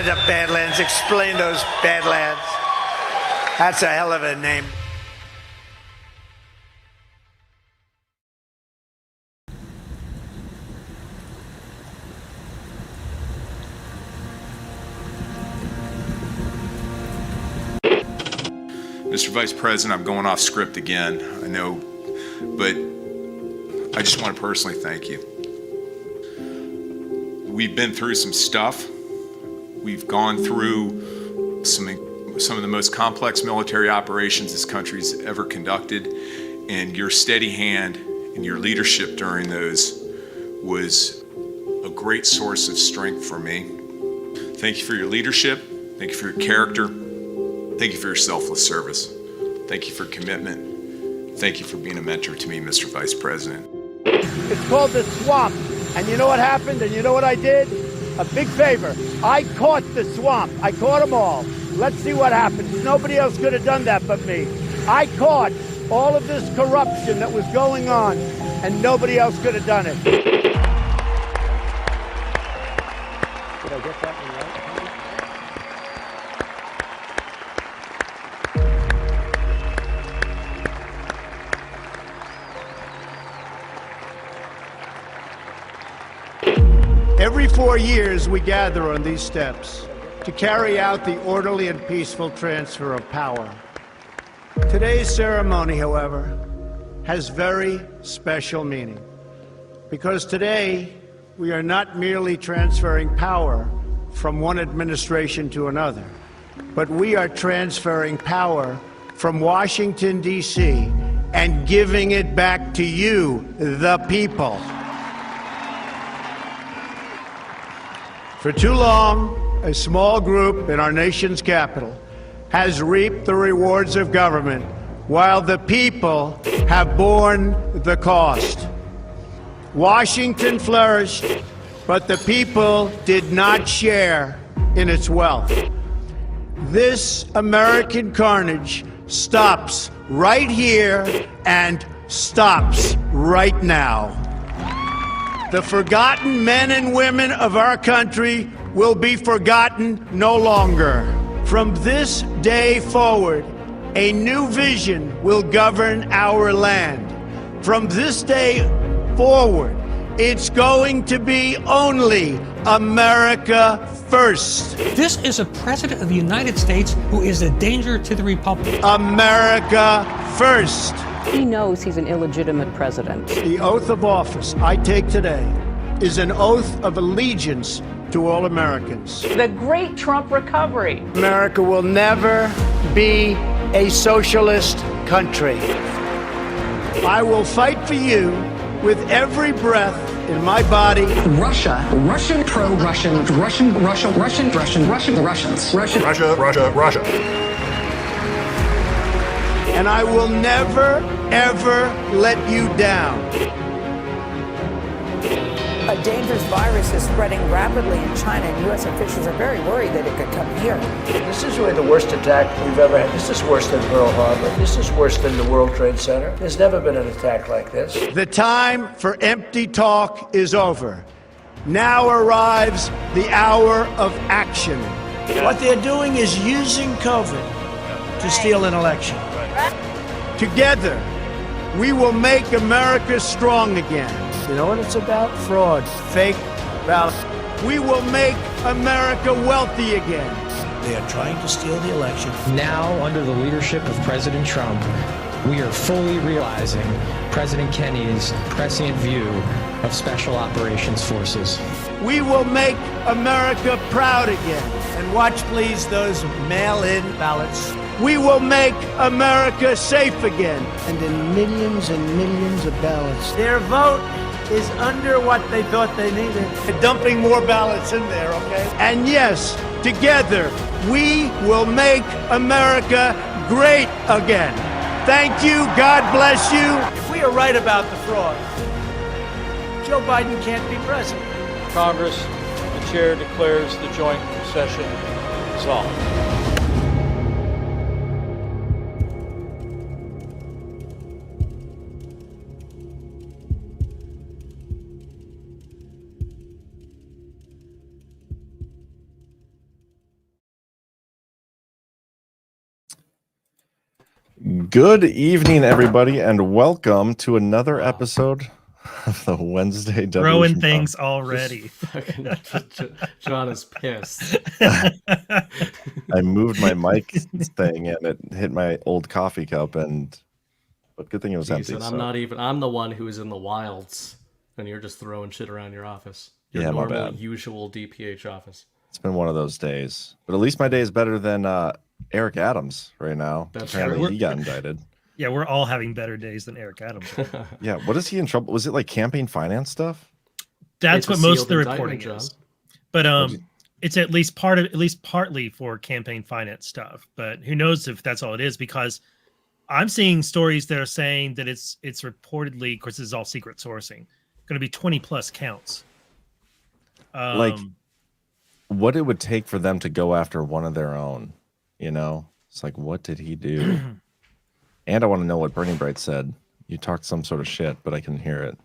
Canada Badlands. Explain those Badlands. That's a hell of a name. Mr. Vice President, I'm going off script again, I know, but I just want to personally thank you. We've been through some stuff. We've gone through some of the most complex military operations this country's ever conducted, and your steady hand and your leadership during those was a great source of strength for me. Thank you for your leadership. Thank you for your character. Thank you for your selfless service. Thank you for commitment. Thank you for being a mentor to me, Mr. Vice President. It's called the swamp. And you know what happened? And you know what I did? A big favor. I caught the swamp. I caught them all. Let's see what happens. Nobody else could have done that but me. I caught all of this corruption that was going on, and nobody else could have done it. Did I get that one right? Every 4 years, we gather on these steps to carry out the orderly and peaceful transfer of power. Today's ceremony, however, has very special meaning, because today we are not merely transferring power from one administration to another, but we are transferring power from Washington, D.C., and giving it back to you, the people. For too long, a small group in our nation's capital has reaped the rewards of government, while the people have borne the cost. Washington flourished, but the people did not share in its wealth. This American carnage stops right here and stops right now. The forgotten men and women of our country will be forgotten no longer. From this day forward, a new vision will govern our land. From this day forward, it's going to be only America first. This is a president of the United States who is a danger to the republic. America first. He knows he's an illegitimate president. The oath of office I take today is an oath of allegiance to all Americans. The great Trump recovery. America will never be a socialist country. I will fight for you with every breath in my body. Russia, Russian, pro-Russian, Russian, Russia, Russian, Russian, Russian, the Russians. Russia. And I will never, ever let you down. A dangerous virus is spreading rapidly in China, and U.S. officials are very worried that it could come here. This is really the worst attack we've ever had. This is worse than Pearl Harbor. This is worse than the World Trade Center. There's never been an attack like this. The time for empty talk is over. Now arrives the hour of action. What they're doing is using COVID to steal an election. Together, we will make America strong again. You know what it's about? Fraud, fake ballots. We will make America wealthy again. They are trying to steal the election. Now, under the leadership of President Trump, we are fully realizing President Kennedy's prescient view of Special Operations Forces. We will make America proud again. And watch, please, those mail-in ballots. We will make America safe again. And in millions and millions of ballots. Their vote is under what they thought they needed. They're dumping more ballots in there, okay? And yes, together, we will make America great again. Thank you. God bless you. If we are right about the fraud, Joe Biden can't be president. Congress, the chair declares the joint session dissolved. Good evening, everybody, and welcome to another episode of the Wednesday Devolution. Throwing things already. John is pissed. I moved my mic thing and it hit my old coffee cup, but good thing it was empty. And I'm the one who is in the wilds, and you're just throwing shit around your office. Your normal, usual DPH office. It's been one of those days, but at least my day is better than Eric Adams right now. Apparently he got indicted. Yeah, we're all having better days than Eric Adams. Yeah, what is he in trouble? Was it like campaign finance stuff? That's what most of the reporting is. But it's at least partly for campaign finance stuff. But who knows if that's all it is, because I'm seeing stories that are saying that it's reportedly, of course, this is all secret sourcing, going to be 20 plus counts. Like what it would take for them to go after one of their own, you know? It's like, what did he do? And I want to know what Burning Bright said. You talked some sort of shit, but I couldn't hear it.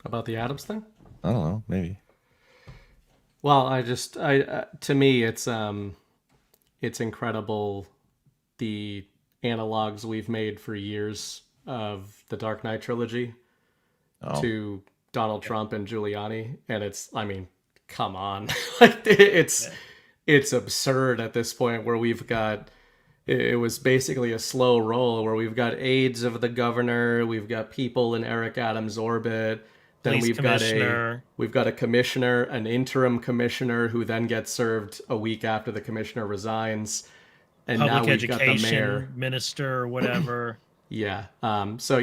About the Adams thing? I don't know, maybe. Well, to me, it's incredible the analogs we've made for years of the Dark Knight trilogy to Donald Trump and Giuliani, and come on, it's absurd at this point where we've got. It was basically a slow roll where we've got aides of the governor, we've got people in Eric Adams' orbit, then we've got a commissioner, an interim commissioner who then gets served a week after the commissioner resigns, and public now we've got the mayor, minister, or whatever. Yeah. So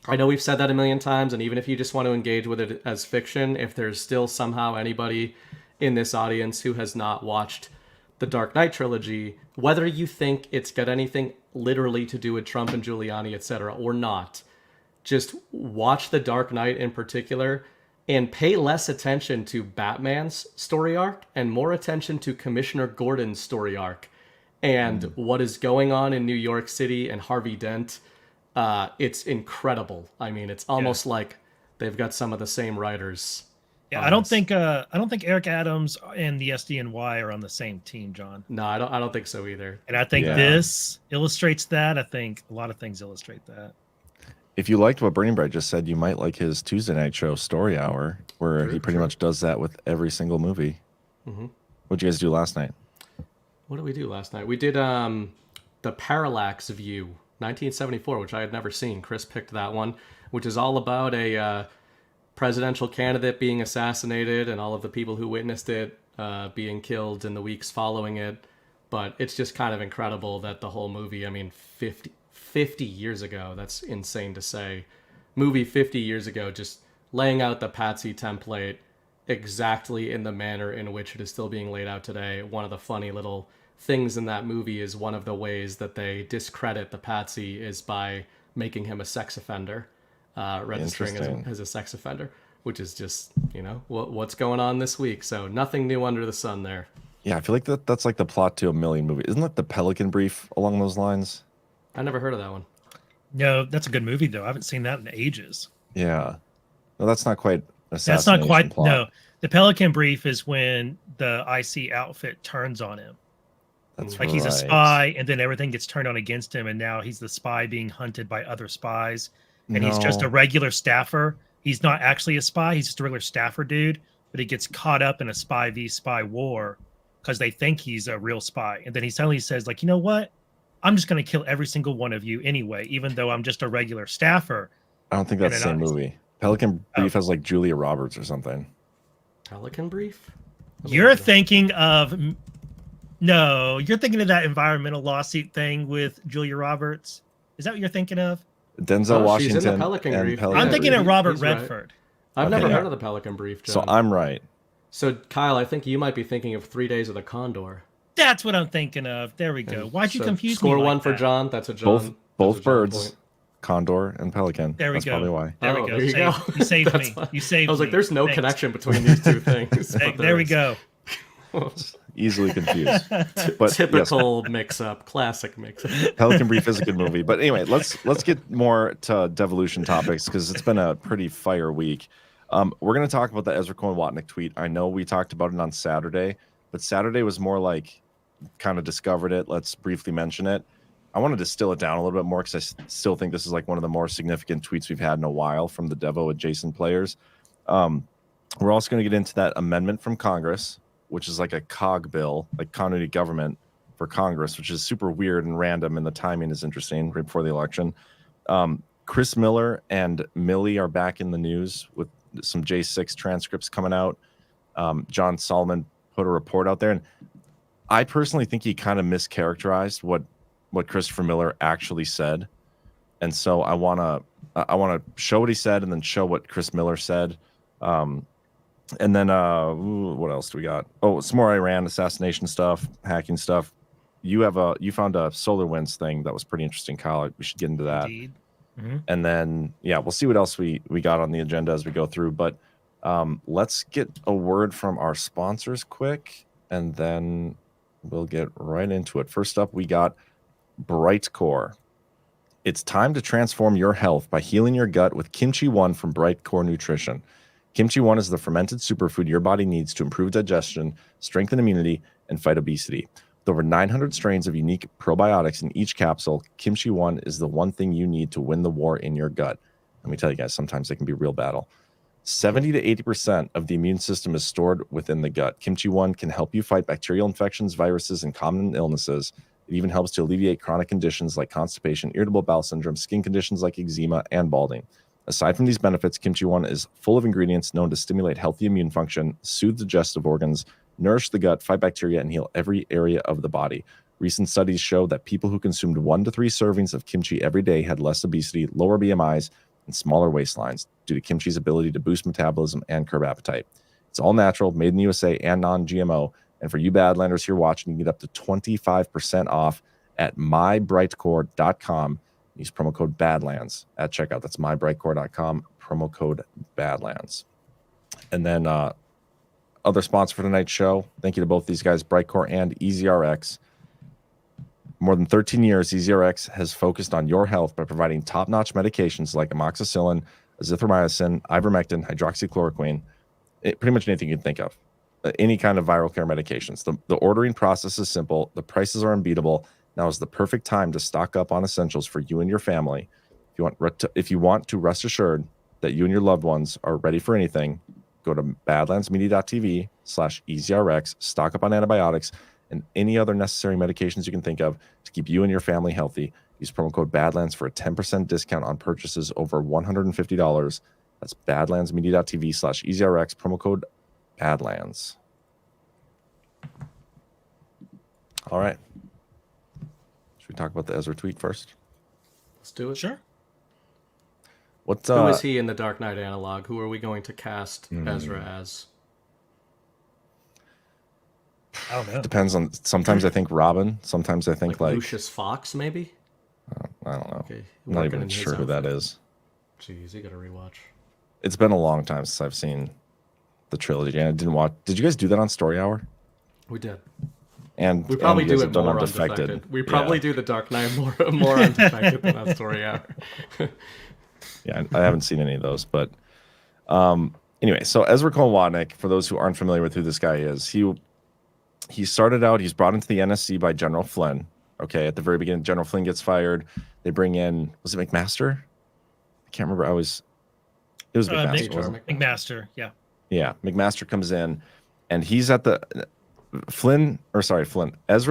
I know we've said that a million times, and even if you just want to engage with it as fiction, if there's still somehow anybody in this audience who has not watched the Dark Knight trilogy, whether you think it's got anything literally to do with Trump and Giuliani, etc., or not, just watch the Dark Knight in particular and pay less attention to Batman's story arc and more attention to Commissioner Gordon's story arc and what is going on in New York City and Harvey Dent. It's incredible. I mean, it's almost like they've got some of the same writers. Yeah, I don't think Eric Adams and the SDNY are on the same team, John. No, I don't think so either. And I think this illustrates that. I think a lot of things illustrate that. If you liked what Burning Bright just said, you might like his Tuesday night show, Story Hour, where he pretty much does that with every single movie. Mm-hmm. What'd you guys do last night? What did we do last night? We did the Parallax View, 1974, which I had never seen. Chris picked that one, which is all about a presidential candidate being assassinated and all of the people who witnessed it being killed in the weeks following it. But it's just kind of incredible that the whole movie, 50 years ago, that's insane to say. Movie 50 years ago, just laying out the Patsy template exactly in the manner in which it is still being laid out today. One of the funny little things in that movie is one of the ways that they discredit the Patsy is by making him a sex offender. Registering as a sex offender, which is just, what's going on this week. So nothing new under the sun there. Yeah, I feel like that's like the plot to a million movies. Isn't that the Pelican Brief along those lines? I never heard of that one. No, that's a good movie, though. I haven't seen that in ages. Yeah. No, that's not quite assassination. That's not quite, plot. No. The Pelican Brief is when the IC outfit turns on him. That's like he's a spy, and then everything gets turned on against him, and now he's the spy being hunted by other spies. And he's just a regular staffer. He's not actually a spy. He's just a regular staffer dude. But he gets caught up in a spy v spy war because they think he's a real spy. And then he suddenly says, like, you know what? I'm just going to kill every single one of you anyway, even though I'm just a regular staffer. I don't think that's the same movie. Pelican Brief has like Julia Roberts or something. Pelican Brief? You're thinking of... No, you're thinking of that environmental lawsuit thing with Julia Roberts. Is that what you're thinking of? Denzel Washington. She's in the Pelican Brief. I'm thinking of Robert Redford. Right. I've never heard of the Pelican Brief, John. So I'm right. So, Kyle, I think you might be thinking of 3 Days of the Condor. That's what I'm thinking of. There we go. Why'd you confuse me? Score one for John. That's a John. Both birds, Condor and Pelican. There we That's go. Probably why. There we go. You saved me. You saved me. I was like, there's no connection between these two things. There we go. Easily confused. But typical mix-up, classic mix-up. Pelican Brief is a good movie. But anyway, let's get more to Devolution topics because it's been a pretty fire week. We're going to talk about the Ezra Cohen-Watnik tweet. I know we talked about it on Saturday, but Saturday was more like kind of discovered it. Let's briefly mention it. I want to distill it down a little bit more because I still think this is like one of the more significant tweets we've had in a while from the Devo adjacent players. We're also going to get into that amendment from Congress, which is like a COG bill, like continuity government for Congress, which is super weird and random, and the timing is interesting right before the election. Chris Miller and Milley are back in the news with some J6 transcripts coming out. John Solomon put a report out there, and I personally think he kind of mischaracterized what Christopher Miller actually said, and so I want to show what he said and then show what Chris Miller said, and then what else do we got? Oh, some more Iran assassination stuff, hacking stuff. You found a SolarWinds thing that was pretty interesting, Kyle. We should get into that. Indeed. Mm-hmm. And then we'll see what else we got on the agenda as we go through. But let's get a word from our sponsors quick, and then we'll get right into it. First up, we got Brightcore. It's time to transform your health by healing your gut with Kimchi One from Brightcore Nutrition. Kimchi One is the fermented superfood your body needs to improve digestion, strengthen immunity, and fight obesity. With over 900 strains of unique probiotics in each capsule, Kimchi One is the one thing you need to win the war in your gut. Let me tell you guys, sometimes it can be a real battle. 70 to 80% of the immune system is stored within the gut. Kimchi One can help you fight bacterial infections, viruses, and common illnesses. It even helps to alleviate chronic conditions like constipation, irritable bowel syndrome, skin conditions like eczema, and balding. Aside from these benefits, Kimchi One is full of ingredients known to stimulate healthy immune function, soothe digestive organs, nourish the gut, fight bacteria, and heal every area of the body. Recent studies show that people who consumed 1 to 3 servings of kimchi every day had less obesity, lower BMIs, and smaller waistlines due to kimchi's ability to boost metabolism and curb appetite. It's all natural, made in the USA, and non-GMO. And for you Badlanders here watching, you can get up to 25% off at mybrightcore.com. Use promo code BADLANDS at checkout. That's mybrightcore.com, promo code BADLANDS. And then other sponsor for tonight's show, thank you to both these guys, Brightcore and EasyRx. More than 13 years, EasyRx has focused on your health by providing top-notch medications like amoxicillin, azithromycin, ivermectin, hydroxychloroquine, pretty much anything you can think of. Any kind of viral care medications. The ordering process is simple. The prices are unbeatable. Now is the perfect time to stock up on essentials for you and your family. If you want to rest assured that you and your loved ones are ready for anything, go to badlandsmedia.tv/EasyRx, stock up on antibiotics and any other necessary medications you can think of to keep you and your family healthy. Use promo code BADLANDS for a 10% discount on purchases over $150. That's badlandsmedia.tv/EasyRx, promo code BADLANDS. All right. Should we talk about the Ezra tweet first? Let's do it. Sure. Who is he in the Dark Knight analog? Who are we going to cast Ezra as? I don't know. Depends on. Sometimes I think Robin. Sometimes I think like Lucius Fox, maybe. I don't know. Okay, I'm not even sure who that is. Jeez, you got to rewatch. It's been a long time since I've seen the trilogy, and I didn't watch. Did you guys do that on Story Hour? We did. And we probably and do you guys it have done more Undefected. undefected. We probably do the Dark Knight more undefected than on Story Hour. Yeah, I haven't seen any of those, but anyway, so Ezra Cohen-Watnik, for those who aren't familiar with who this guy is, he started out, he's brought into the NSC by General Flynn. Okay, at the very beginning, General Flynn gets fired. They bring in, was it McMaster? I can't remember. It was McMaster. McMaster, yeah. Yeah, McMaster comes in, and he's at the Flynn. Ezra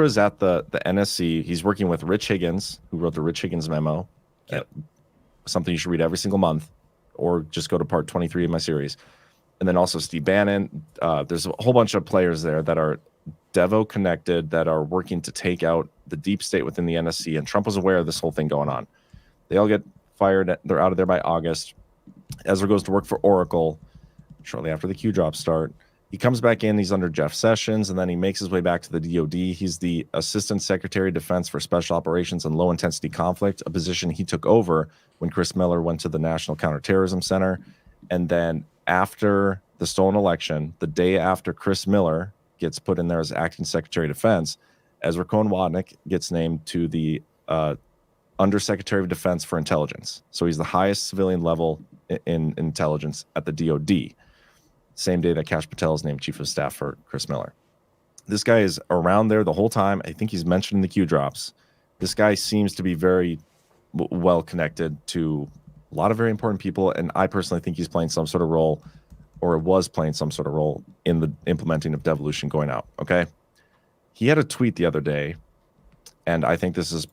is at the NSC. He's working with Rich Higgins, who wrote the Rich Higgins memo. Yep. Something you should read every single month, or just go to part 23 of my series. And then also Steve Bannon. There's a whole bunch of players there that are Devo connected, that are working to take out the deep state within the NSC. And Trump was aware of this whole thing going on. They all get fired. They're out of there by August. Ezra goes to work for Oracle shortly after the Q drops start. He comes back in. He's under Jeff Sessions, and then he makes his way back to the DoD. He's the Assistant Secretary of Defense for Special Operations and Low Intensity Conflict, a position he took over when Chris Miller went to the National Counterterrorism Center. And then after the stolen election, the day after Chris Miller gets put in there as Acting Secretary of Defense, Ezra Cohen-Watnik gets named to the Undersecretary of Defense for Intelligence. So he's the highest civilian level in intelligence at the DoD. Same day that Kash Patel is named Chief of Staff for Chris Miller. This guy is around there the whole time. I think he's mentioned in the Q drops. This guy seems to be very well connected to a lot of very important people, and I personally think he's playing some sort of role, or was playing some sort of role in the implementing of devolution going out. Okay, he had a tweet the other day, and I think this is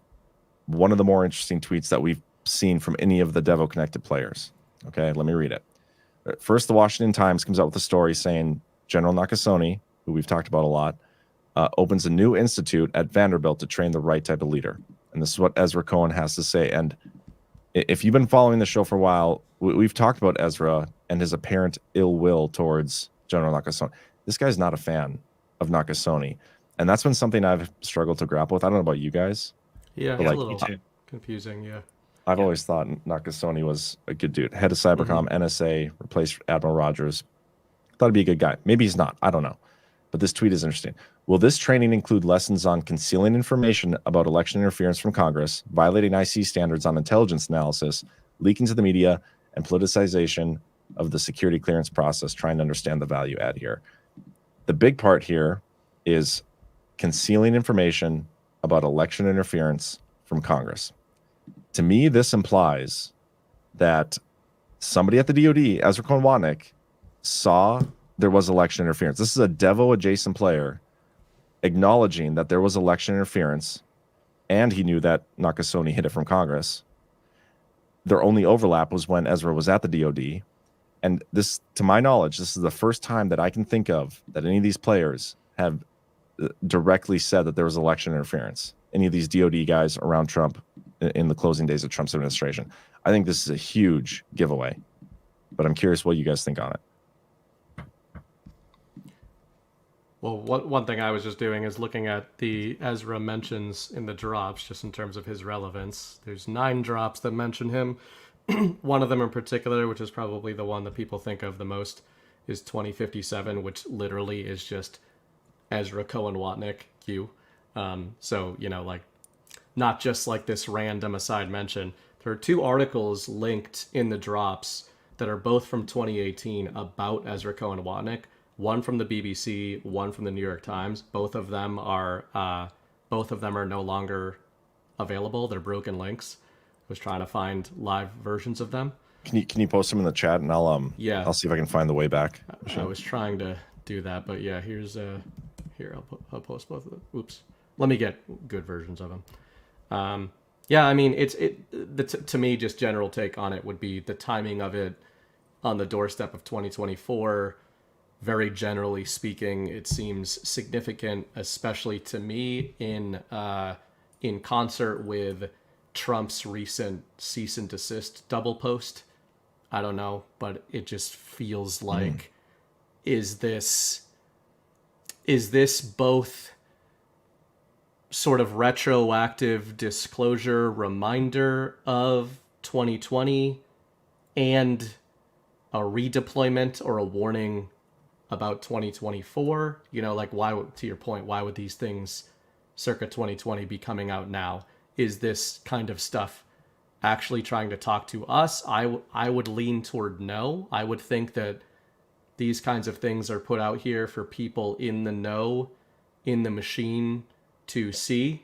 one of the more interesting tweets that we've seen from any of the Devo connected players. Okay, let me read it. First, the Washington Times comes out with a story saying General Nakasone, who we've talked about a lot, opens a new institute at Vanderbilt to train the right type of leader. And this is what Ezra Cohen has to say. And if you've been following the show for a while, we've talked about Ezra and his apparent ill will towards General Nakasone. This guy's not a fan of Nakasone. And that's been something I've struggled to grapple with. I don't know about you guys. Yeah, it's like, a little confusing, yeah. I've always thought Nakasone was a good dude. Head of Cybercom, NSA, replaced Admiral Rogers. Thought he'd be a good guy. Maybe he's not. I don't know. But this tweet is interesting. Will this training include lessons on concealing information about election interference from Congress, violating IC standards on intelligence analysis, leaking to the media, and politicization of the security clearance process, trying to understand the value add here? The big part here is concealing information about election interference from Congress. To me, this implies that somebody at the DoD, Ezra Cohen-Watnik, saw there was election interference. This is a Devo adjacent player acknowledging that there was election interference, and he knew that Nakasone hid it from Congress. Their only overlap was when Ezra was at the DoD. And this, to my knowledge, this is the first time that I can think of that any of these players have directly said that there was election interference. Any of these DoD guys around Trump in the closing days of Trump's administration. I think this is a huge giveaway, but I'm curious what you guys think on it. Well, one thing I was just doing is looking at the Ezra mentions in the drops, just in terms of his relevance. There's 9 drops that mention him. One of them in particular, which is probably the one that people think of the most, is 2057, which literally is just Ezra Cohen-Watnik Q. So, you know, like, not just like this random aside mention. There are 2 articles linked in the drops that are both from 2018 about Ezra Cohen-Watnik. One from the BBC, one from the New York Times. Both of them are no longer available. They're broken links. I was trying to find live versions of them. Can you post them in the chat, and I'll see if I can find the way back. I was trying to do that, but yeah, here's here I'll post both of them. Oops, let me get good versions of them. Yeah, I mean, to me, just general take on it would be the timing of it on the doorstep of 2024. Very generally speaking, it seems significant, especially to me, in concert with Trump's recent cease and desist double post. I don't know, but it just feels like, is this both sort of retroactive disclosure reminder of 2020 and a redeployment or a warning about 2024? You know, like, why, to your point, why would these things circa 2020 be coming out now? Is this kind of stuff actually trying to talk to us? I would lean toward no. I would think that these kinds of things are put out here for people in the know, in the machine, to see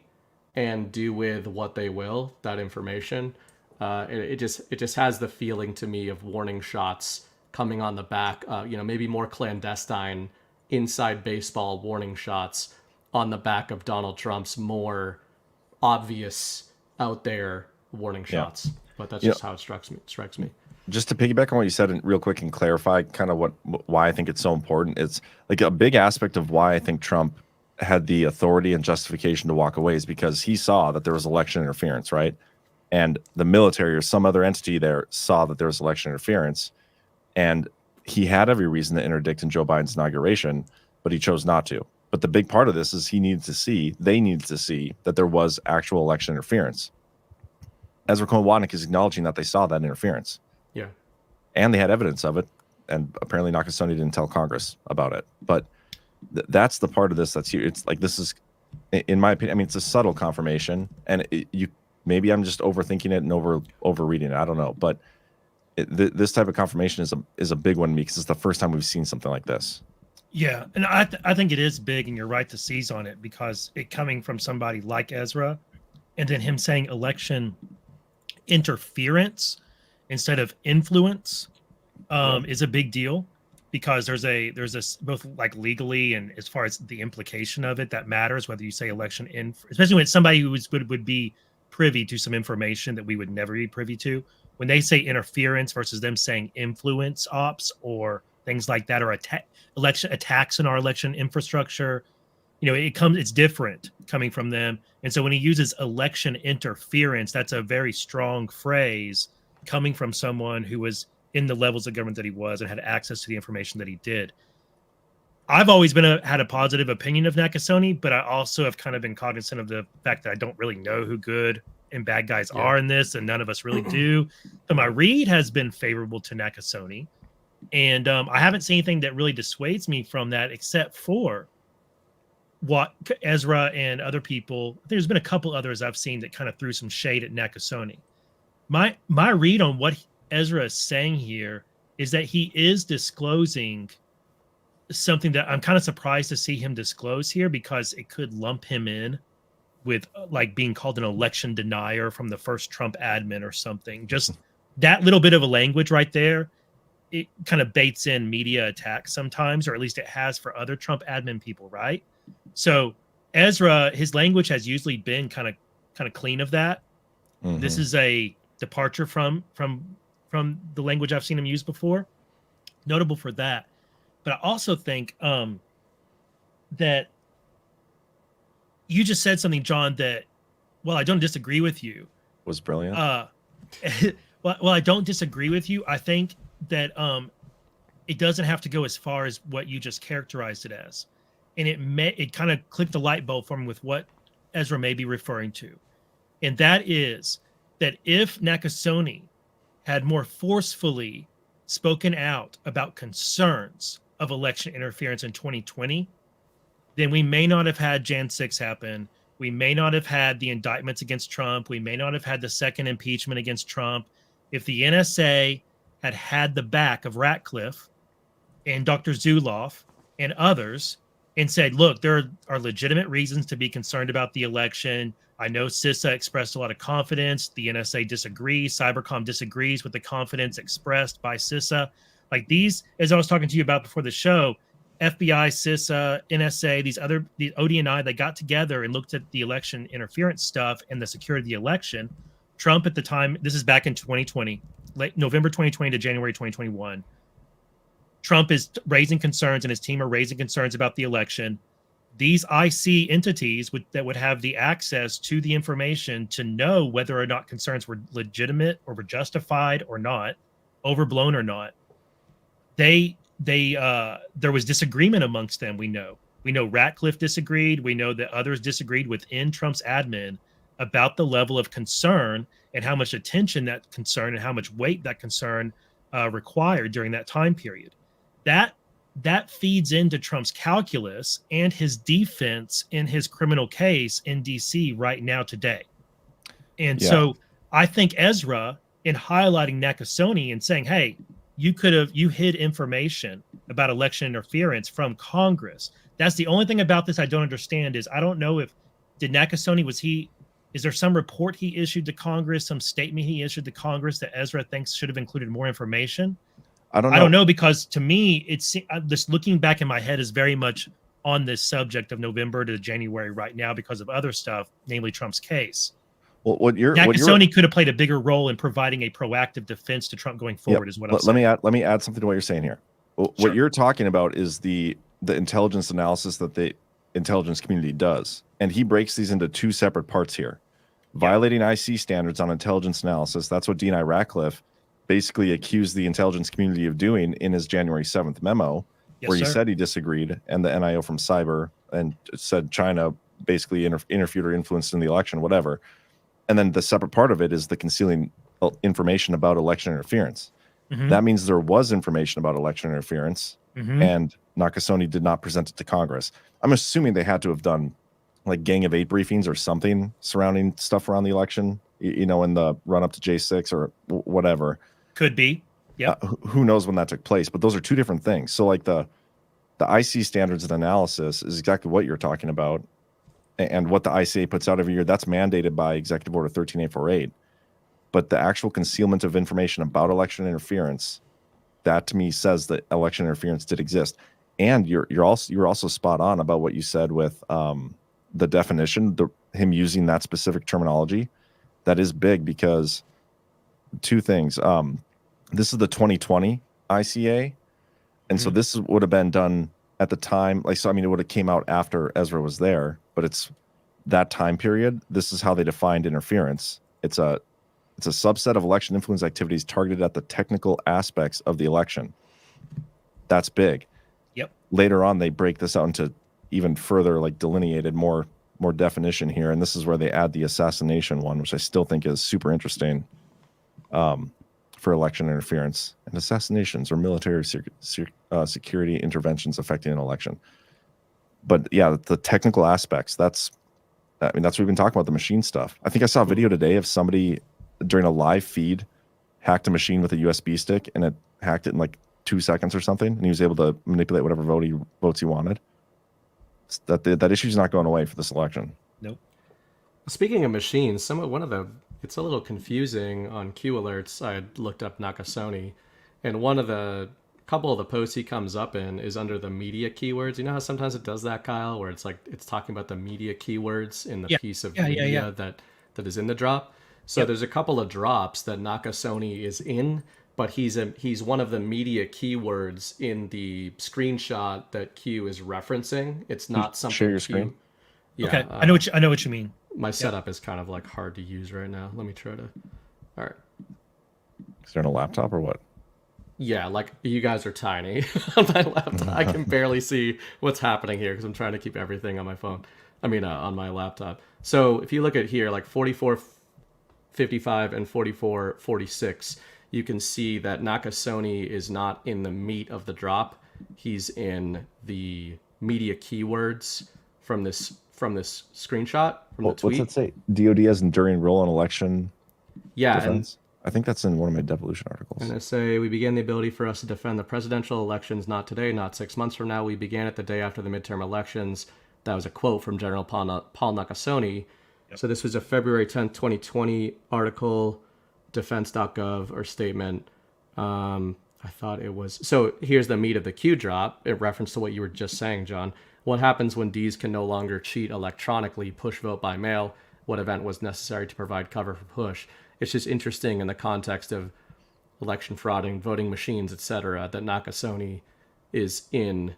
and do with what they will, that information. It just has the feeling to me of warning shots coming on the back, maybe more clandestine inside baseball warning shots on the back of Donald Trump's more obvious out there warning shots. Yeah. But that's just how it strikes me. Just to piggyback on what you said and real quick and clarify kind of why I think it's so important. It's like a big aspect of why I think Trump had the authority and justification to walk away is because he saw that there was election interference, right? And the military or some other entity there saw that there was election interference, and he had every reason to interdict in Joe Biden's inauguration, but he chose not to. But the big part of this is they needed to see that there was actual election interference. Ezra Cohen-Watnik is acknowledging that they saw that interference. Yeah. And they had evidence of it, and apparently Nakasone didn't tell Congress about it. But that's the part of this that's here. It's like, this is, in my opinion, I mean, it's a subtle confirmation, and maybe I'm just overthinking it and overreading it. I don't know, but this type of confirmation is a big one to me because it's the first time we've seen something like this. Yeah, and I think it is big, and you're right to seize on it because it coming from somebody like Ezra and then him saying election interference instead of influence is a big deal, because there's a both like legally and as far as the implication of it that matters, whether you say election especially when it's somebody who would be privy to some information that we would never be privy to. When they say interference versus them saying influence ops or things like that, or election attacks in our election infrastructure, it's different coming from them. And so when he uses election interference, that's a very strong phrase coming from someone who was in the levels of government that he was and had access to the information that he did. I've always had a positive opinion of Nakasone, but I also have kind of been cognizant of the fact that I don't really know who good and bad guys are in this, and none of us really do. But my read has been favorable to Nakasone, and I haven't seen anything that really dissuades me from that, except for what Ezra and other people. There's been a couple others I've seen that kind of threw some shade at Nakasone. My read on what Ezra is saying here is that he is disclosing something that I'm kind of surprised to see him disclose here, because it could lump him in with like being called an election denier from the first Trump admin or something. Just that little bit of a language right there, it kind of baits in media attacks sometimes, or at least it has for other Trump admin people, right? So Ezra, his language has usually been kind of clean of that. Mm-hmm. This is a departure from the language I've seen him use before. Notable for that. But I also think that you just said something, John, that, well, I don't disagree with you. Was brilliant. Well, I don't disagree with you. I think that it doesn't have to go as far as what you just characterized it as. And it kind of clicked the light bulb for me with what Ezra may be referring to. And that is that if Nakasone had more forcefully spoken out about concerns of election interference in 2020, then we may not have had Jan 6 happen. We may not have had the indictments against Trump. We may not have had the second impeachment against Trump. If the NSA had the back of Ratcliffe and Dr. Zuloff and others and said, look, there are legitimate reasons to be concerned about the election. I know CISA expressed a lot of confidence. The NSA disagrees. Cybercom disagrees with the confidence expressed by CISA. Like these, as I was talking to you about before the show, FBI, CISA, NSA, the ODNI, they got together and looked at the election interference stuff and the security of the election. Trump at the time, this is back in 2020, late November 2020 to January 2021. Trump is raising concerns and his team are raising concerns about the election. These IC entities that would have the access to the information to know whether or not concerns were legitimate or were justified or not, overblown or not. There was disagreement amongst them. We know Ratcliffe disagreed. We know that others disagreed within Trump's admin about the level of concern and how much attention that concern and how much weight that concern required during that time period. That feeds into Trump's calculus and his defense in his criminal case in DC right now today. And so I think Ezra, in highlighting Nakasone and saying, hey, you hid information about election interference from Congress. That's the only thing about this I don't understand is I don't know if Nakasone, is there some report he issued to Congress, some statement he issued to Congress that Ezra thinks should have included more information? I don't know, because to me, it's just looking back in my head is very much on this subject of November to January right now because of other stuff, namely Trump's case. Well, Nakasone could have played a bigger role in providing a proactive defense to Trump going forward, is what I'm saying. Let me add something to what you're saying here. What you're talking about is the intelligence analysis that the intelligence community does, and he breaks these into two separate parts here. Violating IC standards on intelligence analysis. That's what D&I Ratcliffe basically accused the intelligence community of doing in his January 7th memo, where he said he disagreed, and the NIO from Cyber and said China basically interfered or influenced in the election, whatever. And then the separate part of it is the concealing information about election interference. Mm-hmm. That means there was information about election interference, and Nakasone did not present it to Congress. I'm assuming they had to have done like Gang of 8 briefings or something surrounding stuff around the election, in the run up to J6 or whatever. Could be. Yeah. Who knows when that took place? But those are two different things. So like the IC standards and analysis is exactly what you're talking about. and what the ICA puts out every year, that's mandated by Executive Order 13848. But the actual concealment of information about election interference, that to me says that election interference did exist. And you're also spot on about what you said with the definition, him using that specific terminology. That is big because two things. This is the 2020 ICA, and so this would have been done at the time. Like, so I mean, it would have came out after Ezra was there, but it's that time period. This is how they defined interference. It's a subset of election influence activities targeted at the technical aspects of the election. That's big. Yep. Later on, they break this out into even further, like delineated more definition here, and this is where they add the assassination one, which I still think is super interesting for election interference and assassinations or military security interventions affecting an election. But yeah, the technical aspects. That's what we've been talking about, the machine stuff. I think I saw a video today of somebody during a live feed hacked a machine with a USB stick, and it hacked it in like 2 seconds or something, and he was able to manipulate whatever votes he wanted. That issue's not going away for this election. Nope. Speaking of machines, it's a little confusing on Q alerts. I had looked up Nakasone, and couple of the posts he comes up in is under the media keywords. You know how sometimes it does that, Kyle, where it's like it's talking about the media keywords in the piece of media that is in the drop. So there's a couple of drops that Nakasone is in, but he's one of the media keywords in the screenshot that Q is referencing. It's not something. Share your screen. Yeah, okay, I know what you mean. My setup is kind of like hard to use right now. Let me try to. All right. Is there on a laptop or what? Yeah, like you guys are tiny on my laptop. I can barely see what's happening here because I'm trying to keep everything on my phone. On my laptop. So if you look at here, like 44:55 and 44:46, you can see that Nakasone is not in the meat of the drop. He's in the media keywords from this screenshot from the tweet. What's it say? DOD has enduring role in election defense? I think that's in one of my Devolution articles. And I say, we began the ability for us to defend the presidential elections, not today, not 6 months from now. We began it the day after the midterm elections. That was a quote from General Paul Nakasone. Yep. So this was a February 10th, 2020 article, defense.gov or statement. I thought it was. So here's the meat of the Q drop in reference to what you were just saying, John. What happens when Ds can no longer cheat electronically, push vote by mail? What event was necessary to provide cover for push? It's just interesting in the context of election frauding, voting machines, etc., that Nakasone is in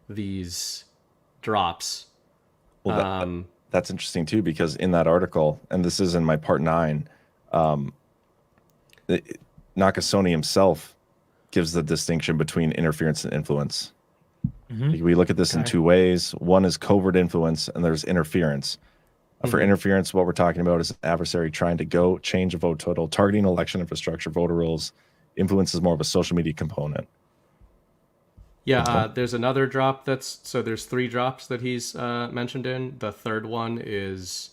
these drops. Well, that's interesting too, because in that article, and this is in my part 9, Nakasone himself gives the distinction between interference and influence. Mm-hmm. We look at this in two ways. One is covert influence, and there's interference. For interference, what we're talking about is an adversary trying to change a vote total, targeting election infrastructure, voter rolls. Influence is more of a social media component. Yeah, there's another drop there's 3 drops that he's mentioned in. The third one is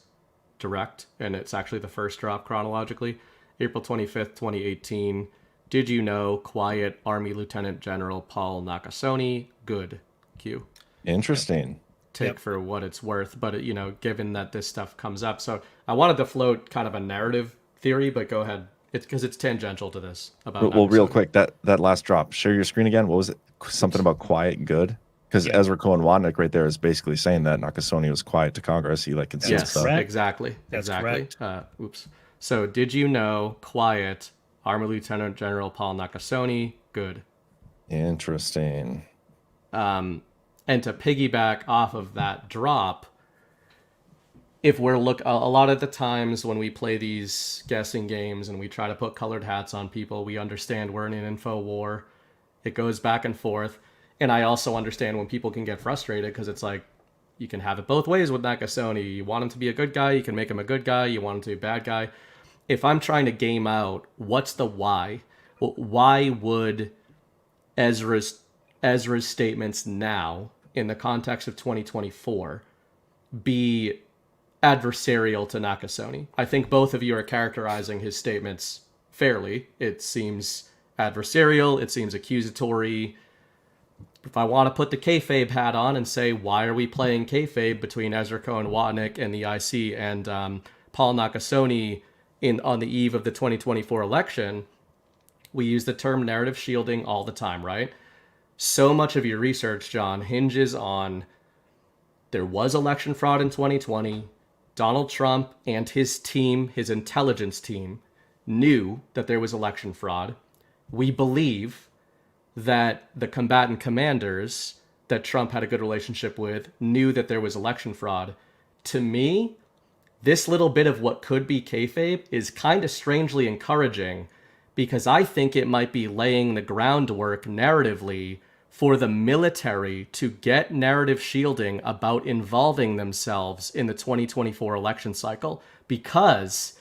direct, and it's actually the first drop chronologically. April 25th, 2018. Did you know? Quiet Army Lieutenant General Paul Nakasone. Good. Q. Interesting. Take for what it's worth, but given that this stuff comes up, so I wanted to float kind of a narrative theory, but go ahead. It's because it's tangential to this. Well, real quick, that last drop. Share your screen again. What was it? Something about quiet good? Because Ezra Cohen-Watnik right there is basically saying that Nakasone was quiet to Congress. He concealed stuff. Exactly. That's exactly. Correct. Oops. So did you know? Quiet Army Lieutenant General Paul Nakasone. Good. Interesting. And to piggyback off of that drop, if we're a lot of the times when we play these guessing games and we try to put colored hats on people, we understand we're in an info war. It goes back and forth. And I also understand when people can get frustrated because it's like, you can have it both ways with Nakasone. You want him to be a good guy, you can make him a good guy. You want him to be a bad guy. If I'm trying to game out, what's the why? Well, why would Ezra's statements now, in the context of 2024, be adversarial to Nakasone? I think both of you are characterizing his statements fairly. It seems adversarial. It seems accusatory. if I want to put the kayfabe hat on and say, why are we playing kayfabe between Ezra Cohen-Watnik and the IC and Paul Nakasone on the eve of the 2024 election, we use the term narrative shielding all the time, right? So much of your research, John, hinges on there was election fraud in 2020. Donald Trump and his team, his intelligence team, knew that there was election fraud. We believe that the combatant commanders that Trump had a good relationship with knew that there was election fraud. To me, this little bit of what could be kayfabe is kind of strangely encouraging, because I think it might be laying the groundwork narratively for the military to get narrative shielding about involving themselves in the 2024 election cycle, because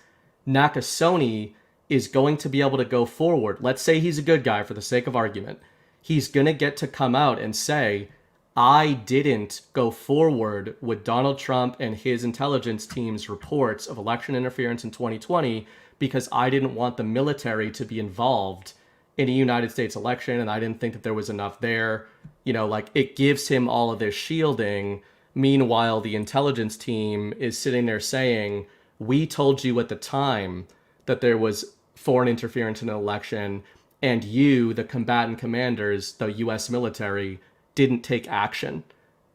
Nakasone is going to be able to go forward. Let's say he's a good guy for the sake of argument. He's going to get to come out and say, I didn't go forward with Donald Trump and his intelligence team's reports of election interference in 2020 because I didn't want the military to be involved in a United States election, and I didn't think that there was enough there. You know, like, it gives him all of this shielding. Meanwhile, the intelligence team is sitting there saying, we told you at the time that there was foreign interference in an election, and you, the combatant commanders, the U.S. military, didn't take action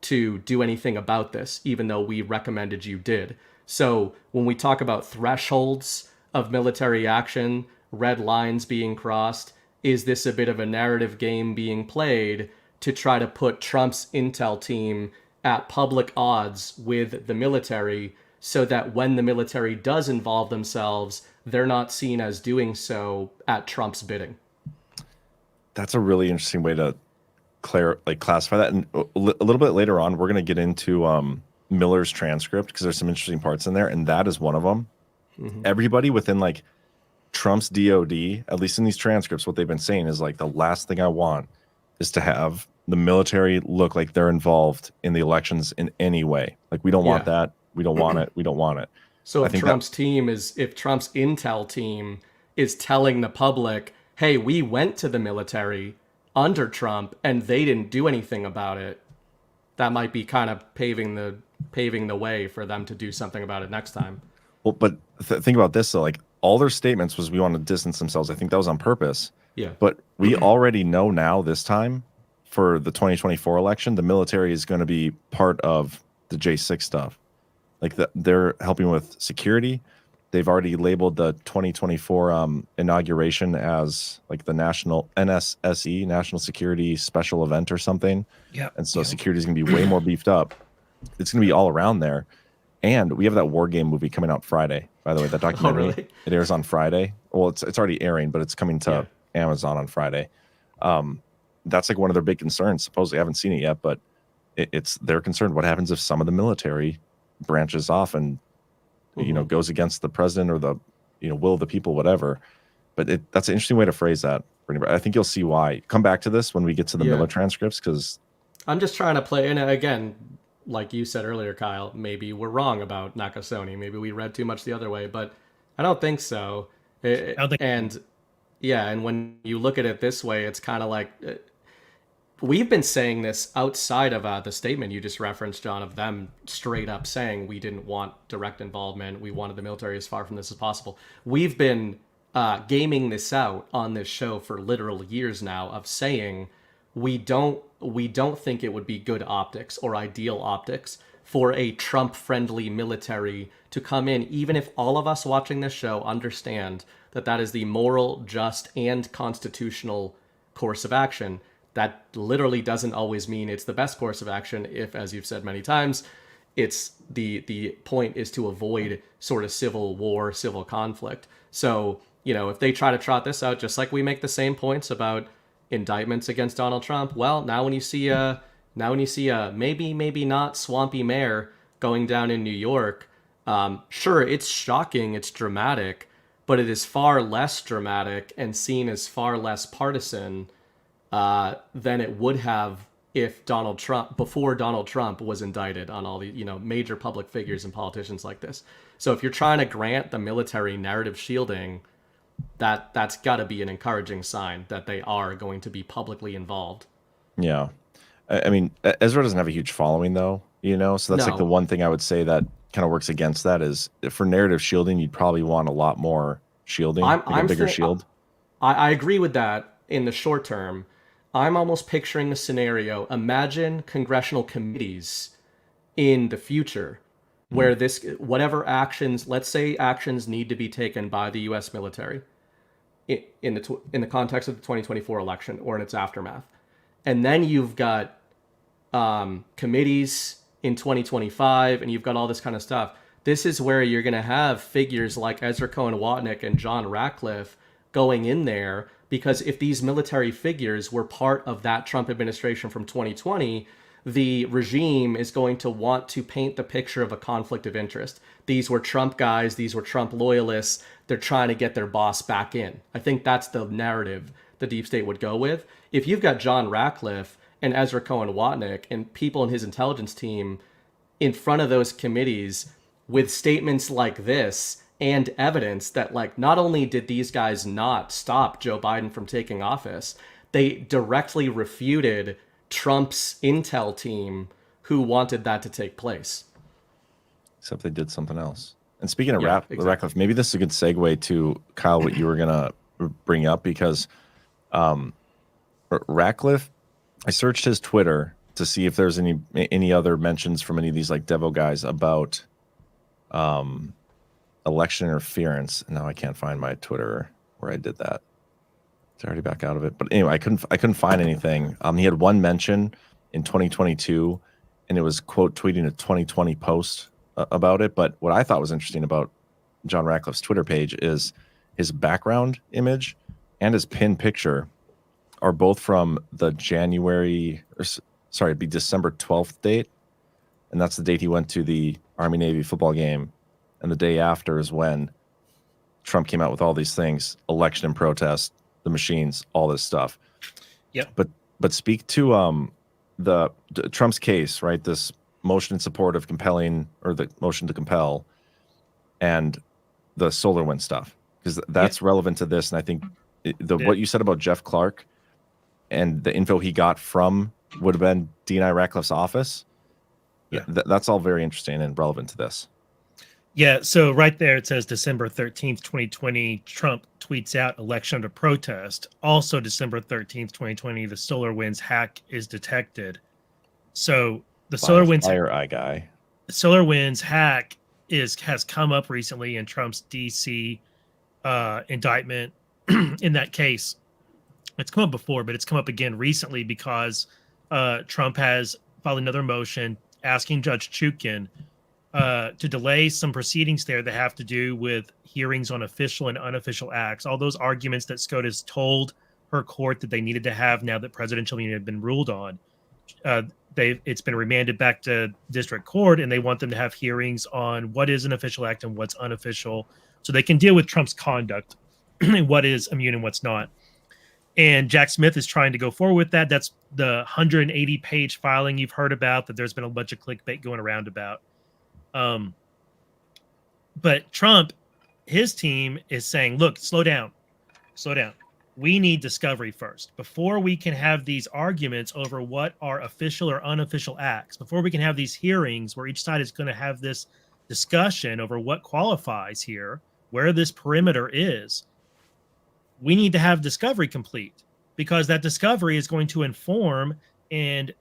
to do anything about this, even though we recommended you did. So when we talk about thresholds of military action, red lines being crossed, is this a bit of a narrative game being played to try to put Trump's intel team at public odds with the military so that when the military does involve themselves, they're not seen as doing so at Trump's bidding? That's a really interesting way to classify that. And a little bit later on, we're going to get into Miller's transcript, because there's some interesting parts in there, and that is one of them. Mm-hmm. Everybody within like Trump's DOD, at least in these transcripts, what they've been saying is like, the last thing I want is to have the military look like they're involved in the elections in any way. Like, we don't want that. We don't want it. We don't want it. So if Trump's intel team is telling the public, hey, we went to the military under Trump and they didn't do anything about it, that might be kind of paving the way for them to do something about it next time. Well, but think about this though, like, all their statements was we want to distance themselves. I think that was on purpose. Yeah. But we already know now, this time for the 2024 election, the military is going to be part of the J6 stuff. Like, they're helping with security. They've already labeled the 2024 inauguration as like the national NSSE, National Security Special Event or something. Yeah. And so security is going to be way more beefed up. It's going to be all around there. And we have that war game movie coming out Friday, by the way, that documentary. Oh, really? It airs on Friday. Well, it's already airing, but it's coming to Amazon on Friday. That's like one of their big concerns. Supposedly, I haven't seen it yet, but they're concerned. What happens if some of the military branches off and goes against the president or the will of the people, whatever? But that's an interesting way to phrase that. I think you'll see why. Come back to this when we get to the Miller transcripts, because I'm just trying to play. And again, like you said earlier, Kyle, maybe we're wrong about Nakasone. Maybe we read too much the other way, but I don't think so. And when you look at it this way, it's kind of like we've been saying this outside of the statement you just referenced, John, of them straight up saying we didn't want direct involvement. We wanted the military as far from this as possible. We've been gaming this out on this show for literal years now of saying we don't think it would be good optics or ideal optics for a Trump-friendly military to come in, even if all of us watching this show understand that that is the moral, just, and constitutional course of action. That literally doesn't always mean it's the best course of action if, as you've said many times, it's the point is to avoid sort of civil war, civil conflict. So, if they try to trot this out, just like we make the same points about indictments against Donald Trump, well, now when you see a maybe not swampy mayor going down in New York, sure, it's shocking, it's dramatic, but it is far less dramatic and seen as far less partisan than it would have if before Donald Trump was indicted on all the major public figures and politicians like this. So if you're trying to grant the military narrative shielding, that's got to be an encouraging sign that they are going to be publicly involved. Yeah. I mean, Ezra doesn't have a huge following, though, you know? So that's like the No. one thing I would say that kind of works against that is for narrative shielding, you'd probably want a lot more shielding, like a bigger shield. I agree with that in the short term. I'm almost picturing the scenario. Imagine congressional committees in the future where whatever actions, let's say actions need to be taken by the U.S. military in the context of the 2024 election or in its aftermath. And then you've got committees in 2025 and you've got all this kind of stuff. This is where you're going to have figures like Ezra Cohen-Watnik and John Ratcliffe going in there, because if these military figures were part of that Trump administration from 2020, the regime is going to want to paint the picture of a conflict of interest. These were Trump guys, these were Trump loyalists, they're trying to get their boss back in. I think that's the narrative the deep state would go with. If you've got John Ratcliffe and Ezra Cohen-Watnik and people in his intelligence team in front of those committees with statements like this and evidence that, like, not only did these guys not stop Joe Biden from taking office, they directly refuted Trump's intel team who wanted that to take place. Except they did something else. And speaking of Ratcliffe, maybe this is a good segue to, Kyle, what you were going to bring up, because Ratcliffe, I searched his Twitter to see if there's any other mentions from any of these like Devo guys about election interference. Now I can't find my Twitter where I did that. It's already back out of it. But anyway, I couldn't find anything. He had one mention in 2022, and it was quote tweeting a 2020 post about it. But what I thought was interesting about John Ratcliffe's Twitter page is his background image and his pin picture are both from the it'd be December 12th date. And that's the date he went to the Army-Navy football game. And the day after is when Trump came out with all these things, election and protest, the machines, all this stuff. Yeah. But speak to the Trump's case, right? This motion in support of compelling, or the motion to compel, and the SolarWinds stuff, because that's relevant to this. And I think what you said about Jeff Clark and the info he got from would have been D&I Ratcliffe's office. Yeah, that's all very interesting and relevant to this. Yeah, so right there it says December 13th, 2020, Trump tweets out election under protest. Also December 13th, 2020, the SolarWinds hack is detected. So the SolarWinds hack has come up recently in Trump's DC indictment. In that case, it's come up before, but it's come up again recently because Trump has filed another motion asking Judge Chukin to delay some proceedings there that have to do with hearings on official and unofficial acts. All those arguments that SCOTUS told her court that they needed to have now that presidential immunity had been ruled on. It's been remanded back to district court, and they want them to have hearings on what is an official act and what's unofficial, so they can deal with Trump's conduct and what is immune and what's not. And Jack Smith is trying to go forward with that. That's the 180-page filing you've heard about that there's been a bunch of clickbait going around about. But Trump, his team is saying, look, slow down. We need discovery first before we can have these arguments over what are official or unofficial acts, before we can have these hearings where each side is going to have this discussion over what qualifies here, where this perimeter is. We need to have discovery complete, because that discovery is going to inform and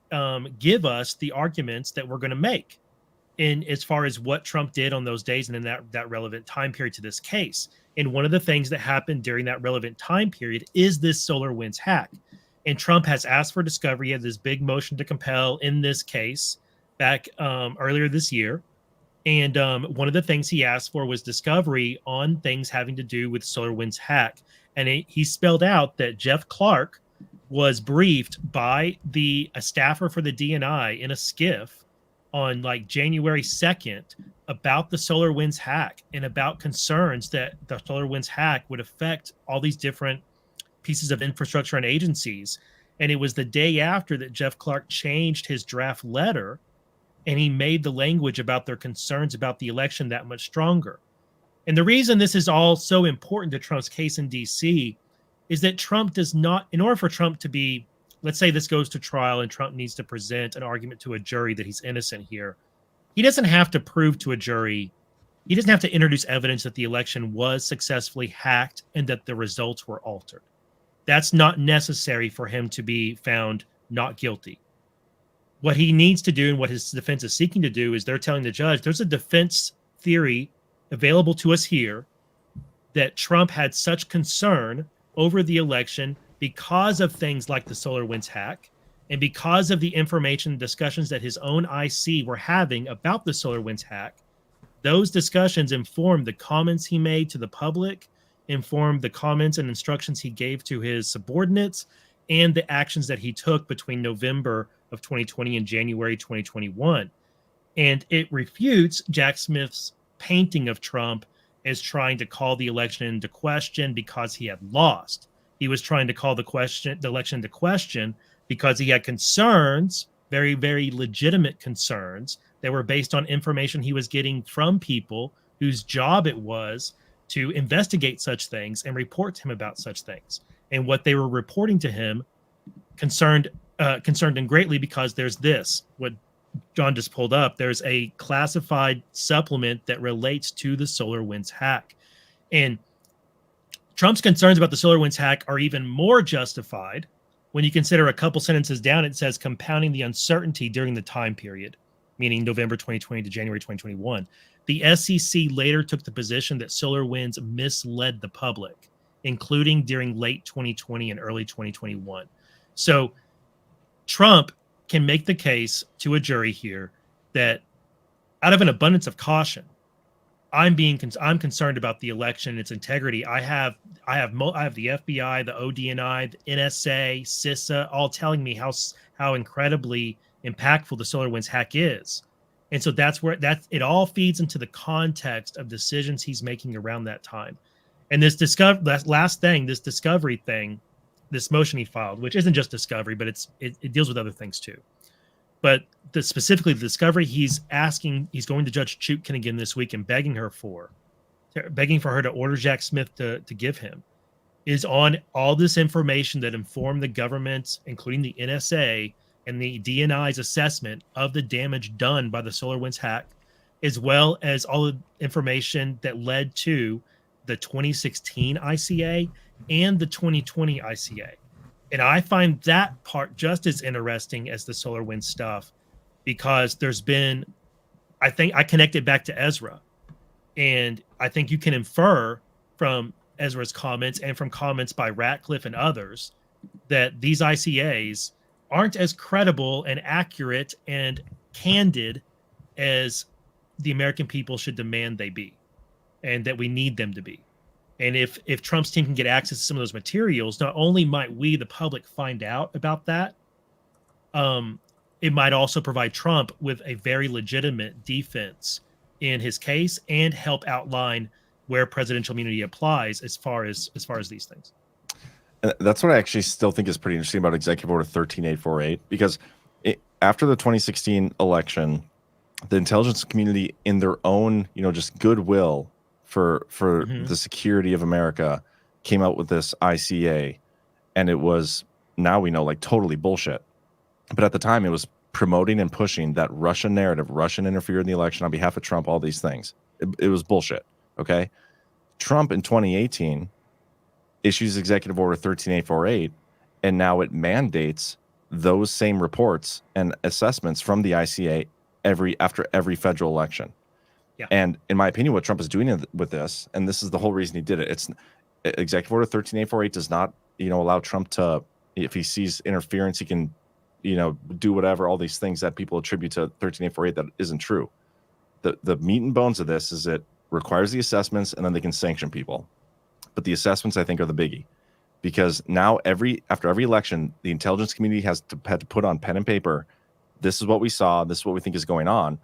give us the arguments that we're going to make in as far as what Trump did on those days and in that relevant time period to this case. And one of the things that happened during that relevant time period is this SolarWinds hack. And Trump has asked for discovery. He had this big motion to compel in this case back earlier this year. And one of the things he asked for was discovery on things having to do with SolarWinds hack. And he spelled out that Jeff Clark was briefed by a staffer for the DNI in a skiff on like January 2nd about the SolarWinds hack and about concerns that the SolarWinds hack would affect all these different pieces of infrastructure and agencies. And it was the day after that Jeff Clark changed his draft letter, and he made the language about their concerns about the election that much stronger. And the reason this is all so important to Trump's case in DC is that Trump does not, in order for Trump to be let's say this goes to trial and Trump needs to present an argument to a jury that he's innocent here. He doesn't have to prove to a jury, he doesn't have to introduce evidence that the election was successfully hacked and that the results were altered. That's not necessary for him to be found not guilty. What he needs to do and what his defense is seeking to do is they're telling the judge there's a defense theory available to us here that Trump had such concern over the election because of things like the SolarWinds hack and because of the information discussions that his own IC were having about the SolarWinds hack. Those discussions informed the comments he made to the public, informed the comments and instructions he gave to his subordinates, and the actions that he took between November of 2020 and January 2021. And it refutes Jack Smith's painting of Trump as trying to call the election into question because he had lost. He was trying to call the election into question because he had concerns, very, very legitimate concerns that were based on information he was getting from people whose job it was to investigate such things and report to him about such things. And what they were reporting to him concerned him greatly because there's this, what John just pulled up, there's a classified supplement that relates to the SolarWinds hack. And Trump's concerns about the SolarWinds hack are even more justified when you consider a couple sentences down. It says compounding the uncertainty during the time period, meaning November 2020 to January 2021. The SEC later took the position that SolarWinds misled the public, including during late 2020 and early 2021. So Trump can make the case to a jury here that out of an abundance of caution, I'm concerned about the election and its integrity. I have the FBI, the ODNI, the NSA, CISA, all telling me how incredibly impactful the SolarWinds hack is. And so that's where it all feeds into the context of decisions he's making around that time. And this discovery thing, this motion he filed, which isn't just discovery, but it deals with other things too. But specifically the discovery he's going to Judge Chutkin again this week and begging for her to order Jack Smith to give him, is on all this information that informed the government, including the NSA and the DNI's assessment of the damage done by the SolarWinds hack, as well as all the information that led to the 2016 ICA and the 2020 ICA. And I find that part just as interesting as the SolarWinds stuff, because I think I connect it back to Ezra. And I think you can infer from Ezra's comments and from comments by Ratcliffe and others that these ICAs aren't as credible and accurate and candid as the American people should demand they be, and that we need them to be. And if Trump's team can get access to some of those materials, not only might we, the public, find out about that, it might also provide Trump with a very legitimate defense in his case and help outline where presidential immunity applies as far as these things. That's what I actually still think is pretty interesting about Executive Order 13848, because after the 2016 election, the intelligence community, in their own, just goodwill for the security of America, came out with this ICA, and it was, now we know, like, totally bullshit. But at the time, it was promoting and pushing that Russian narrative, Russian interfered in the election on behalf of Trump, all these things. It was bullshit. Okay. Trump in 2018 issues Executive Order 13848, and now it mandates those same reports and assessments from the ICA after every federal election. Yeah. And in my opinion, what Trump is doing with this, and this is the whole reason he did it, it's Executive Order 13848 does not, allow Trump to, if he sees interference, he can, do whatever, all these things that people attribute to 13848 that isn't true. The meat and bones of this is it requires the assessments, and then they can sanction people. But the assessments, I think, are the biggie, because now after every election, the intelligence community had to put on pen and paper, this is what we saw, this is what we think is going on.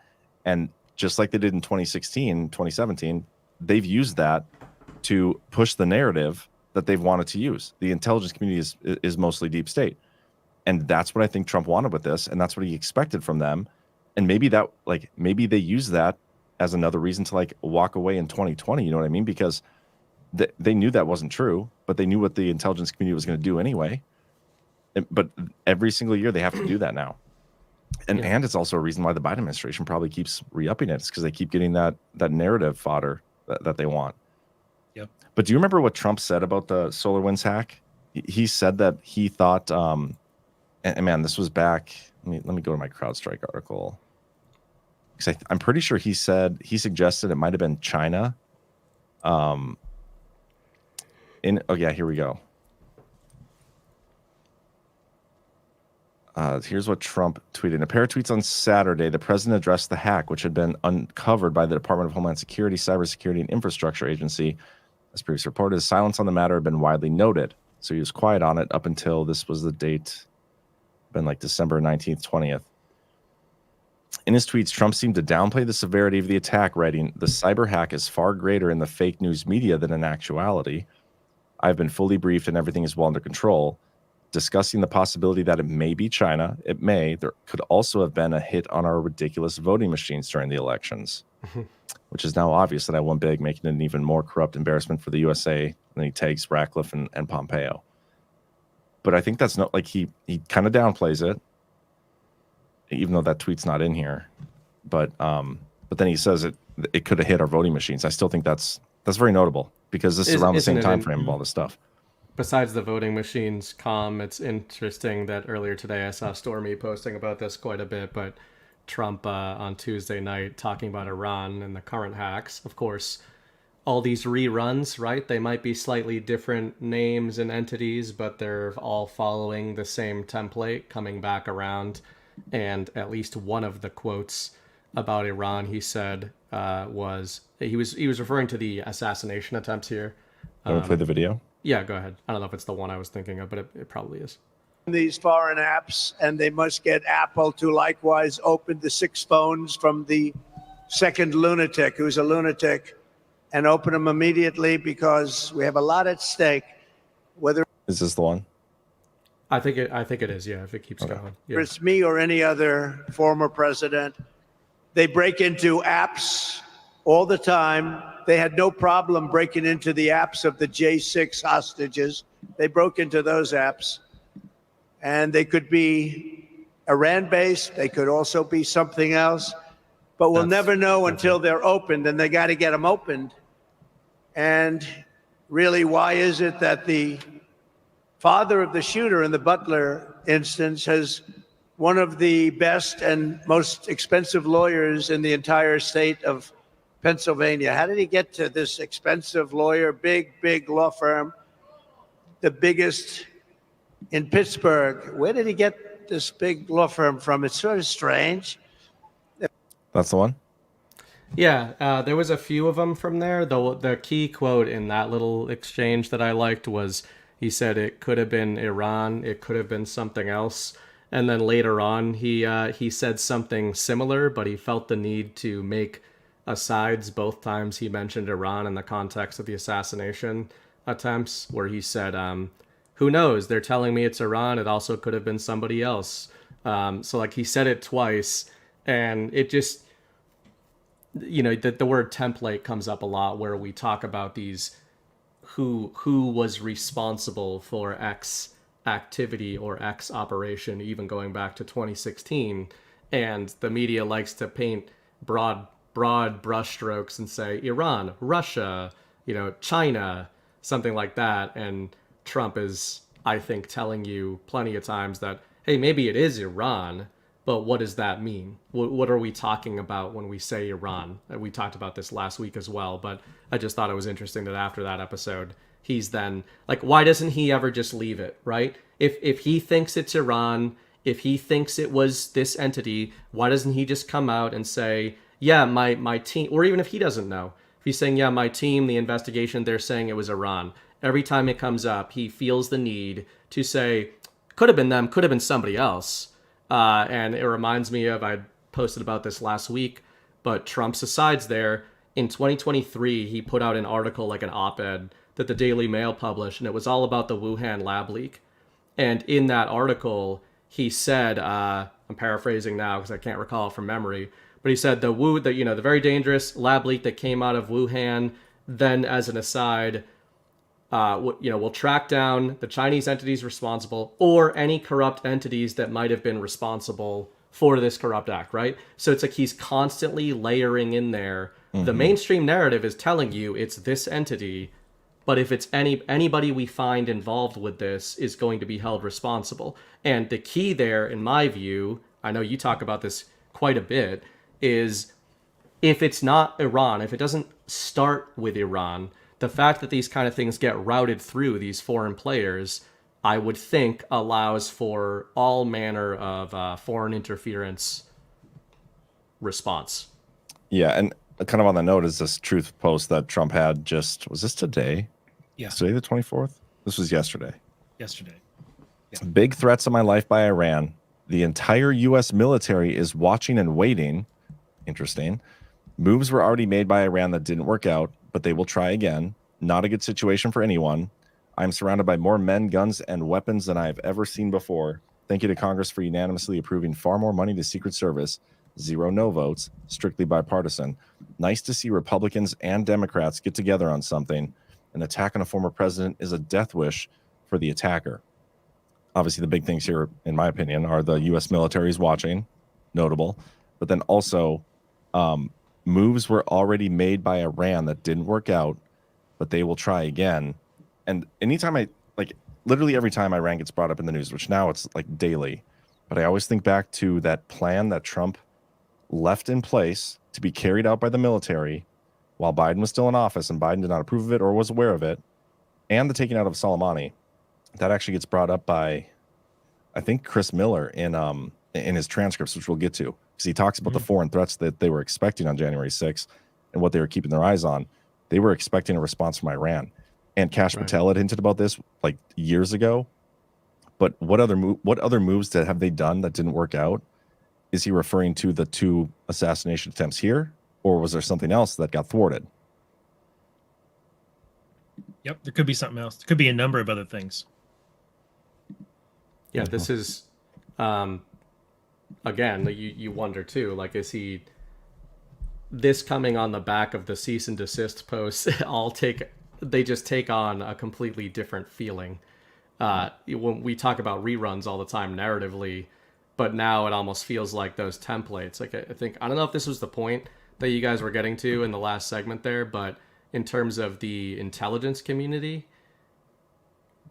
And just like they did in 2016, 2017, they've used that to push the narrative that they've wanted to use. The intelligence community is mostly deep state. And that's what I think Trump wanted with this, and that's what he expected from them. And maybe they use that as another reason to walk away in 2020, you know what I mean? Because they knew that wasn't true, but they knew what the intelligence community was going to do anyway. But every single year they have to do that now. And it's also a reason why the Biden administration probably keeps re-upping it. It's because they keep getting that narrative fodder that they want. Yep. But do you remember what Trump said about the SolarWinds hack? He said that he thought, and man, this was back. Let me go to my CrowdStrike article. Because I'm pretty sure he suggested it might have been China. Here we go. Here's what Trump tweeted. In a pair of tweets on Saturday, the president addressed the hack, which had been uncovered by the Department of Homeland Security, Cybersecurity, and Infrastructure Agency. As previously reported, his silence on the matter had been widely noted. So he was quiet on it up until this was the date, been like December 19th, 20th. In his tweets, Trump seemed to downplay the severity of the attack, writing, "The cyber hack is far greater in the fake news media than in actuality. I've been fully briefed and everything is well under control. Discussing the possibility that it may be China. It may. There could also have been a hit on our ridiculous voting machines during the elections," which is now obvious that I won big, making it an even more corrupt embarrassment for the USA. And then he tags Ratcliffe and Pompeo. But I think that's not like he kind of downplays it, even though that tweet's not in here. But then he says it could have hit our voting machines. I still think that's very notable because this is around the same time frame of all this stuff. Besides the voting machines, it's interesting that earlier today I saw Stormy posting about this quite a bit, but Trump on Tuesday night talking about Iran and the current hacks. Of course, all these reruns, right? They might be slightly different names and entities, but they're all following the same template, coming back around. And at least one of the quotes about Iran, he said, was he was referring to the assassination attempts here. Want to play the video? Yeah, go ahead. I don't know if it's the one I was thinking of, but it probably is. These foreign apps, and they must get Apple to likewise open the 6 phones from the second lunatic, who's a lunatic, and open them immediately because we have a lot at stake. Is this the one? I think it is. Yeah, if it keeps going. Yeah. It's me or any other former president. They break into apps all the time. They had no problem breaking into the apps of the J6 hostages. They broke into those apps. And they could be Iran-based. They could also be something else. But we'll never know until they're opened, and they got to get them opened. And really, why is it that the father of the shooter in the Butler instance has one of the best and most expensive lawyers in the entire state of Pennsylvania? How did he get to this expensive lawyer, big law firm, the biggest in Pittsburgh? Where did he get this big law firm from? It's sort of strange. That's the one? Yeah, there was a few of them from there. The key quote in that little exchange that I liked was, he said it could have been Iran, it could have been something else. And then later on, he said something similar, but he felt the need to make asides both times he mentioned Iran in the context of the assassination attempts, where he said, who knows, they're telling me it's Iran, it also could have been somebody else. So like he said it twice, and it just, the word template comes up a lot where we talk about these who was responsible for X activity or X operation, even going back to 2016. And the media likes to paint broad brushstrokes and say Iran, Russia, China, something like that. And Trump is, I think, telling you plenty of times that, hey, maybe it is Iran, but what does that mean? What are we talking about when we say Iran? We talked about this last week as well, but I just thought it was interesting that after that episode, he's then like, why doesn't he ever just leave it, right? If he thinks it's Iran, if he thinks it was this entity, why doesn't he just come out and say, yeah, my team, or even if he doesn't know, if he's saying, yeah, my team, the investigation, they're saying it was Iran. Every time it comes up, he feels the need to say, could have been them, could have been somebody else. And it reminds me of, I posted about this last week, but Trump's asides there. In 2023, he put out an article, like an op-ed, that the Daily Mail published, and it was all about the Wuhan lab leak. And in that article, he said, I'm paraphrasing now because I can't recall it from memory, but he said the very dangerous lab leak that came out of Wuhan. Then, as an aside, we'll track down the Chinese entities responsible or any corrupt entities that might have been responsible for this corrupt act, right? So it's like he's constantly layering in there. The mainstream narrative is telling you it's this entity, but if it's anybody we find involved with this is going to be held responsible. And the key there, in my view, I know you talk about this quite a bit, is if it's not Iran, if it doesn't start with Iran, the fact that these kind of things get routed through these foreign players, I would think allows for all manner of foreign interference response. Yeah, and kind of on the note is this truth post that Trump had was this today? Yeah. Today the 24th? This was yesterday. Yesterday. Yeah. Big threats on my life by Iran. The entire U.S. military is watching and waiting. Interesting. Moves were already made by Iran that didn't work out, but they will try again. Not a good situation for anyone. I'm surrounded by more men, guns, and weapons than I have ever seen before. Thank you to Congress for unanimously approving far more money to Secret Service. 0 no votes, strictly bipartisan. Nice to see Republicans and Democrats get together on something. An attack on a former president is a death wish for the attacker. Obviously, the big things here, in my opinion, are the U.S. military is watching, notable, but then also moves were already made by Iran that didn't work out, but they will try again. And anytime literally every time Iran gets brought up in the news, which now it's like daily, but I always think back to that plan that Trump left in place to be carried out by the military while Biden was still in office, and Biden did not approve of it or was aware of it, and the taking out of Soleimani. That actually gets brought up by, I think, Chris Miller in his transcripts, which we'll get to, because he talks about the foreign threats that they were expecting on January 6th and what they were keeping their eyes on. They were expecting a response from Iran. And Kash Patel had hinted about this like years ago. But what other moves have they done that didn't work out? Is he referring to the 2 assassination attempts here, or was there something else that got thwarted? Yep, there could be something else. There could be a number of other things. Yeah, this is, again, you wonder too, like, is this coming on the back of the cease and desist posts, they just take on a completely different feeling. When we talk about reruns all the time narratively, but now it almost feels like those templates. Like, I don't know if this was the point that you guys were getting to in the last segment there, but in terms of the intelligence community,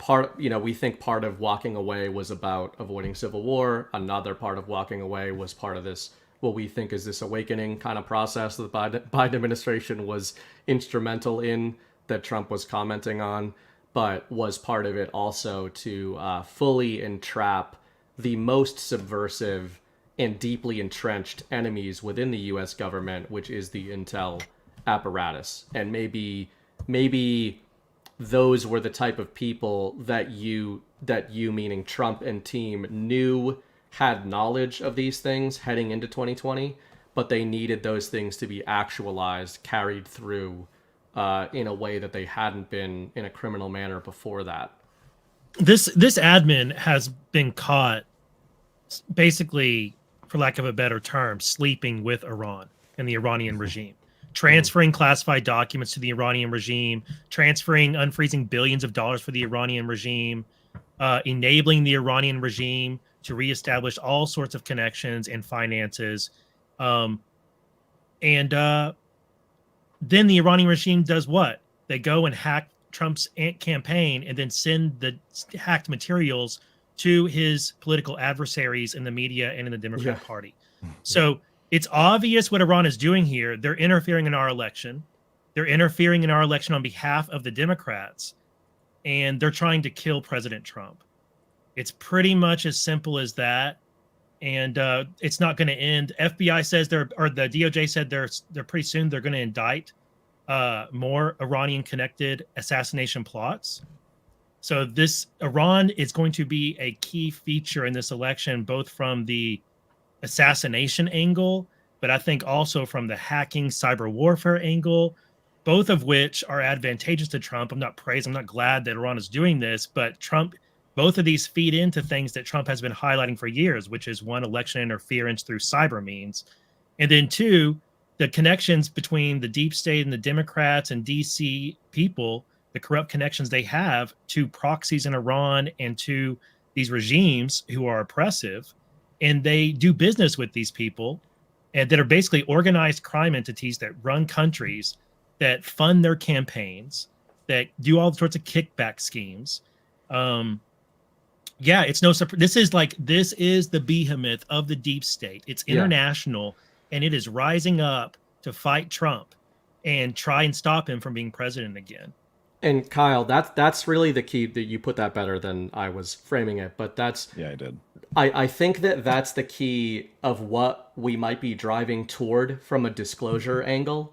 we think part of walking away was about avoiding civil war. Another part of walking away was part of this, what we think is this awakening kind of process that the Biden administration was instrumental in, that Trump was commenting on, but was part of it also to fully entrap the most subversive and deeply entrenched enemies within the U.S. government, which is the intel apparatus. And maybe those were the type of people that you meaning Trump and team knew had knowledge of these things heading into 2020, but they needed those things to be actualized, carried through in a way that they hadn't been in a criminal manner before that. This admin has been caught, basically, for lack of a better term, sleeping with Iran and the Iranian regime, transferring classified documents to the Iranian regime, unfreezing billions of dollars for the Iranian regime, enabling the Iranian regime to reestablish all sorts of connections and finances. Then the Iranian regime does what? They go and hack Trump's campaign and then send the hacked materials to his political adversaries in the media and in the Democrat Party. So it's obvious what Iran is doing here. They're interfering in our election. They're interfering in our election on behalf of the Democrats, and they're trying to kill President Trump. It's pretty much as simple as that. And it's not going to end. FBI says the DOJ said they're pretty soon they're going to indict more Iranian-connected assassination plots. So Iran is going to be a key feature in this election, both from the assassination angle, but I think also from the hacking cyber warfare angle, both of which are advantageous to Trump. I'm not glad that Iran is doing this, but both of these feed into things that Trump has been highlighting for years, which is 1, election interference through cyber means, and then 2, the connections between the deep state and the Democrats and DC people the corrupt connections they have to proxies in Iran and to these regimes who are oppressive, and they do business with these people and that are basically organized crime entities that run countries, that fund their campaigns, that do all sorts of kickback schemes. Yeah, it's no surprise. This is the behemoth of the deep state. It's international, and it is rising up to fight Trump and try and stop him from being president again. And Kyle, that's really the key. That you put that better than I was framing it, but that's I did. I think that's the key of what we might be driving toward from a disclosure angle.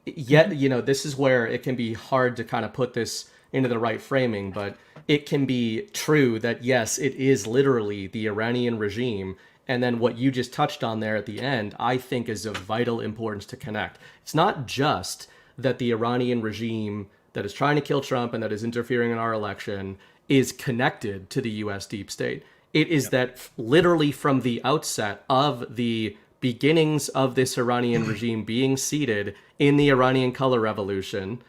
Yet, this is where it can be hard to kind of put this into the right framing, but it can be true that yes, it is literally the Iranian regime. And then what you just touched on there at the end, I think is of vital importance to connect. It's not just that the Iranian regime that is trying to kill Trump and that is interfering in our election is connected to the US deep state. It is that literally from the outset of the beginnings of this Iranian regime being seated in the Iranian color revolution,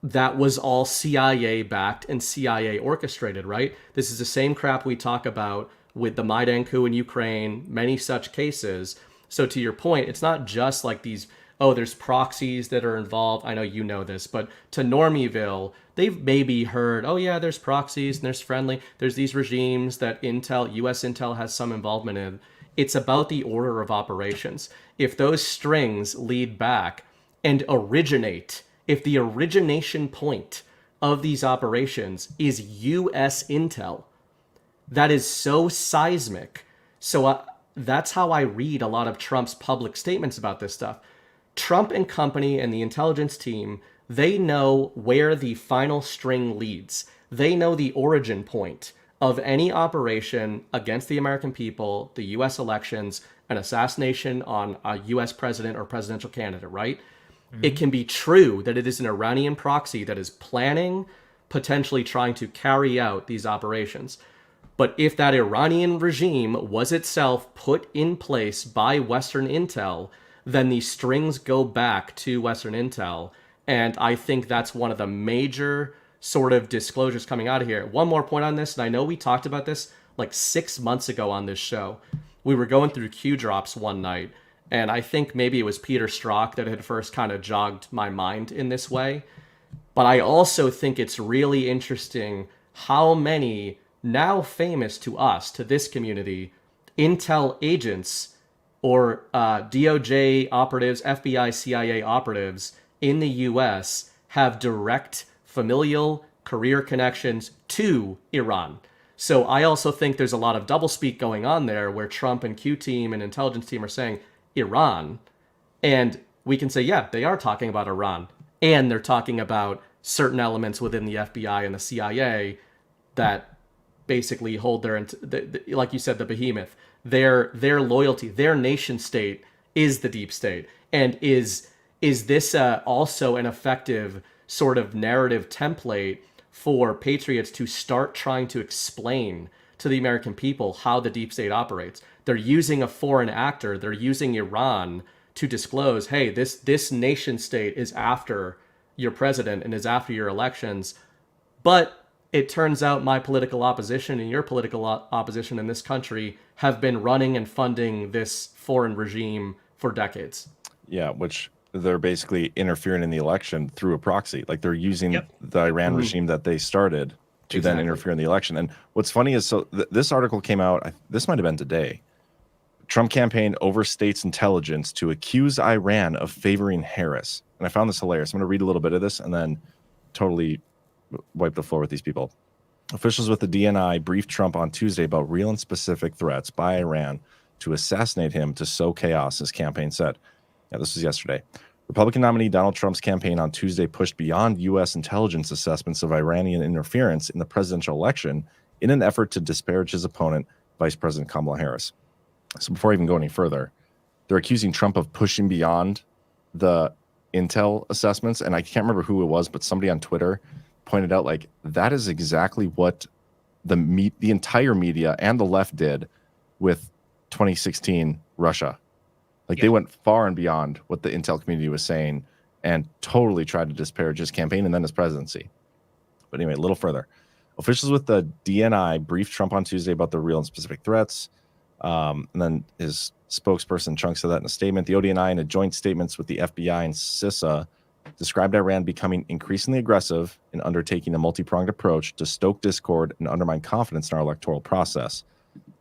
that was all CIA backed and CIA orchestrated, right? This is the same crap we talk about with the Maidan coup in Ukraine, many such cases. So to your point, it's not just like these, there's proxies that are involved. I know you know this, but to Normieville, they've maybe heard, there's proxies and there's these regimes that US Intel has some involvement in. It's about the order of operations. If those strings lead back and originate, if the origination point of these operations is US Intel, that is so seismic. So that's how I read a lot of Trump's public statements about this stuff. Trump and company and the intelligence team, they know where the final string leads. They know the origin point of any operation against the American people, the US elections, an assassination on a US president or presidential candidate, right? Mm-hmm. It can be true that it is an Iranian proxy that is planning, potentially trying to carry out these operations. But if that Iranian regime was itself put in place by Western Intel, then the strings go back to Western Intel. And I think that's one of the major sort of disclosures coming out of here. One more point on this, and I know we talked about this like 6 months ago on this show. We were going through Q drops one night, and I think maybe it was Peter Strzok that had first kind of jogged my mind in this way. But I also think it's really interesting how many now famous to us, to this community, Intel agents or DOJ operatives, FBI, CIA operatives in the US have direct familial career connections to Iran. So I also think there's a lot of doublespeak going on there where Trump and Q team and intelligence team are saying Iran. And we can say, yeah, they are talking about Iran. And they're talking about certain elements within the FBI and the CIA that basically hold their, like you said, the behemoth. Their loyalty, their nation state is the deep state. And is this also an effective sort of narrative template for patriots to start trying to explain to the American people how the deep state operates? They're using a foreign actor. They're using Iran to disclose, hey, this nation state is after your president and is after your elections. But it turns out my political opposition and your political opposition in this country have been running and funding this foreign regime for decades. Yeah, which they're basically interfering in the election through a proxy. Like they're using the Iran regime that they started to then interfere in the election. And what's funny is, so this article came out, this might have been today. Trump campaign overstates intelligence to accuse Iran of favoring Harris. And I found this hilarious. I'm going to read a little bit of this and then totally wipe the floor with these people. Officials with the DNI briefed Trump on Tuesday about real and specific threats by Iran to assassinate him to sow chaos, his campaign said. Yeah, this was yesterday. Republican nominee Donald Trump's campaign on Tuesday pushed beyond U.S. intelligence assessments of Iranian interference in the presidential election in an effort to disparage his opponent, Vice President Kamala Harris. So before I even go any further, they're accusing Trump of pushing beyond the intel assessments. And I can't remember who it was, but somebody on Twitter pointed out, like, that is exactly what the entire media and the left did with 2016 Russia. Like they went far and beyond what the intel community was saying and totally tried to disparage his campaign and then his presidency. But anyway, a little further. Officials with the DNI briefed Trump on Tuesday about the real and specific threats. And then his spokesperson Chung said that in a statement. The ODNI, in a joint statements with the FBI and CISA, described Iran becoming increasingly aggressive in undertaking a multi-pronged approach to stoke discord and undermine confidence in our electoral process.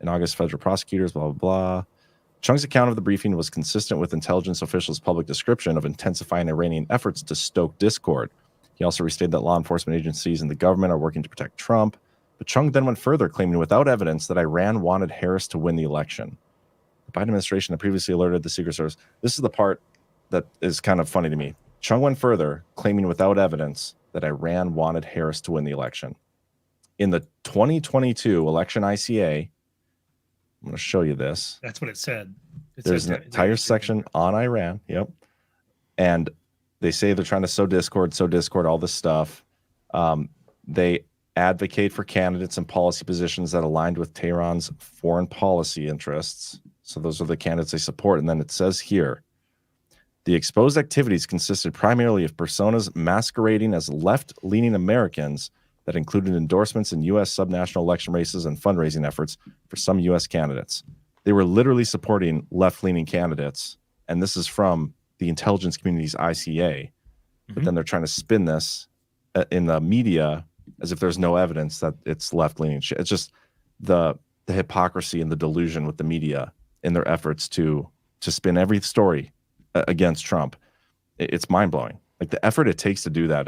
In August, federal prosecutors, blah, blah, blah. Chung's account of the briefing was consistent with intelligence officials' public description of intensifying Iranian efforts to stoke discord. He also restated that law enforcement agencies and the government are working to protect Trump. But Chung then went further, claiming without evidence that Iran wanted Harris to win the election. The Biden administration had previously alerted the Secret Service. This is the part that is kind of funny to me. Chung went further, claiming without evidence that Iran wanted Harris to win the election. In the 2022 election ICA, I'm going to show you this. That's what it said. There's an entire section on Iran. Yep. And they say they're trying to sow discord, all this stuff. They advocate for candidates and policy positions that aligned with Tehran's foreign policy interests. So those are the candidates they support. And then it says here, the exposed activities consisted primarily of personas masquerading as left-leaning Americans that included endorsements in U.S. subnational election races and fundraising efforts for some U.S. candidates. They were literally supporting left-leaning candidates, and this is from the intelligence community's ICA. But then they're trying to spin this in the media as if there's no evidence that it's left-leaning. It's just the hypocrisy and the delusion with the media in their efforts to spin every story against Trump. It's mind-blowing. Like, the effort it takes to do that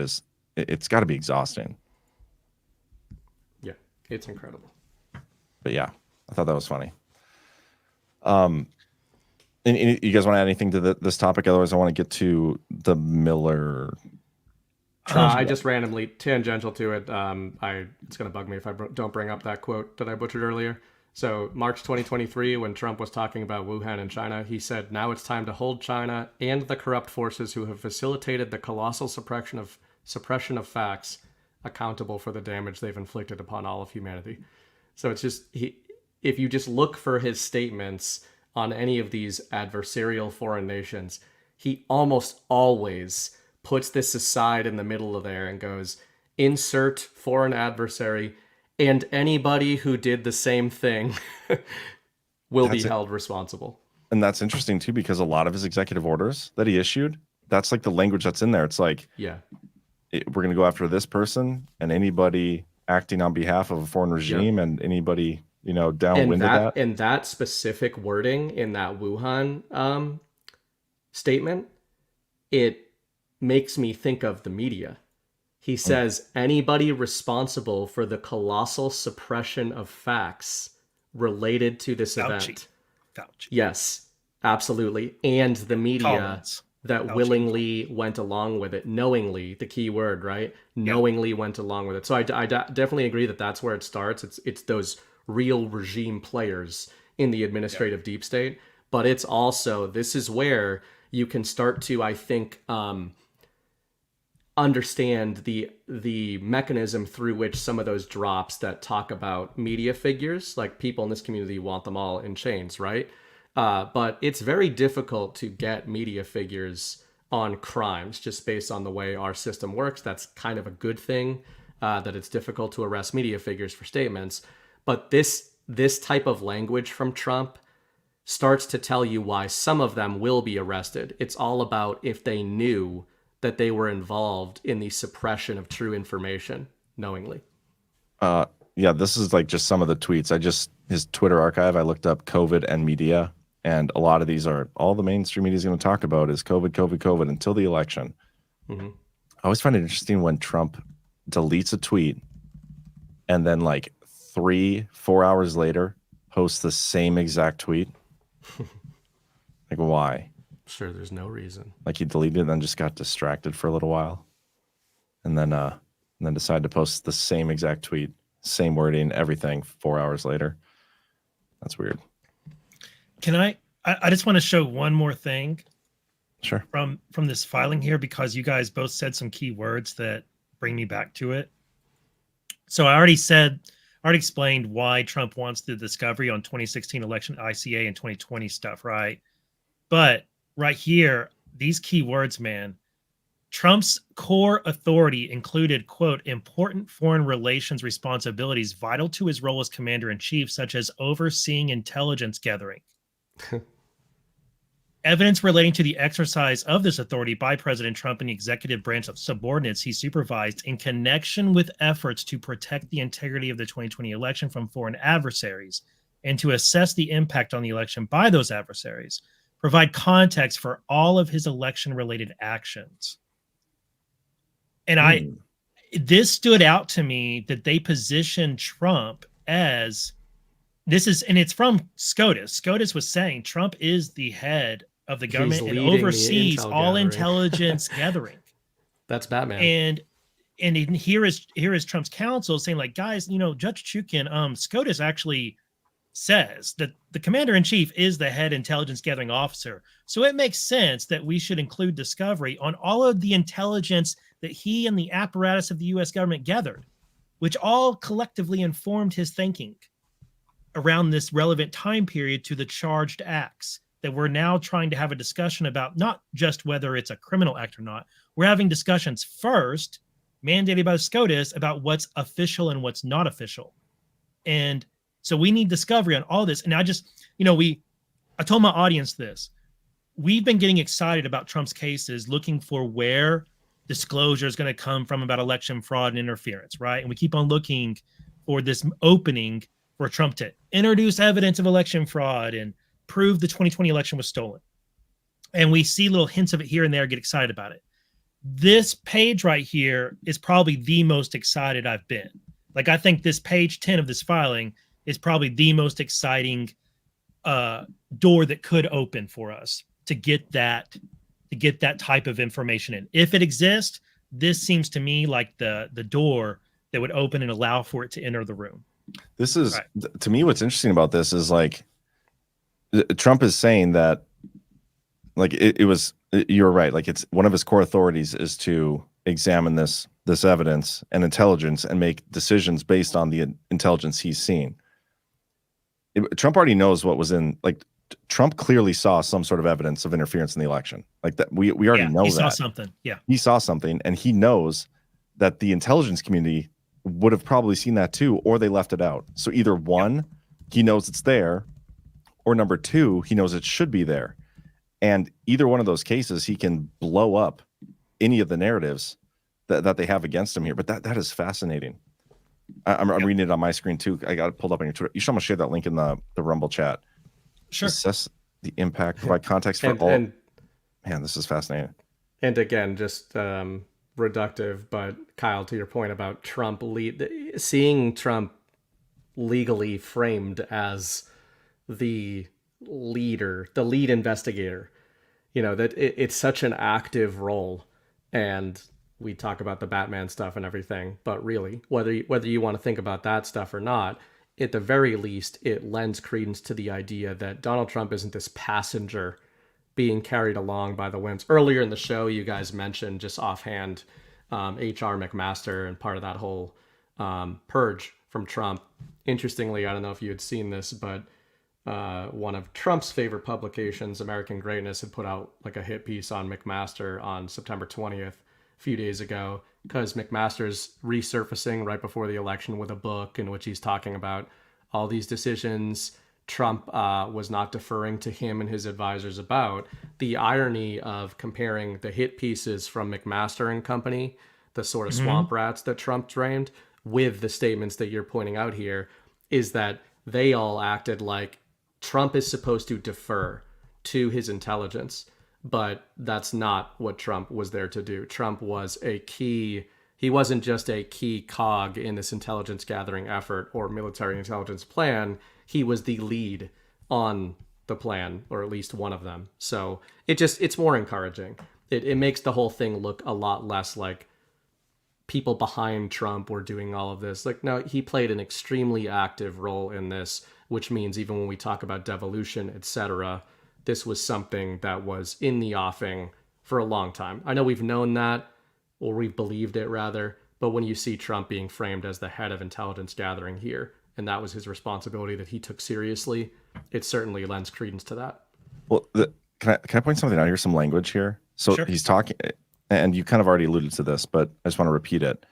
it's got to be exhausting. Yeah, it's incredible. But yeah, I thought that was funny. And you guys want to add anything to this topic? Otherwise, I want to get to the Miller. I just randomly tangential to it. It's going to bug me if I don't bring up that quote that I butchered earlier. So March 2023, when Trump was talking about Wuhan and China, he said, "Now it's time to hold China and the corrupt forces who have facilitated the colossal suppression of facts accountable for the damage they've inflicted upon all of humanity." So it's just if you just look for his statements on any of these adversarial foreign nations, he almost always puts this aside in the middle of there and goes, insert foreign adversary, and anybody who did the same thing will be held responsible. And that's interesting too, because a lot of his executive orders that he issued, that's like the language that's in there. It's like, we're going to go after this person and anybody acting on behalf of a foreign regime and anybody, downwind of that. And that specific wording in that Wuhan statement, it makes me think of the media. He says, anybody responsible for the colossal suppression of facts related to this event. Fauci. Yes, absolutely. And the media that willingly went along with it, knowingly, the key word, right? Knowingly went along with it. So I definitely agree that that's where it starts. It's those real regime players in the administrative deep state. But it's also, this is where you can start to, I think, understand the mechanism through which some of those drops that talk about media figures, like people in this community want them all in chains, right? But it's very difficult to get media figures on crimes just based on the way our system works. That's kind of a good thing, that it's difficult to arrest media figures for statements. But this type of language from Trump starts to tell you why some of them will be arrested. It's all about if they knew that they were involved in the suppression of true information knowingly. This is like just some of the tweets. His Twitter archive, I looked up COVID and media, and a lot of these are all the mainstream media is going to talk about is COVID until the election. I always find it interesting when Trump deletes a tweet and then like 3-4 hours later posts the same exact tweet. Like, why? Sure, there's no reason. Like, he deleted it and then just got distracted for a little while, and then decided to post the same exact tweet, same wording, everything 4 hours later. That's weird. Can I just want to show one more thing. Sure. From this filing here, because you guys both said some key words that bring me back to it. So I already explained why Trump wants the discovery on 2016 election ICA and 2020 stuff, right? But right here, these key words, man, Trump's core authority included, quote, important foreign relations responsibilities vital to his role as commander-in-chief, such as overseeing intelligence gathering. Evidence relating to the exercise of this authority by President Trump and the executive branch of subordinates he supervised in connection with efforts to protect the integrity of the 2020 election from foreign adversaries and to assess the impact on the election by those adversaries provide context for all of his election-related actions. And this stood out to me that they positioned Trump as it's from SCOTUS. SCOTUS was saying Trump is the head of the government and oversees all intelligence gathering. That's Batman. And here is Trump's counsel saying, like, guys, Judge Chukin, SCOTUS actually says that the commander-in-chief is the head intelligence gathering officer. So it makes sense that we should include discovery on all of the intelligence that he and the apparatus of the U.S. government gathered, which all collectively informed his thinking around this relevant time period to the charged acts that we're now trying to have a discussion about, not just whether it's a criminal act or not. We're having discussions first, mandated by the SCOTUS, about what's official and what's not official. And so we need discovery on all this. And I just, I told my audience this. We've been getting excited about Trump's cases, looking for where disclosure is going to come from about election fraud and interference, right? And we keep on looking for this opening for Trump to introduce evidence of election fraud and prove the 2020 election was stolen. And we see little hints of it here and there, get excited about it. This page right here is probably the most excited I've been. Like, I think this page 10 of this filing is probably the most exciting door that could open for us to get that type of information in. If it exists, this seems to me like the door that would open and allow for it to enter the room. This is, to me, what's interesting about this is, like, Trump is saying that, like, you're right. Like, it's one of his core authorities is to examine this evidence and intelligence and make decisions based on the intelligence he's seen. Trump already knows what was in, like, Trump clearly saw some sort of evidence of interference in the election. Like, that we already know he that. saw something. Yeah. He saw something, and he knows that the intelligence community would have probably seen that too, or they left it out. So either one, he knows it's there, or number two, he knows it should be there. And either one of those cases, he can blow up any of the narratives that they have against him here. But that is fascinating. I'm reading it on my screen too. I got it pulled up on your Twitter. You should almost share that link in the Rumble chat. Sure. Assess the impact, provide context for all. Man, this is fascinating. And again, just reductive, but Kyle, to your point about Trump seeing Trump legally framed as the leader, the lead investigator, that it's such an active role. And we talk about the Batman stuff and everything, but really, whether you want to think about that stuff or not, at the very least, it lends credence to the idea that Donald Trump isn't this passenger being carried along by the whims. Earlier in the show, you guys mentioned just offhand H.R. McMaster and part of that whole purge from Trump. Interestingly, I don't know if you had seen this, but one of Trump's favorite publications, American Greatness, had put out like a hit piece on McMaster on September 20th, a few days ago, because McMaster's resurfacing right before the election with a book in which he's talking about all these decisions Trump was not deferring to him and his advisors about. The irony of comparing the hit pieces from McMaster and company, the sort of swamp rats that Trump drained, with the statements that you're pointing out here, is that they all acted like Trump is supposed to defer to his intelligence, but that's not what Trump was there to do. Trump was he wasn't just a key cog in this intelligence gathering effort or military intelligence plan. He was the lead on the plan, or at least one of them. So it's more encouraging. It makes the whole thing look a lot less like people behind Trump were doing all of this. Like, no, he played an extremely active role in this, which means even when we talk about devolution, etc., this was something that was in the offing for a long time. I know we've known that, or we've believed it rather, but when you see Trump being framed as the head of intelligence gathering here, and that was his responsibility that he took seriously, it certainly lends credence to that. Well, can I point something out here, some language here? So He's talking, and you kind of already alluded to this, but I just want to repeat it.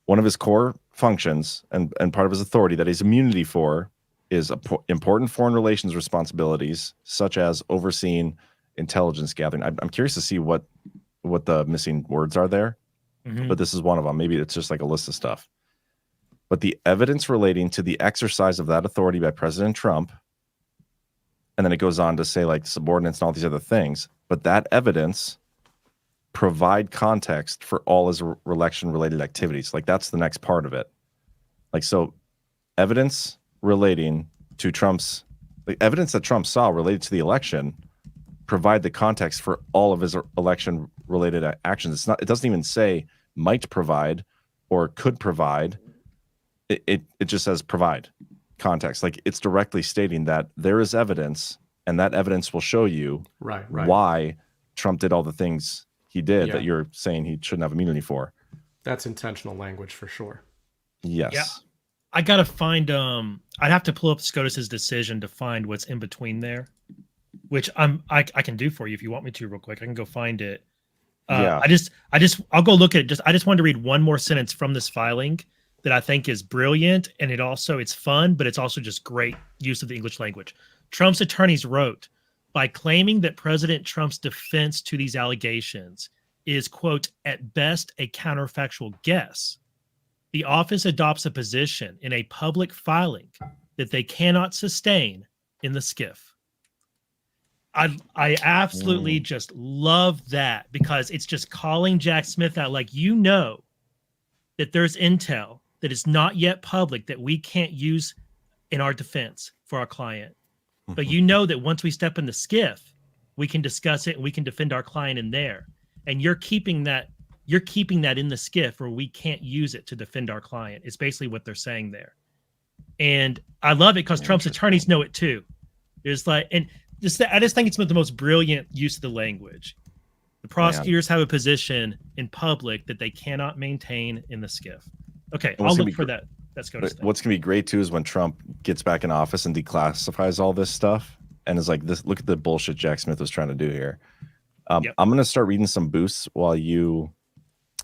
One of his core functions and part of his authority that he's immunity for is important foreign relations responsibilities, such as overseeing intelligence gathering. I'm curious to see what the missing words are there, but this is one of them. Maybe it's just like a list of stuff. But the evidence relating to the exercise of that authority by President Trump, and then it goes on to say like subordinates and all these other things, but that evidence provide context for all his election-related activities. Like that's the next part of it. Like so, evidence relating to the evidence that Trump saw related to the election provide the context for all of his election-related actions. It doesn't even say might provide or could provide. It just says provide context. Like it's directly stating that there is evidence, and that evidence will show you why Trump did all the things he did that you're saying he shouldn't have immunity for. That's intentional language for sure. Yes. Yeah. I gotta find I'd have to pull up SCOTUS's decision to find what's in between there, which I can do for you if you want me to real quick. I can go find it. I'll go look at it. I just wanted to read one more sentence from this filing that I think is brilliant, and it's fun, but it's also just great use of the English language. Trump's attorneys wrote, by claiming that President Trump's defense to these allegations is, quote, at best a counterfactual guess, the office adopts a position in a public filing that they cannot sustain in the SCIF. I absolutely just love that, because it's just calling Jack Smith out, like, you know that there's intel that is not yet public that we can't use in our defense for our client. But you know that once we step in the SCIF, we can discuss it and we can defend our client in there. And you're keeping that in the SCIF where we can't use it to defend our client. It's basically what they're saying there. And I love it because Trump's attorneys know it too. It's like, and I just think it's the most brilliant use of the language. The prosecutors have a position in public that they cannot maintain in the SCIF. Okay, I'll look for that. What's going to be great too is when Trump gets back in office and declassifies all this stuff and is like, "This, look at the bullshit Jack Smith was trying to do here." I'm going to start reading some boosts while you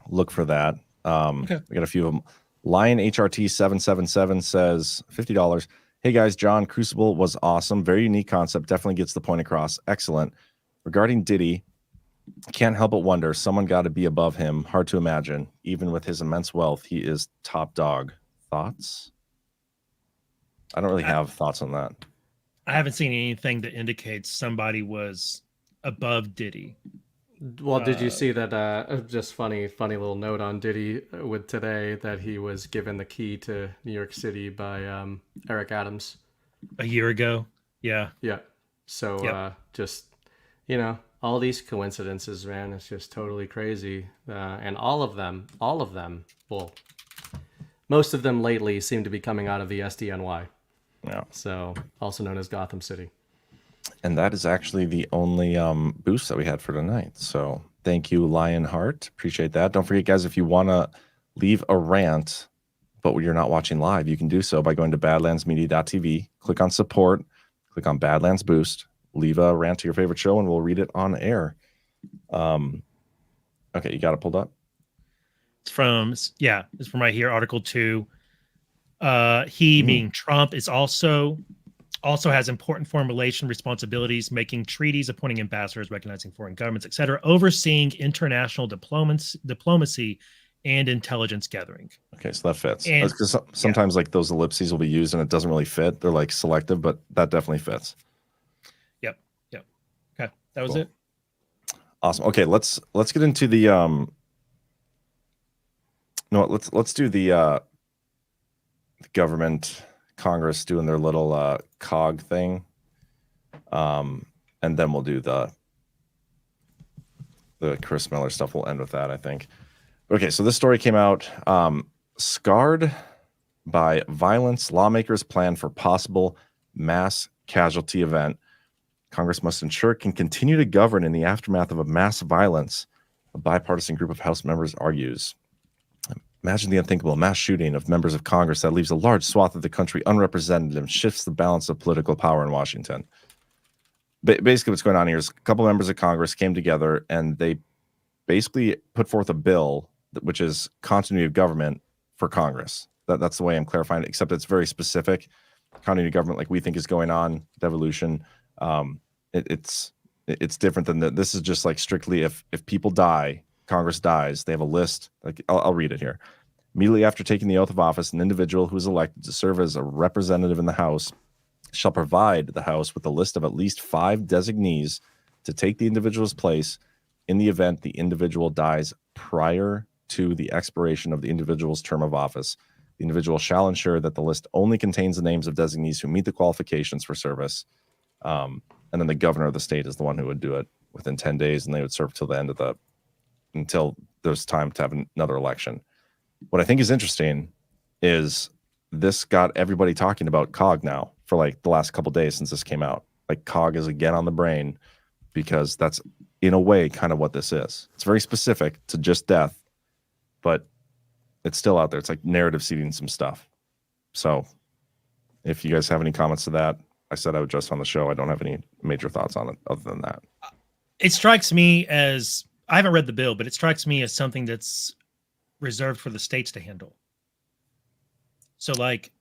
look for that. Okay. We got a few of them. Lion HRT 777 says $50. Hey guys, John, Crucible was awesome. Very unique concept. Definitely gets the point across. Excellent. Regarding Diddy, can't help but wonder. Someone got to be above him. Hard to imagine. Even with his immense wealth, he is top dog. Thoughts? I don't really have thoughts on that. I haven't seen anything that indicates somebody was above Diddy. Well, did you see that just funny little note on Diddy with today that he was given the key to New York City by Eric Adams a year ago? Yeah. Yeah. So just, all these coincidences, man, it's just totally crazy. And all of them, well, most of them lately seem to be coming out of the SDNY. Yeah. So also known as Gotham City. And that is actually the only boost that we had for tonight. So thank you, Lionheart. Appreciate that. Don't forget, guys, if you want to leave a rant, but you're not watching live, you can do so by going to badlandsmedia.tv, click on support, click on Badlands Boost, leave a rant to your favorite show, and we'll read it on air. Okay, you got it pulled up? It's from right here, Article 2. He, being Trump, is also has important foreign relation responsibilities, making treaties, appointing ambassadors, recognizing foreign governments, etc., overseeing international diplomacy and intelligence gathering. Okay, so that fits. Because sometimes like those ellipses will be used and it doesn't really fit. They're like selective, but that definitely fits. Yep. Okay, that was it. Awesome. Okay, let's get into the let's do the government, Congress doing their little COG thing, and then we'll do the Chris Miller stuff. We'll end with that, I think. Okay, so this story came out. Scarred by violence, lawmakers plan for possible mass casualty event. Congress must ensure it can continue to govern in the aftermath of a mass violence, a bipartisan group of House members argues. Imagine the unthinkable, mass shooting of members of Congress that leaves a large swath of the country unrepresented and shifts the balance of political power in Washington. Basically, what's going on here is a couple members of Congress came together and they basically put forth a bill which is continuity of government for Congress. That's the way I'm clarifying it, except it's very specific. Continuity of government, like we think is going on, devolution. It's different than that. This is just like strictly if people die, Congress dies, they have a list. Like I'll read it here. Immediately after taking the oath of office, an individual who is elected to serve as a representative in the House shall provide the House with a list of at least 5 designees to take the individual's place in the event the individual dies prior to the expiration of the individual's term of office. The individual shall ensure that the list only contains the names of designees who meet the qualifications for service. And then the governor of the state is the one who would do it within 10 days, and they would serve till the end of until there's time to have another election. What I think is interesting is this got everybody talking about COG now for like the last couple days since this came out. Like COG is again on the brain because that's in a way kind of what this is. It's very specific to just death, but it's still out there. It's like narrative seeding some stuff. So if you guys have any comments to that, I said I would just on the show. I don't have any major thoughts on it other than that. It strikes me as, I haven't read the bill, but it strikes me as something that's reserved for the states to handle. So like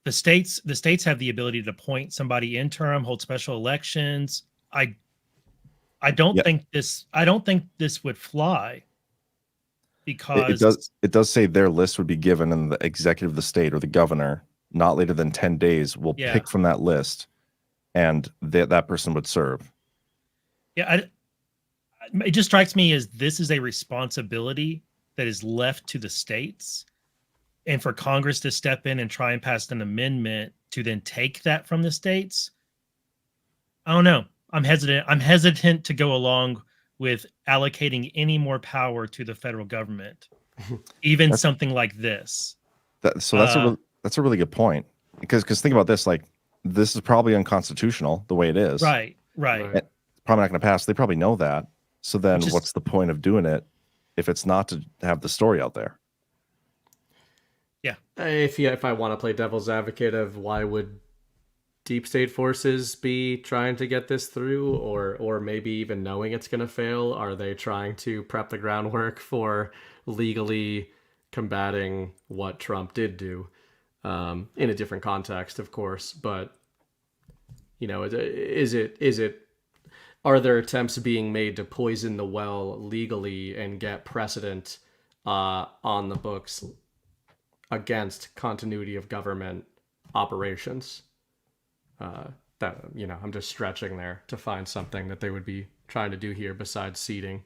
the states have the ability to appoint somebody interim, hold special elections. I don't think this would fly because it does say their list would be given, and the executive of the state or the governor not later than 10 days will pick from that list, and that person would serve. Yeah, it just strikes me as this is a responsibility that is left to the states, and for Congress to step in and try and pass an amendment to then take that from the states. I don't know. I'm hesitant to go along with allocating any more power to the federal government, even something like this. That's a really good point, because think about this, like this is probably unconstitutional the way it is. Right. It's probably not going to pass. They probably know that. So then what's the point of doing it if it's not to have the story out there? Yeah. If I want to play devil's advocate of why would deep state forces be trying to get this through, or maybe even knowing it's going to fail, are they trying to prep the groundwork for legally combating what Trump did do, in a different context, of course? But are there attempts being made to poison the well legally and get precedent on the books against continuity of government operations? I'm just stretching there to find something that they would be trying to do here besides seating.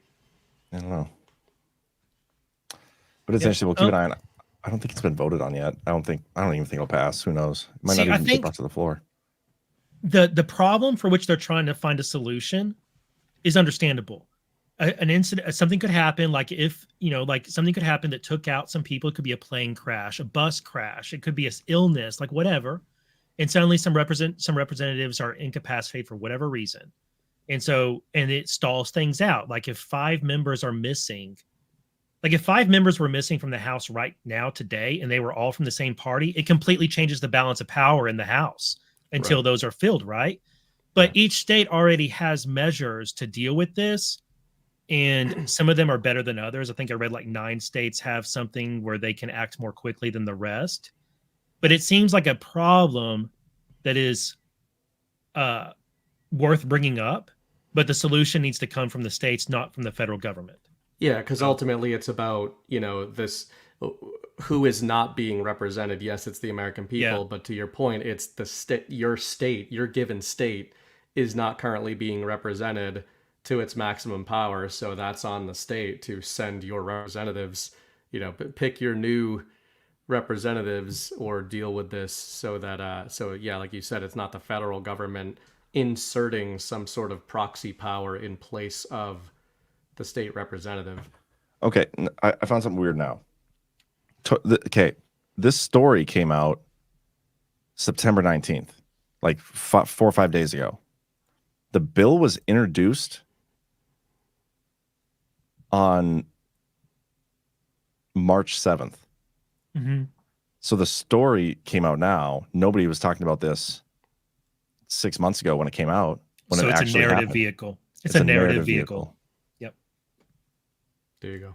I don't know, but it's interesting. We'll keep an eye on it. I don't think it's been voted on yet. I don't even think it'll pass. Who knows? It might not even get brought to the floor. The problem for which they're trying to find a solution is understandable. An incident, something could happen, like something could happen that took out some people. It could be a plane crash, a bus crash. It could be an illness, like whatever. And suddenly some representatives are incapacitated for whatever reason. And it stalls things out. Like if 5 members are missing, like if 5 members were missing from the House right now today, and they were all from the same party, it completely changes the balance of power in the House until those are filled, right? But each state already has measures to deal with this. And some of them are better than others. I think I read like 9 states have something where they can act more quickly than the rest. But it seems like a problem that is worth bringing up, but the solution needs to come from the states, not from the federal government. Yeah, because ultimately it's about, this, who is not being represented. Yes, it's the American people, but to your point, it's the your given state is not currently being represented to its maximum power. So that's on the state to send your representatives, pick your new representatives or deal with this so that like you said, it's not the federal government inserting some sort of proxy power in place of the state representative. Okay, I found something weird now. Okay, this story came out September 19th, like 4 or 5 days ago. The bill was introduced on March 7th. Mm-hmm. So the story came out now. Nobody was talking about this 6 months ago when it came out. So it's a narrative vehicle. It's a narrative vehicle. Yep. There you go.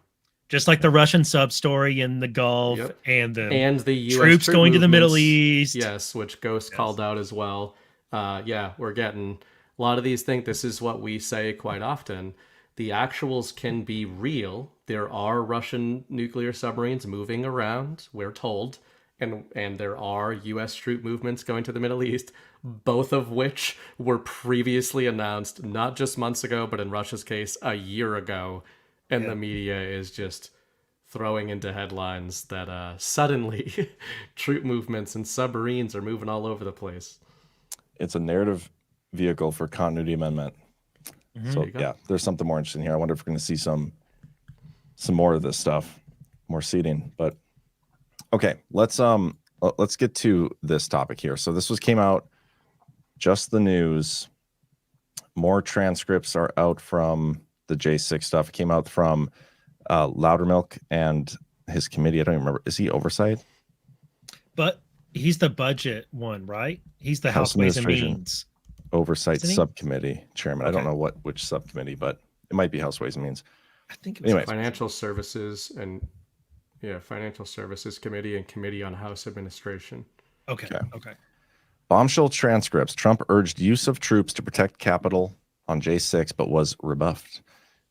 Just like the Russian sub story in the Gulf and the US troops troop going to the Middle movements. East. Yes, which Ghost called out as well. We're getting a lot of these things. This is what we say quite often. The actuals can be real. There are Russian nuclear submarines moving around, we're told, and there are US troop movements going to the Middle East, both of which were previously announced, not just months ago, but in Russia's case, a year ago. And the media is just throwing into headlines that suddenly troop movements and submarines are moving all over the place. It's a narrative vehicle for continuity amendment. So yeah, there's something more interesting here. I wonder if we're going to see some more of this stuff, more seating. But okay, let's get to this topic here. So this came out, just the news. More transcripts are out from the J6 stuff. It came out from Loudermilk and his committee. I don't even remember. Is he oversight? But he's the budget one, right? He's the House Ways and Means Oversight Subcommittee chairman. Okay. I don't know which subcommittee, but it might be House Ways and Means. I think it was Financial Services and Financial Services Committee and Committee on House Administration. Okay. Bombshell transcripts. Trump urged use of troops to protect Capitol on J6, but was rebuffed.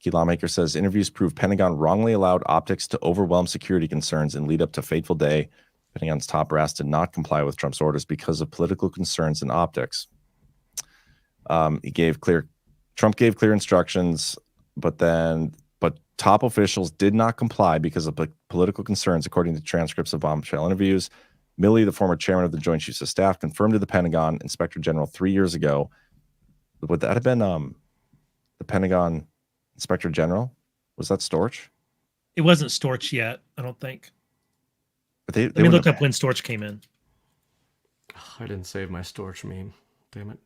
Key lawmaker says interviews prove Pentagon wrongly allowed optics to overwhelm security concerns and lead up to fateful day. Pentagon's top brass did not comply with Trump's orders because of political concerns and optics. Trump gave clear instructions, but top officials did not comply because of political concerns, according to transcripts of bombshell interviews. Milley, the former chairman of the Joint Chiefs of Staff, confirmed to the Pentagon Inspector General 3 years ago. Would that have been the Pentagon Inspector General? Was that Storch? It wasn't Storch yet, I don't think. They Let me look up when Storch came in. I didn't save my Storch meme. Damn it.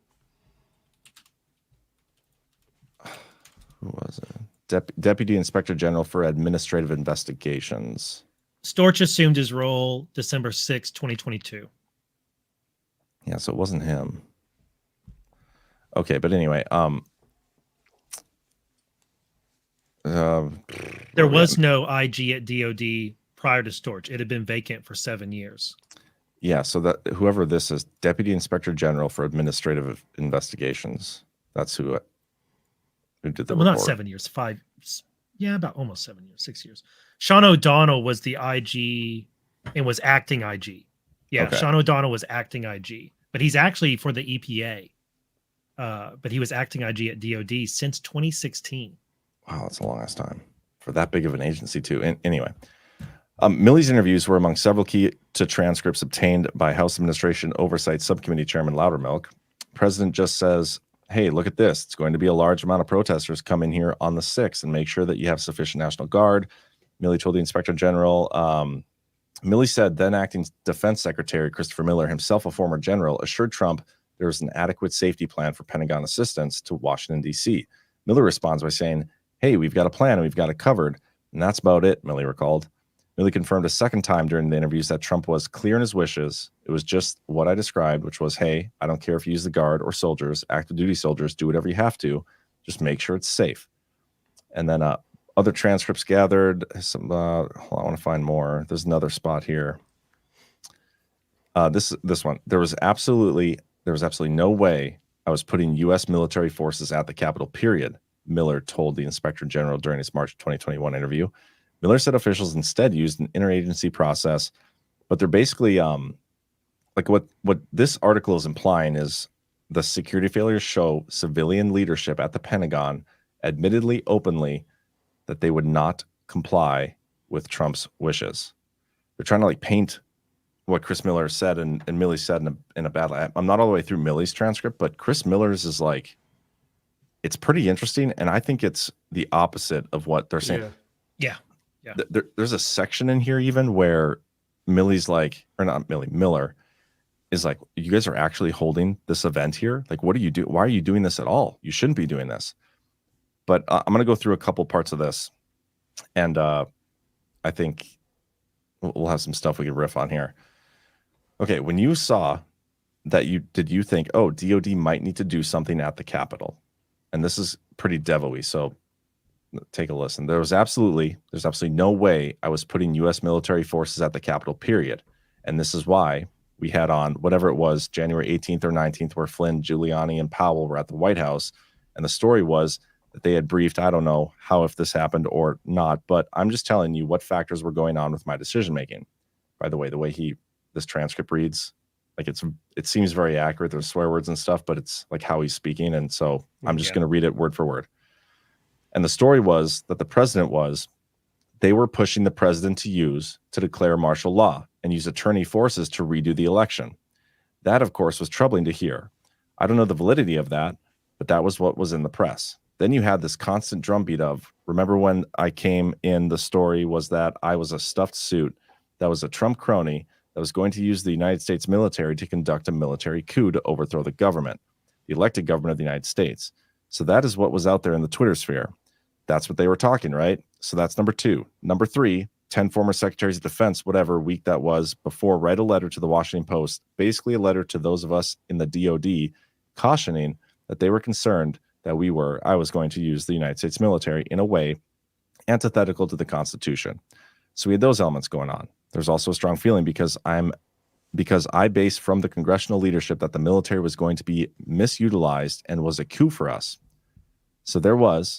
Who was it? Deputy Inspector General for Administrative Investigations. Storch assumed his role December 6, 2022. Yeah, so it wasn't him. Okay, but anyway, there was no IG at DOD prior to Storch. It had been vacant for 7 years. Yeah, so that whoever this is, Deputy Inspector General for Administrative Investigations. That's who did the report. Not 7 years, 5. Yeah, about almost 7 years, 6 years. Sean O'Donnell was the IG and was acting IG. Yeah, okay. Sean O'Donnell was acting IG, but he's actually for the EPA. But he was acting IG at DOD since 2016. Wow, that's a long ass time for that big of an agency too. And anyway, Milley's interviews were among several key to transcripts obtained by House Administration Oversight Subcommittee Chairman Loudermilk. President just says, hey, look at this. It's going to be a large amount of protesters come in here on the 6th and make sure that you have sufficient National Guard. Milley told the Inspector General. Milley said then acting Defense Secretary Christopher Miller, himself a former general, assured Trump there was an adequate safety plan for Pentagon assistance to Washington, D.C. Miller responds by saying, hey, we've got a plan and we've got it covered. And that's about it, Milley recalled. Milley confirmed a second time during the interviews that Trump was clear in his wishes. It was just what I described, which was, hey, I don't care if you use the Guard or soldiers, active duty soldiers, do whatever you have to. Just make sure it's safe. And then other transcripts gathered. Hold on, I want to find more. There's another spot here. This one. There was absolutely no way I was putting U.S. military forces at the Capitol, period, Miller told the Inspector General during his March 2021 interview. Miller said officials instead used an interagency process, but they're basically like what this article is implying is the security failures show civilian leadership at the Pentagon admittedly openly that they would not comply with Trump's wishes. They're trying to like paint what Chris Miller said and Milley said in a bad light. I'm not all the way through Milley's transcript, but Chris Miller's is like, it's pretty interesting, and I think it's the opposite of what they're saying. Yeah. There's a section in here even where Milley's like, or not Milley, Miller is like, you guys are actually holding this event here? Like, what do you do? Why are you doing this at all? You shouldn't be doing this. But I'm going to go through a couple parts of this, and I think we'll have some stuff we can riff on here. Okay, when you saw that, did you think, oh, DOD might need to do something at the Capitol? And this is pretty devilly. So take a listen. There's absolutely no way I was putting U.S. military forces at the Capitol, period. And this is why we had on whatever it was, January 18th or 19th, where Flynn, Giuliani, and Powell were at the White House. And the story was that they had briefed, I don't know how, if this happened or not, but I'm just telling you what factors were going on with my decision-making. By the way this transcript reads, like it seems very accurate. There's swear words and stuff, but it's like how he's speaking. And so I'm just going to read it word for word. And the story was that they were pushing the president to declare martial law and use attorney forces to redo the election. That, of course, was troubling to hear. I don't know the validity of that, but that was what was in the press. Then you had this constant drumbeat of, remember when I came in, the story was that I was a stuffed suit that was a Trump crony that was going to use the United States military to conduct a military coup to overthrow the government, the elected government of the United States. So that is what was out there in the Twitter sphere. That's what they were talking, right? So that's number 2. Number 3, 10 former secretaries of defense, whatever week that was before, write a letter to the Washington Post, basically a letter to those of us in the DOD, cautioning that they were concerned that I was going to use the United States military in a way antithetical to the Constitution. So we had those elements going on. There's also a strong feeling because I based from the congressional leadership that the military was going to be misutilized and was a coup for us. So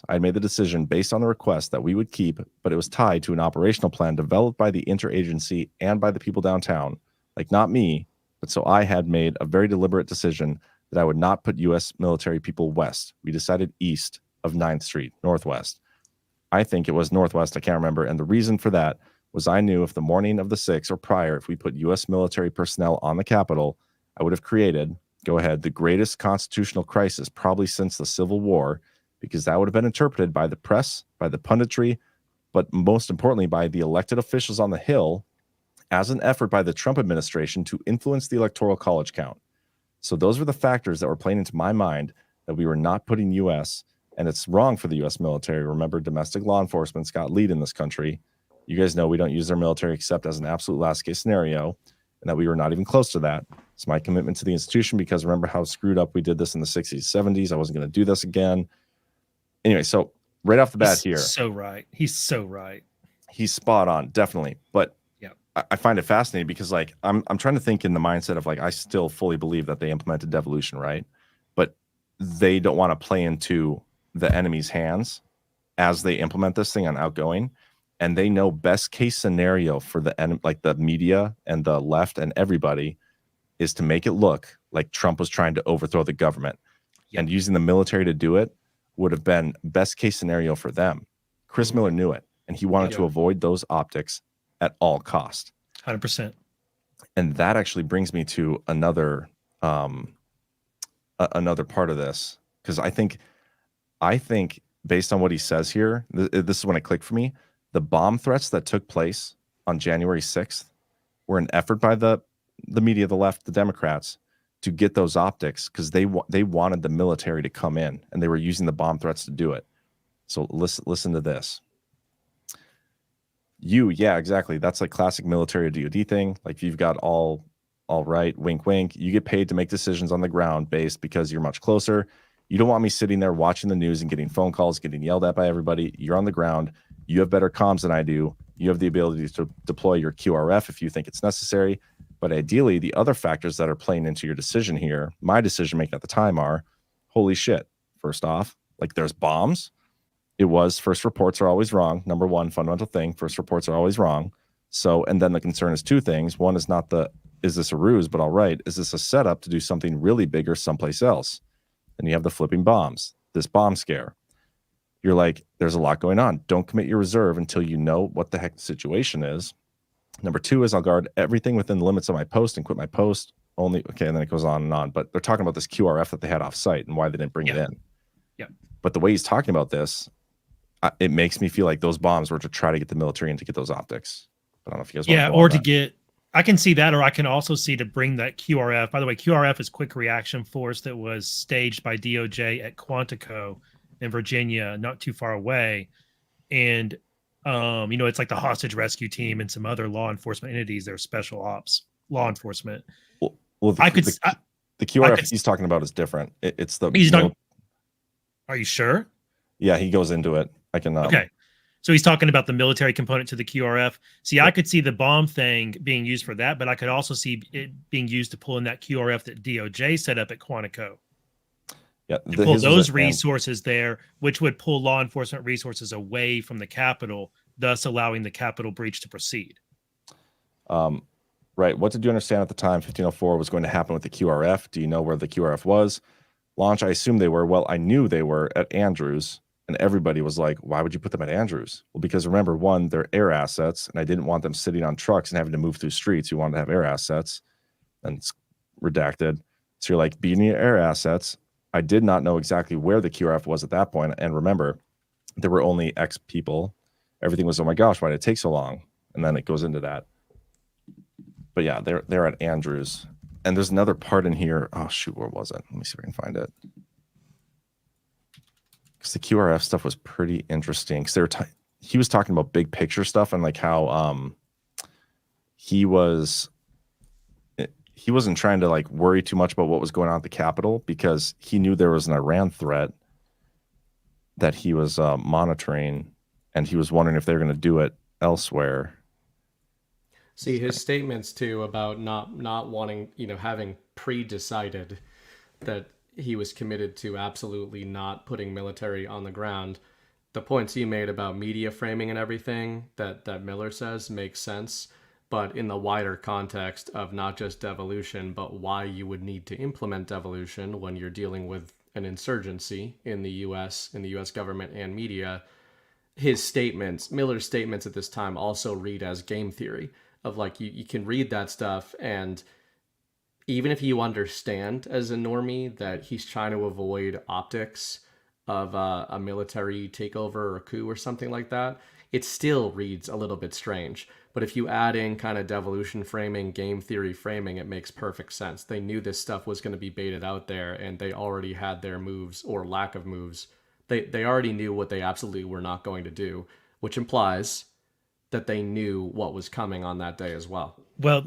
I made the decision based on the request that we would keep, but it was tied to an operational plan developed by the interagency and by the people downtown, like not me, but so I had made a very deliberate decision that I would not put U.S. military people west. We decided east of 9th Street, northwest. I think it was northwest, I can't remember. And the reason for that was I knew if the morning of the 6th or prior, if we put U.S. military personnel on the Capitol, I would have created, the greatest constitutional crisis probably since the Civil War, because that would have been interpreted by the press, by the punditry, but most importantly by the elected officials on the Hill as an effort by the Trump administration to influence the Electoral College count. So those were the factors that were playing into my mind that we were not putting U.S., and it's wrong for the U.S. military. Remember, domestic law enforcement's got lead in this country. You guys know we don't use their military except as an absolute last case scenario, and that we were not even close to that. It's my commitment to the institution because remember how screwed up we did this in the 60s, 70s. I wasn't going to do this again. Anyway, so right off the bat here. So right. He's so right. He's spot on, definitely. But yeah, I find it fascinating because I'm trying to think in the mindset of I still fully believe that they implemented devolution, right? But they don't want to play into the enemy's hands as they implement this thing on outgoing. And they know best case scenario for the the media and the left and everybody is to make it look like Trump was trying to overthrow the government. Yep. And using the military to do it would have been best case scenario for them. Chris Miller knew it, and he wanted to avoid those optics at all cost. 100%. And that actually brings me to another part of this, because I think based on what he says here, this is when it clicked for me. The bomb threats that took place on January 6th were an effort by the media, the left, the Democrats, to get those optics because they wanted the military to come in, and they were using the bomb threats to do it. So listen to this. Yeah, exactly. That's like classic military or DoD thing. Like you've got all right, wink, wink. You get paid to make decisions on the ground based because you're much closer. You don't want me sitting there watching the news and getting phone calls, getting yelled at by everybody. You're on the ground. You have better comms than I do. You have the ability to deploy your QRF if you think it's necessary. But ideally, the other factors that are playing into your decision here, my decision making at the time are, holy shit, first off, there's bombs. It was first reports are always wrong. Number one fundamental thing, first reports are always wrong. So, and then the concern is two things. One is not is this a ruse, but all right, is this a setup to do something really bigger someplace else? Then you have the flipping bombs, this bomb scare. You're like, there's a lot going on. Don't commit your reserve until you know what the heck the situation is. Number two is I'll guard everything within the limits of my post and quit my post only. Okay, and then it goes on and on. But they're talking about this QRF that they had off site and why they didn't bring it in. Yeah. But the way he's talking about this, it makes me feel like those bombs were to try to get the military in to get those optics. I don't know if you guys want to go or on to that. get, I can see that, or I can also see to bring that QRF. By the way, QRF is Quick Reaction Force that was staged by DOJ at Quantico in Virginia, not too far away. And it's like the hostage rescue team and some other law enforcement entities. They're special ops law enforcement. Well, the QRF he's talking about is different. It's the. He's not. Are you sure? Yeah, he goes into it. I can. Okay. So he's talking about the military component to the QRF. See, I could see the bomb thing being used for that, but I could also see it being used to pull in that QRF that DOJ set up at Quantico. Yeah, to pull those resources there, which would pull law enforcement resources away from the Capitol, thus allowing the Capitol breach to proceed. Right. What did you understand at the time 1504 was going to happen with the QRF? Do you know where the QRF was? Launch, I assume they were. Well, I knew they were at Andrews, and everybody was like, why would you put them at Andrews? Well, because remember, one, they're air assets, and I didn't want them sitting on trucks and having to move through streets. You wanted to have air assets, and it's redacted. So you're like, be near air assets. I did not know exactly where the QRF was at that point. And remember, there were only X people. Everything was, oh my gosh, why did it take so long? And then it goes into that. But yeah, they're at Andrews. And there's another part in here. Oh, shoot, where was it? Let me see if I can find it. Because the QRF stuff was pretty interesting. Because he was talking about big picture stuff and like how he wasn't trying to like worry too much about what was going on at the Capitol because he knew there was an Iran threat that he was monitoring, and he was wondering if they were going to do it elsewhere. See, his statements too about not wanting, having pre-decided that he was committed to absolutely not putting military on the ground. The points he made about media framing and everything that Miller says makes sense, but in the wider context of not just devolution, but why you would need to implement devolution when you're dealing with an insurgency in the U.S. government and media, Miller's statements at this time also read as game theory of like, you can read that stuff, and even if you understand as a normie that he's trying to avoid optics of a military takeover or a coup or something like that, it still reads a little bit strange. But if you add in kind of devolution framing, game theory framing, it makes perfect sense. They knew this stuff was going to be baited out there, and they already had their moves or lack of moves. They already knew what they absolutely were not going to do, which implies that they knew what was coming on that day as well. Well,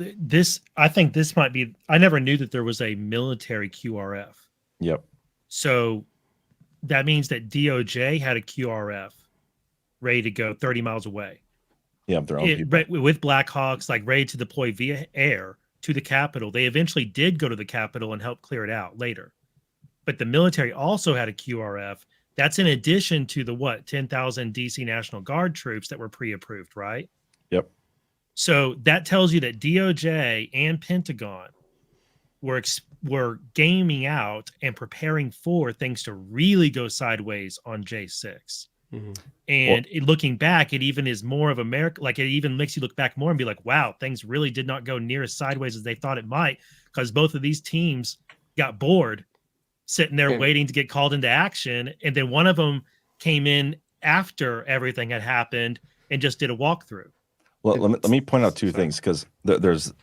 I think this might be, I never knew that there was a military QRF. Yep. So that means that DOJ had a QRF ready to go 30 miles away. Yeah, their own people. With Black Hawks, like ready to deploy via air to the Capitol. They eventually did go to the Capitol and help clear it out later. But the military also had a QRF. That's in addition to the 10,000 DC National Guard troops that were pre-approved, right? Yep. So that tells you that DOJ and Pentagon were gaming out and preparing for things to really go sideways on J6. Mm-hmm. And looking back, it even is more of America. Like it even makes you look back more and be like, wow, things really did not go near as sideways as they thought it might, because both of these teams got bored sitting there waiting to get called into action. And then one of them came in after everything had happened and just did a walkthrough. Well, let me point out two things, because this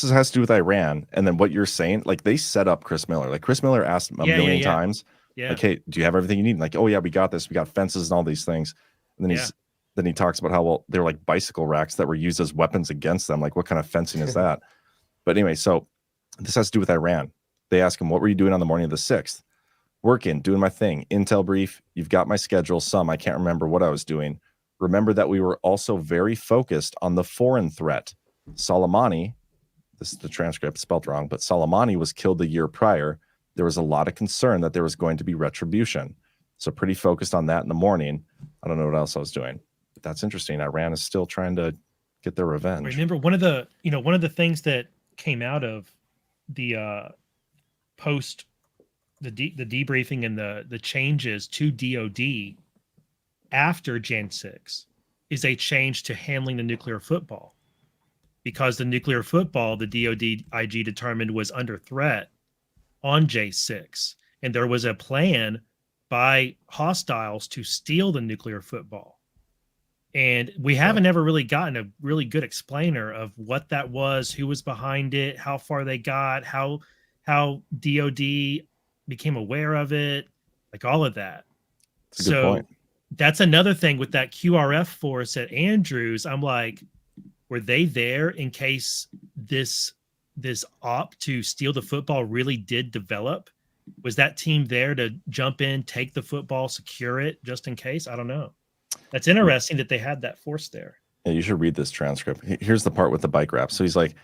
has to do with Iran, and then what you're saying, like they set up Chris Miller. Like Chris Miller asked a million times, like, hey, do you have everything you need? And like, oh yeah, we got this. We got fences and all these things. And then he talks about how, they're like bicycle racks that were used as weapons against them. Like, what kind of fencing is that? But anyway, so this has to do with Iran. They ask him, what were you doing on the morning of the 6th? Working, doing my thing. Intel brief. You've got my schedule. I can't remember what I was doing. Remember that we were also very focused on the foreign threat. Soleimani, this is the transcript spelled wrong, but Soleimani was killed the year prior. There was a lot of concern that there was going to be retribution. So pretty focused on that in the morning. I don't know what else I was doing, but that's interesting. Iran is still trying to get their revenge. Remember one of the things that came out of the post the debriefing and the changes to DOD after Jan 6 is a change to handling the nuclear football, because the nuclear football, the DOD IG determined, was under threat on J6. And there was a plan by hostiles to steal the nuclear football. And we haven't ever really gotten a really good explainer of what that was, who was behind it, how far they got, how DOD became aware of it, like all of that. That's a good point. That's another thing with that QRF force at Andrews. I'm like, were they there in case this op to steal the football really did develop? Was that team there to jump in, take the football, secure it just in case? I don't know. That's interesting that they had that force there. Yeah, you should read this transcript. Here's the part with the bike wrap. So he's like,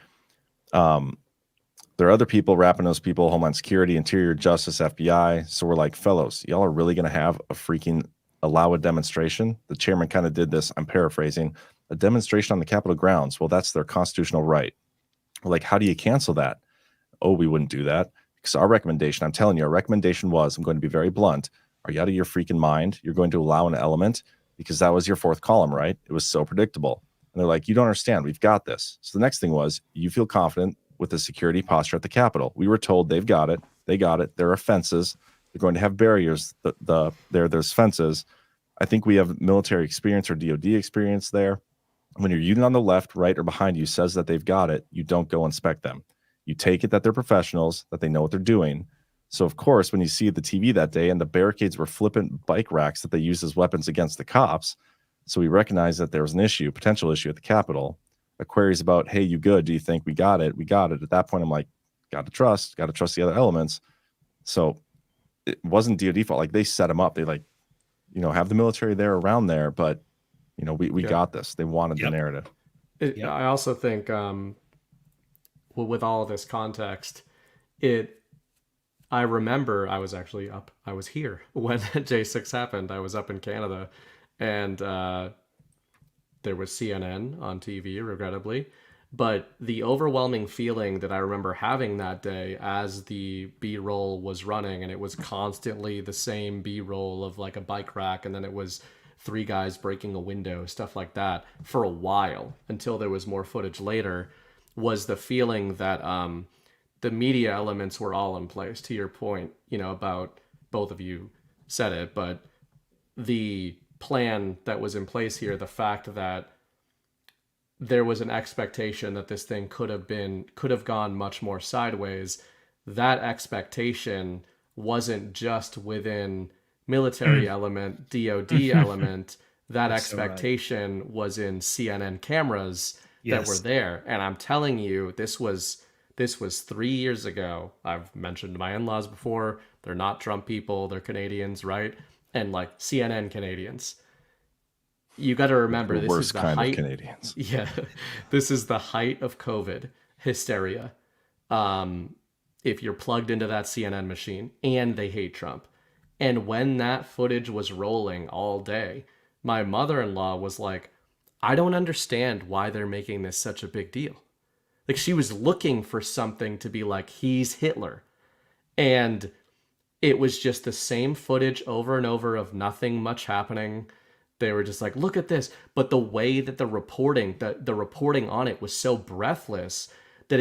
there are other people wrapping those people, Homeland Security, Interior Justice, FBI. So we're like, fellows, y'all are really going to have a freaking allow a demonstration? The chairman kind of did this. I'm paraphrasing. A demonstration on the Capitol grounds. Well, that's their constitutional right. We're like, how do you cancel that? Oh, we wouldn't do that. Because our recommendation, I'm telling you, our recommendation was, I'm going to be very blunt. Are you out of your freaking mind? You're going to allow an element because that was your fourth column, right? It was so predictable. And they're like, you don't understand. We've got this. So the next thing was, you feel confident with the security posture at the Capitol. We were told they've got it. They got it. There are fences. They're going to have barriers. There's fences. I think we have military experience or DOD experience there. When your unit on the left, right, or behind you says that they've got it, you don't go inspect them. You take it that they're professionals, that they know what they're doing. So, of course, when you see the TV that day and the barricades were flippant bike racks that they used as weapons against the cops, so we recognized that there was an issue, potential issue at the Capitol. A queries about, hey, you good? Do you think we got it? We got it. At that point, I'm like, got to trust the other elements. So it wasn't DOD fault. Like, they set them up. They have the military there around there, but we got this. They wanted the narrative. I also think with all of this context, I remember I was actually up. I was here when J6 happened. I was up in Canada, and there was CNN on TV, regrettably. But the overwhelming feeling that I remember having that day as the B-roll was running, and it was constantly the same B-roll of like a bike rack, and then it was 3 guys breaking a window, stuff like that, for a while, until there was more footage later, was the feeling that the media elements were all in place. To your point, about both of you said it, but the plan that was in place here, the fact that there was an expectation that this thing could have gone much more sideways, that expectation wasn't just within military element, DOD element, that expectation was in CNN cameras that were there. And I'm telling you, this was 3 years ago. I've mentioned my in-laws before. They're not Trump people. They're Canadians, right? And like CNN Canadians. You got to remember, this is the height. Canadians. Yeah, this is the height of COVID hysteria. If you're plugged into that CNN machine, and they hate Trump. And when that footage was rolling all day, my mother-in-law was like, I don't understand why they're making this such a big deal. Like, she was looking for something to be like, he's Hitler. And it was just the same footage over and over of nothing much happening. They were just like, look at this. But the way that the reporting on it was so breathless that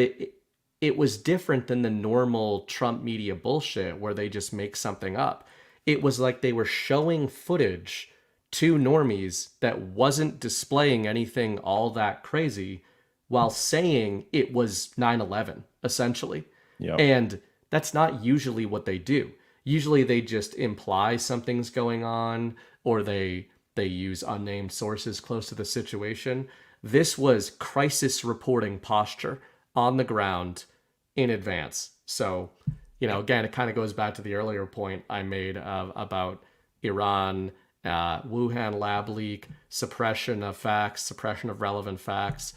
it was different than the normal Trump media bullshit where they just make something up. It was like they were showing footage to normies that wasn't displaying anything all that crazy while saying it was 9/11, essentially. Yep. And that's not usually what they do. Usually they just imply something's going on, or they use unnamed sources close to the situation. This was crisis reporting posture on the ground in advance. So, again, it kind of goes back to the earlier point I made about Iran, Wuhan lab leak, suppression of facts, suppression of relevant facts.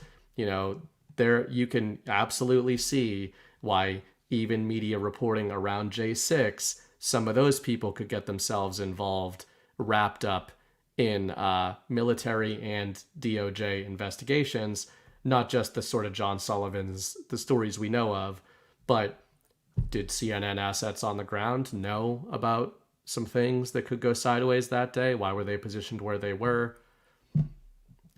There you can absolutely see why even media reporting around J6, some of those people could get themselves involved, wrapped up in military and DOJ investigations, not just the sort of John Sullivan's, the stories we know of, but did CNN assets on the ground know about some things that could go sideways that day? Why were they positioned where they were?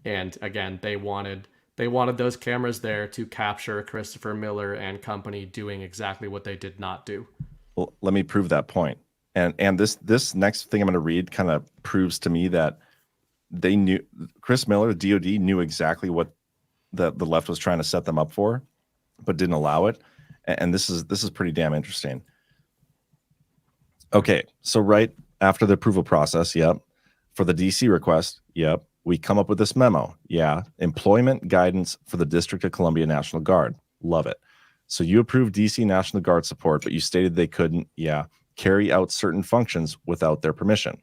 And again, they wanted those cameras there to capture Christopher Miller and company doing exactly what they did not do. Well, let me prove that point. And this next thing I'm going to read kind of proves to me that they knew, Chris Miller, the DOD, knew exactly what the left was trying to set them up for, but didn't allow it. And this is pretty damn interesting. Okay, so right after the approval process, yep. For the DC request, yep. We come up with this memo. Yeah. Employment guidance for the District of Columbia National Guard. Love it. So you approved DC National Guard support, but you stated they couldn't, carry out certain functions without their permission.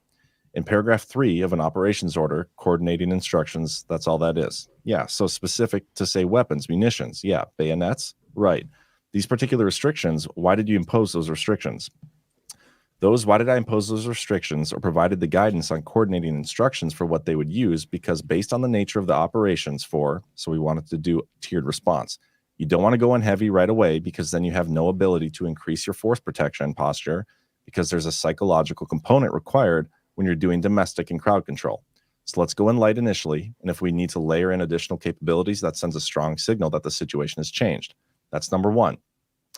In paragraph 3 of an operations order, coordinating instructions, that's all that is. Yeah, so specific to say weapons, munitions, bayonets, right. These particular restrictions, why did you impose those restrictions? Why did I impose those restrictions or provided the guidance on coordinating instructions for what they would use? Because based on the nature of the operations so we wanted to do tiered response. You don't want to go in heavy right away because then you have no ability to increase your force protection posture because there's a psychological component required when you're doing domestic and crowd control. So let's go in light initially, and if we need to layer in additional capabilities, that sends a strong signal that the situation has changed. That's number one.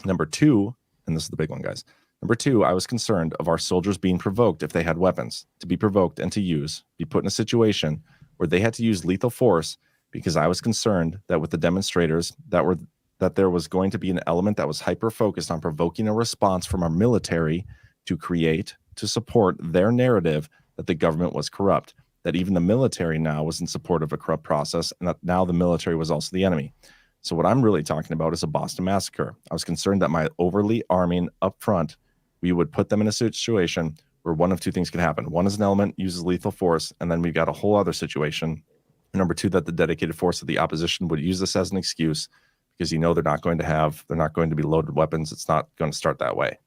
Number two, and this is the big one, guys. Number two, I was concerned of our soldiers being provoked if they had weapons, to be provoked and to be put in a situation where they had to use lethal force because I was concerned that with the demonstrators that there was going to be an element that was hyper-focused on provoking a response from our military to support their narrative that the government was corrupt, that even the military now was in support of a corrupt process, and that now the military was also the enemy. So what I'm really talking about is a Boston Massacre. I was concerned that my overly arming up front, we would put them in a situation where one of two things could happen. One is an element uses lethal force, and then we've got a whole other situation. And number two, that the dedicated force of the opposition would use this as an excuse because they're not going to be loaded weapons. It's not going to start that way.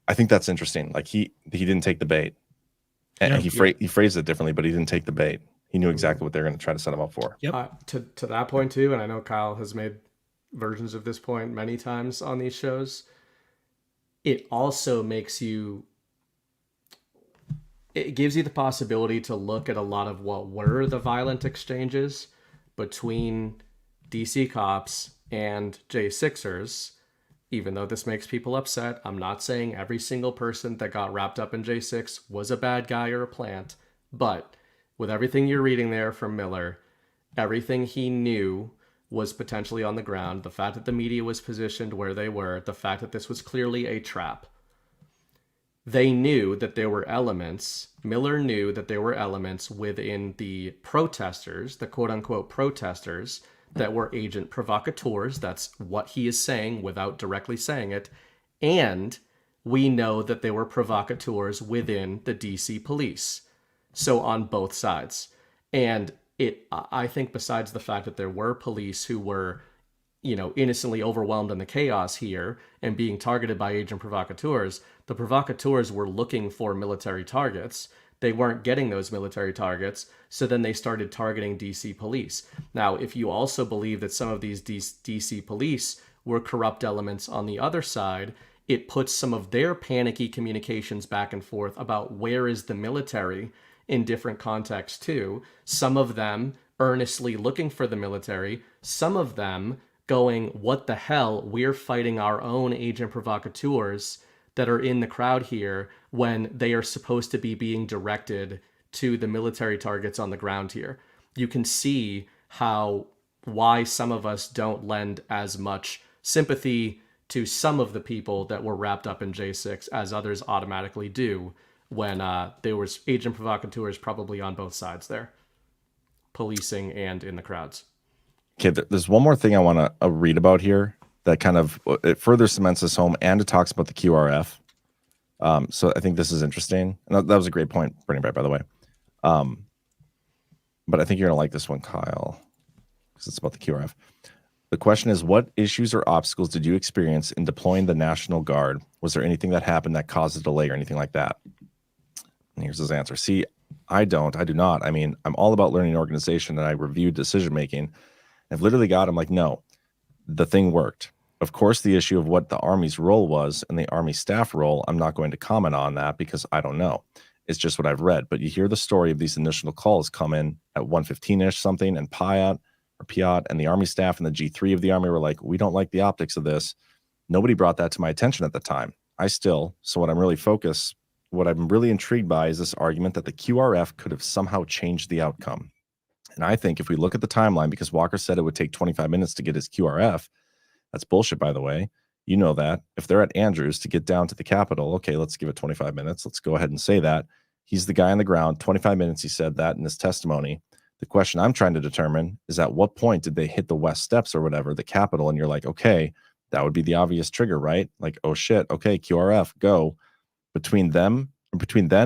I think that's interesting. Like he didn't take the bait, and he phrased it differently, but he didn't take the bait. He knew exactly what they were going to try to set him up for. Yep. To that point too, and I know Kyle has made versions of this point many times on these shows. It also it gives you the possibility to look at a lot of what were the violent exchanges between DC cops and J6ers. Even though this makes people upset, I'm not saying every single person that got wrapped up in J6 was a bad guy or a plant, but with everything you're reading there from Miller, everything he knew was potentially on the ground, the fact that the media was positioned where they were, the fact that this was clearly a trap. They knew that there were elements, Miller knew that there were elements within the protesters, the quote-unquote protesters, that were agent provocateurs. That's what he is saying without directly saying it. And we know that there were provocateurs within the DC police. So on both sides. And I think besides the fact that there were police who were, innocently overwhelmed in the chaos here and being targeted by agent provocateurs, the provocateurs were looking for military targets. They weren't getting those military targets, so then they started targeting DC police. Now, if you also believe that some of these DC police were corrupt elements on the other side, it puts some of their panicky communications back and forth about where is the military in different contexts too. Some of them earnestly looking for the military, some of them going, what the hell, we're fighting our own agent provocateurs that are in the crowd here when they are supposed to be being directed to the military targets on the ground here. You can see why some of us don't lend as much sympathy to some of the people that were wrapped up in J6 as others automatically do when there was agent provocateurs probably on both sides there, policing and in the crowds. Okay, there's one more thing I want to read about here that it further cements this home, and it talks about the QRF. So I think this is interesting. And that was a great point, Bernie Bright, by the way. But I think you're going to like this one, Kyle, because it's about the QRF. The question is, what issues or obstacles did you experience in deploying the National Guard? Was there anything that happened that caused a delay or anything like that? And here's his answer. See, I do not. I mean, I'm all about learning organization, and I reviewed decision-making. I've literally got, I'm like, no, the thing worked. Of course, the issue of what the Army's role was and the Army staff role, I'm not going to comment on that because I don't know. It's just what I've read. But you hear the story of these initial calls come in at 1:15-ish something, and Piat and the Army staff and the G3 of the Army were like, we don't like the optics of this. Nobody brought that to my attention at the time. So what I'm really intrigued by is this argument that the QRF could have somehow changed the outcome. And I think if we look at the timeline, because Walker said it would take 25 minutes to get his QRF, that's bullshit, by the way. You know that. If they're at Andrews to get down to the Capitol, okay, let's give it 25 minutes. Let's go ahead and say that. He's the guy on the ground. 25 minutes, he said that in his testimony. The question I'm trying to determine is at what point did they hit the West Steps or whatever, the Capitol, and you're like, okay, That would be the obvious trigger, right? Like, oh shit, okay, QRF, go. Between then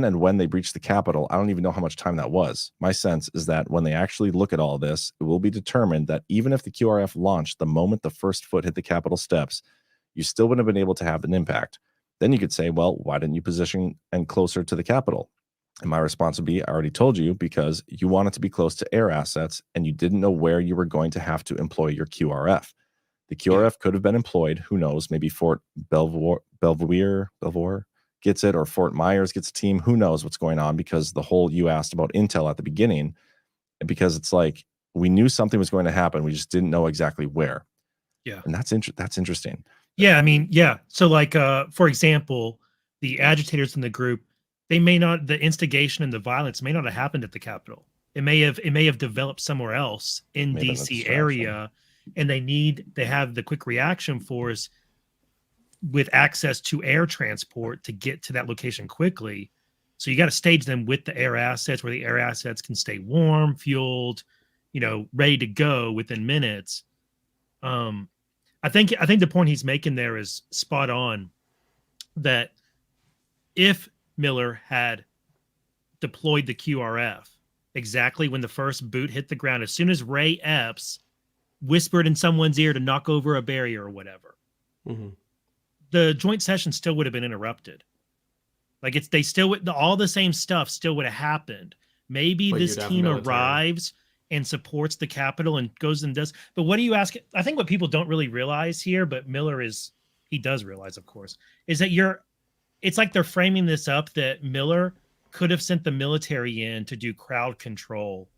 and when they breached the Capitol, I don't even know how much time that was. My sense is that when they actually look at all this, it will be determined that even if the QRF launched the moment the first foot hit the Capitol steps, you still wouldn't have been able to have an impact. Then you could say, well, why didn't you position and closer to the Capitol? And my response would be, I already told you, because you wanted to be close to air assets and you didn't know where you were going to have to employ your QRF. The QRF could have been employed, who knows, maybe Fort Belvoir gets it, or Fort Myers gets a team. Who knows what's going on, because the whole, you asked about intel at the beginning, because it's like we knew something was going to happen. We just didn't know exactly where. Yeah. And that's interesting. Yeah. I mean, yeah. So like, for example, the agitators in the group, the instigation and the violence may not have happened at the Capitol. It may have developed somewhere else in DC area, and they have the quick reaction force with access to air transport to get to that location quickly. So you got to stage them with the air assets, where the air assets can stay warm, fueled, ready to go within minutes. I think the point he's making there is spot on, that if Miller had deployed the QRF exactly when the first boot hit the ground, as soon as Ray Epps whispered in someone's ear to knock over a barrier or whatever, the joint session still would have been interrupted. Like all the same stuff still would have happened. Maybe this team arrives and supports the Capitol and goes and does. But what do you ask? I think what people don't really realize here, but he does realize, of course, is that it's like they're framing this up that Miller could have sent the military in to do crowd control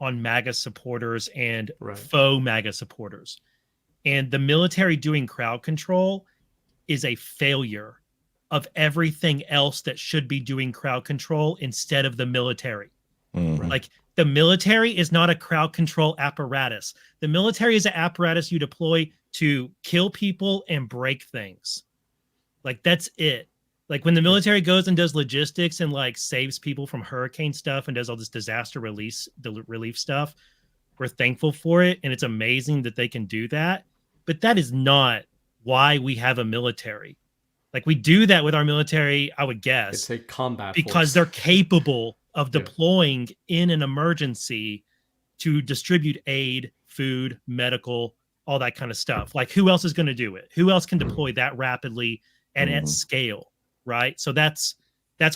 on MAGA supporters and faux MAGA supporters. And the military doing crowd control is a failure of everything else that should be doing crowd control instead of the military. Like, the military is not a crowd control apparatus. The military is an apparatus you deploy to kill people and break things. Like, that's it. Like, when the military goes and does logistics and like saves people from hurricane stuff and does all this disaster relief stuff, we're thankful for it. And it's amazing that they can do that. But that is not why we have a military. Like, we do that with our military, I would guess, it's a combat because force. they're capable of deploying in an emergency to distribute aid, food, medical, all that kind of stuff. Like, who else is going to do it? Who else can deploy that rapidly and at scale, right? So that's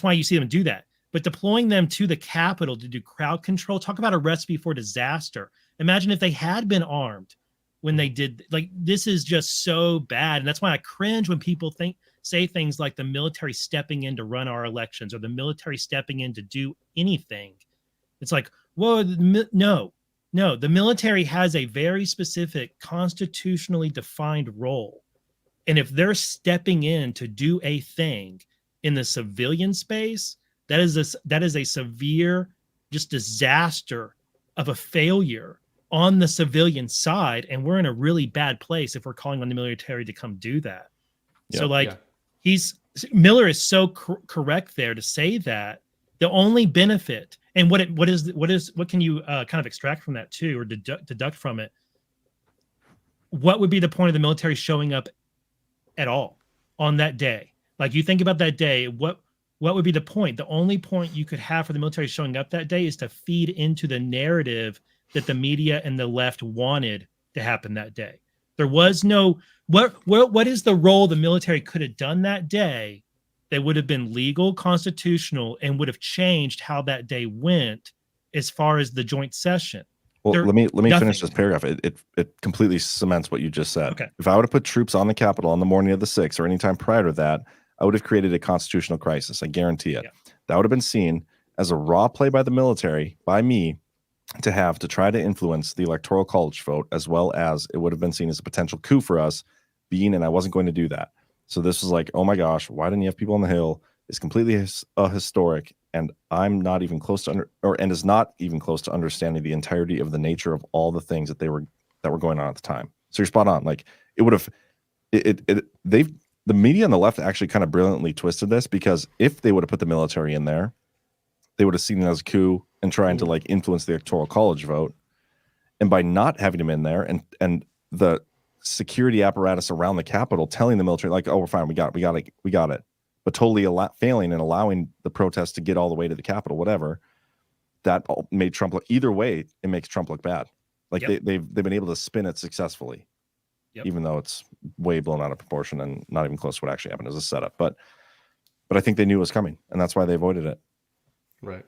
why you see them do that. But deploying them to the Capitol to do crowd control, talk about a recipe for disaster. Imagine if they had been armed when they did. Like, this is just so bad. And that's why I cringe when people say things like the military stepping in to run our elections, or the military stepping in to do anything. It's like, whoa, no, the military has a very specific constitutionally defined role. And if they're stepping in to do a thing in the civilian space, that is a severe just disaster of a failure on the civilian side. And we're in a really bad place if we're calling on the military to come do that. So Miller is so correct there to say that the only benefit, and what can you kind of extract from that too, or deduct from it? What would be the point of the military showing up at all on that day? Like, you think about that day, what would be the point? The only point you could have for the military showing up that day is to feed into the narrative that the media and the left wanted to happen that day. There was no, what is the role the military could have done that day that would have been legal, constitutional, and would have changed how that day went as far as the joint session? Well, let me finish this paragraph. It completely cements what you just said. Okay. If I would have put troops on the Capitol on the morning of the 6th or any time prior to that, I would have created a constitutional crisis. I guarantee it. Yeah. That would have been seen as a raw play by the military, by me, to try to influence the electoral college vote, as well as it would have been seen as a potential coup for us, and I wasn't going to do that. So this was like, oh my gosh, why didn't you have people on the Hill? It's completely historic, and I'm not even close to is not even close to understanding the entirety of the nature of all the things that were going on at the time. So you're spot on. Like, it would have, the media on the left actually kind of brilliantly twisted this, because if they would have put the military in there, they would have seen it as a coup and trying to like influence the electoral college vote. And by not having him in there, and the security apparatus around the Capitol telling the military, like, oh, we're fine, we got it, but totally failing and allowing the protests to get all the way to the Capitol, whatever. That made Trump look, either way, it makes Trump look bad. Like they've been able to spin it successfully, even though it's way blown out of proportion and not even close to what actually happened as a setup. But I think they knew it was coming, and that's why they avoided it. Right.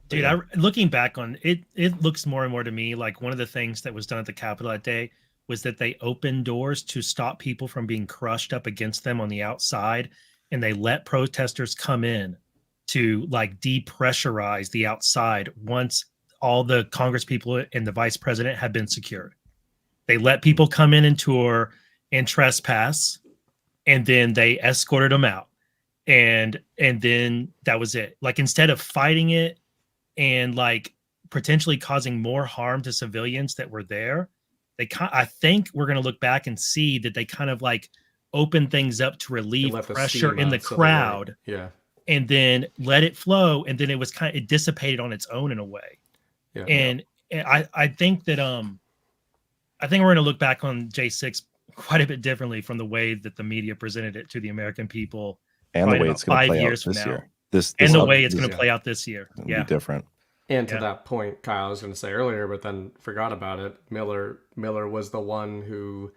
Dude, looking back on it, it looks more and more to me like one of the things that was done at the Capitol that day was that they opened doors to stop people from being crushed up against them on the outside, and they let protesters come in to like depressurize the outside once all the Congress people and the vice president had been secured. They let people come in and tour and trespass, and then they escorted them out. And then that was it. Like, instead of fighting it and like potentially causing more harm to civilians that were there, I think we're going to look back and see that they kind of like opened things up to relieve pressure in the crowd. Yeah. And then let it flow, and then it dissipated on its own in a way. Yeah, and I think that I think we're going to look back on J6 quite a bit differently from the way that the media presented it to the American people, and the way it's going to play out this year. The way it's going to play out this year. Be different. And to that point, Kyle, I was going to say earlier, but then forgot about it. Miller was the one who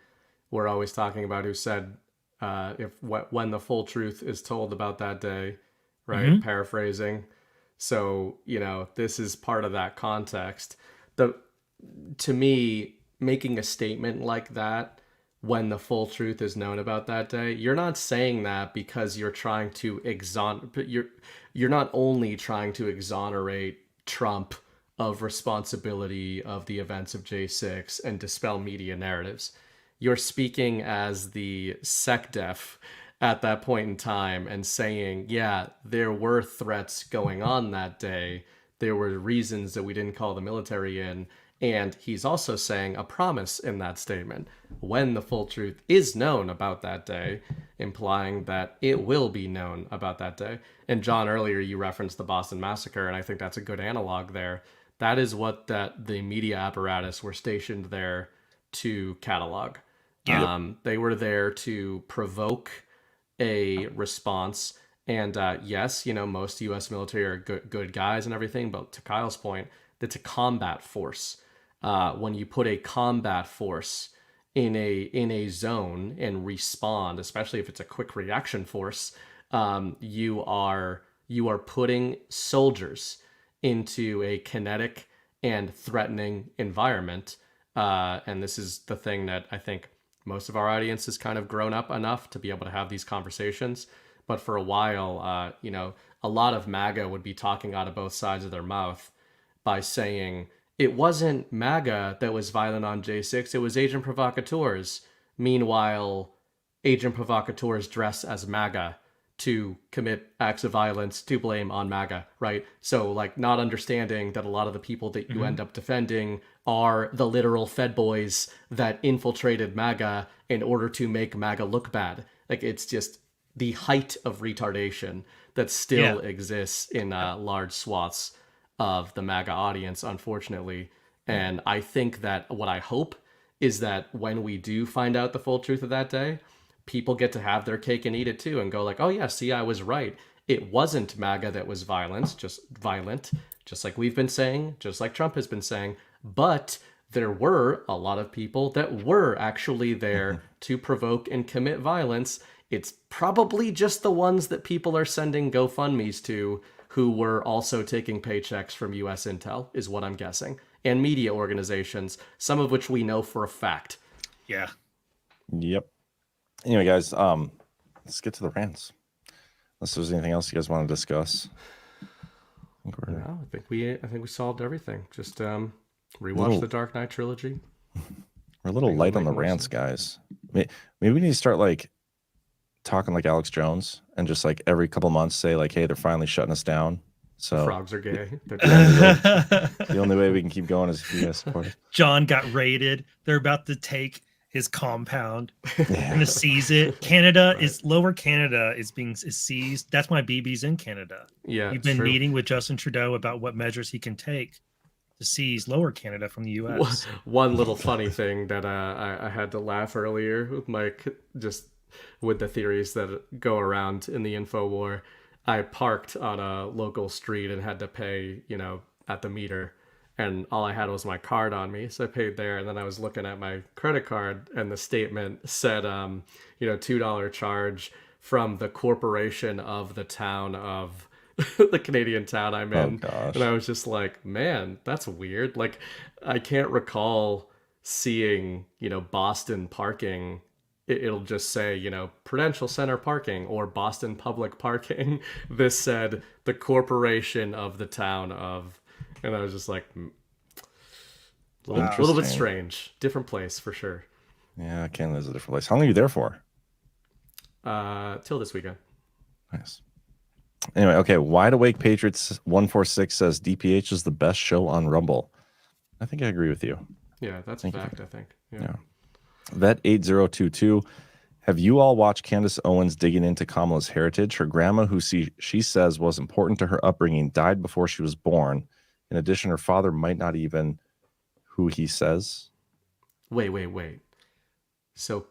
we're always talking about, who said, when the full truth is told about that day, right? Mm-hmm. Paraphrasing. So, this is part of that context. To me, making a statement like that when the full truth is known about that day, you're not saying that because you're trying to you're not only trying to exonerate Trump of responsibility of the events of J6 and dispel media narratives. You're speaking as the SecDef at that point in time and saying, yeah, there were threats going on that day. There were reasons that we didn't call the military in. And he's also saying a promise in that statement when the full truth is known about that day, implying that it will be known about that day. And John, earlier you referenced the Boston Massacre, and I think that's a good analog there. That is what the media apparatus were stationed there to catalog. Yeah. They were there to provoke a response. And yes, most U.S. military are good guys and everything, but to Kyle's point, that's a combat force. When you put a combat force in a zone and respond, especially if it's a quick reaction force, you are putting soldiers into a kinetic and threatening environment. And this is the thing that I think most of our audience has kind of grown up enough to be able to have these conversations. But for a while, a lot of MAGA would be talking out of both sides of their mouth by saying, it wasn't MAGA that was violent on J6, it was agent provocateurs. Meanwhile, agent provocateurs dress as MAGA to commit acts of violence to blame on MAGA, right? So, like, not understanding that a lot of the people that you end up defending are the literal Fed boys that infiltrated MAGA in order to make MAGA look bad. Like, it's just the height of retardation that still exists in large swaths of the MAGA audience, unfortunately. And I think that what I hope is that when we do find out the full truth of that day, people get to have their cake and eat it too and go like, oh yeah, see, I was right. It wasn't MAGA that was violent, just like we've been saying, just like Trump has been saying, but there were a lot of people that were actually there to provoke and commit violence. It's probably just the ones that people are sending GoFundMes to who were also taking paychecks from US Intel, is what I'm guessing. And media organizations, some of which we know for a fact. Yeah. Yep. Anyway, guys, let's get to the rants. Unless there's anything else you guys want to discuss. I think we solved everything. Just rewatch the Dark Knight trilogy. We're a little light on the rants, guys. Maybe we need to start like talking like Alex Jones and just like every couple months say like, hey, they're finally shutting us down. So frogs are gay. The only way we can keep going is if you guys support it. John got raided. They're about to take his compound. They're gonna seize it. Canada is Lower Canada is seized. That's why BB's in Canada. Yeah, you've been meeting with Justin Trudeau about what measures he can take to seize Lower Canada from the U.S. One little funny thing that I had to laugh earlier with just with the theories that go around in the info war. I parked on a local street and had to pay, at the meter, and all I had was my card on me, so I paid there. And then I was looking at my credit card, and the statement said, $2 charge from the corporation of the town of the Canadian town I'm in. Gosh. And I was just like, man, that's weird. Like, I can't recall seeing, Boston parking. It'll just say, Prudential Center parking or Boston Public parking. This said the corporation of the town of, and I was just like, a little bit strange. Different place for sure. Yeah, Canada's a different place. How long are you there for? Till this weekend. Nice. Anyway, okay. Wide Awake Patriots 146 says DPH is the best show on Rumble. I think I agree with you. Yeah, that's a fact, I think. Yeah. Vet 8022. Have you all watched Candace Owens digging into Kamala's heritage? Her grandma, who she says was important to her upbringing, died before she was born. In addition, her father might not even who he says. Wait. So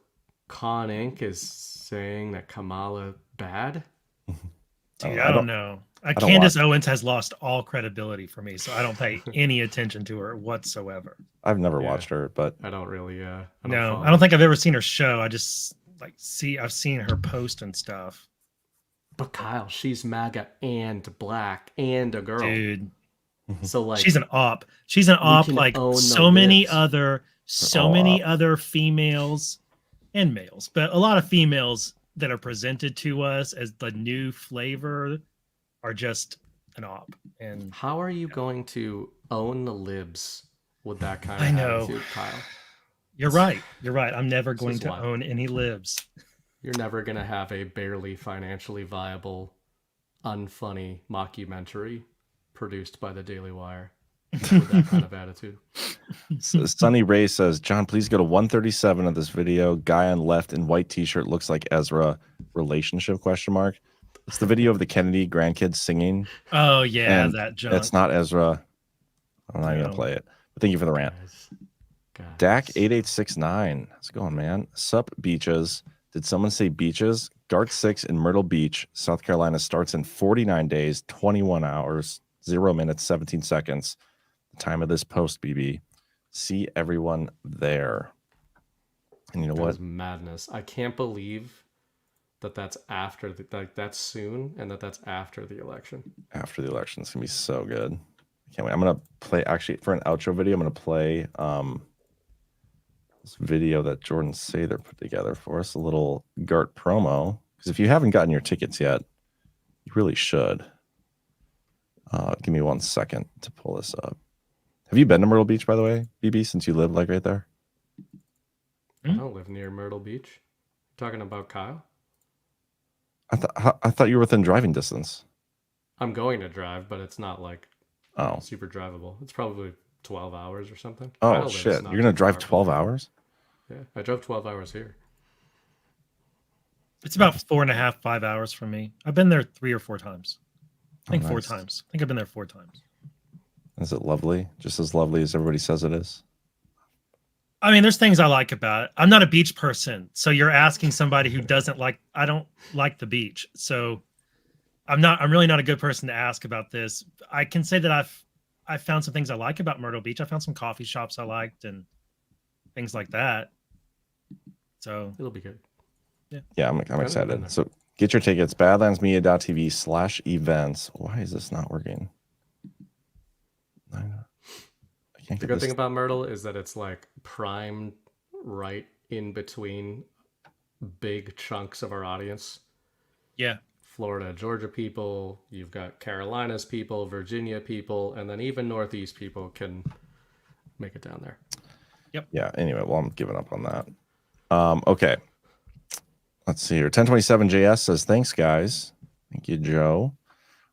Con Inc. is saying that Kamala bad? Dude, I don't know. Candace Owens has lost all credibility for me, so I don't pay any attention to her whatsoever. I've never watched her, but I don't really. I don't think I've ever seen her show. I just I've seen her post and stuff. But Kyle, she's MAGA and black and a girl, dude. So she's an op. She's an op like so many other females and males, but a lot of females that are presented to us as the new flavor are just an op. And how are you going to own the libs with that kind of attitude, Kyle? You're right. I'm never going to own any libs. You're never going to have a barely financially viable, unfunny mockumentary produced by the Daily Wire with that kind of attitude. So Sunny Ray says, John, please go to 137 of this video. Guy on left in white t-shirt looks like Ezra. Relationship ? It's the video of the Kennedy grandkids singing. Oh yeah, that junk. That's not Ezra. I'm not even gonna play it. But thank you for the rant. Dak 8869. How's it going, man? Sup beaches. Did someone say beaches? Gart 6 in Myrtle Beach, South Carolina starts in 49 days, 21 hours, 0 minutes, 17 seconds. The time of this post, BB. See everyone there. And you know what? That is madness. I can't believe that's after that's soon, and that's after the election. After the election, it's gonna be so good. I can't wait. I'm gonna play for an outro video. I'm gonna play this video that Jordan Sather put together for us, a little Gart promo. Because if you haven't gotten your tickets yet, you really should. Give me 1 second to pull this up. Have you been to Myrtle Beach, by the way, BB, since you live right there? I don't live near Myrtle Beach. You're talking about Kyle? I thought you were within driving distance. I'm going to drive, but it's not super drivable. It's probably 12 hours or something. Oh shit! You're gonna drive 12 hours? Yeah, I drove 12 hours here. It's about 4.5, 5 hours from me. I've been there 3 or 4 times. I think 4 times. I think I've been there 4 times. Is it lovely? Just as lovely as everybody says it is? I mean, there's things I like about it. I'm not a beach person, so you're asking somebody who doesn't like. I don't like the beach, so I'm really not a good person to ask about this. I can say that I've found some things I like about Myrtle Beach. I found some coffee shops I liked and things like that. So it'll be good. Yeah, I'm excited. So get your tickets, badlandsmedia.tv/events. Why is this not working? The good thing about Myrtle is that it's primed right in between big chunks of our audience. Yeah. Florida, Georgia people, you've got Carolinas people, Virginia people, and then even Northeast people can make it down there. Yep. Yeah, anyway, well, I'm giving up on that. Okay. Let's see here. 1027JS says, thanks, guys. Thank you, Joe.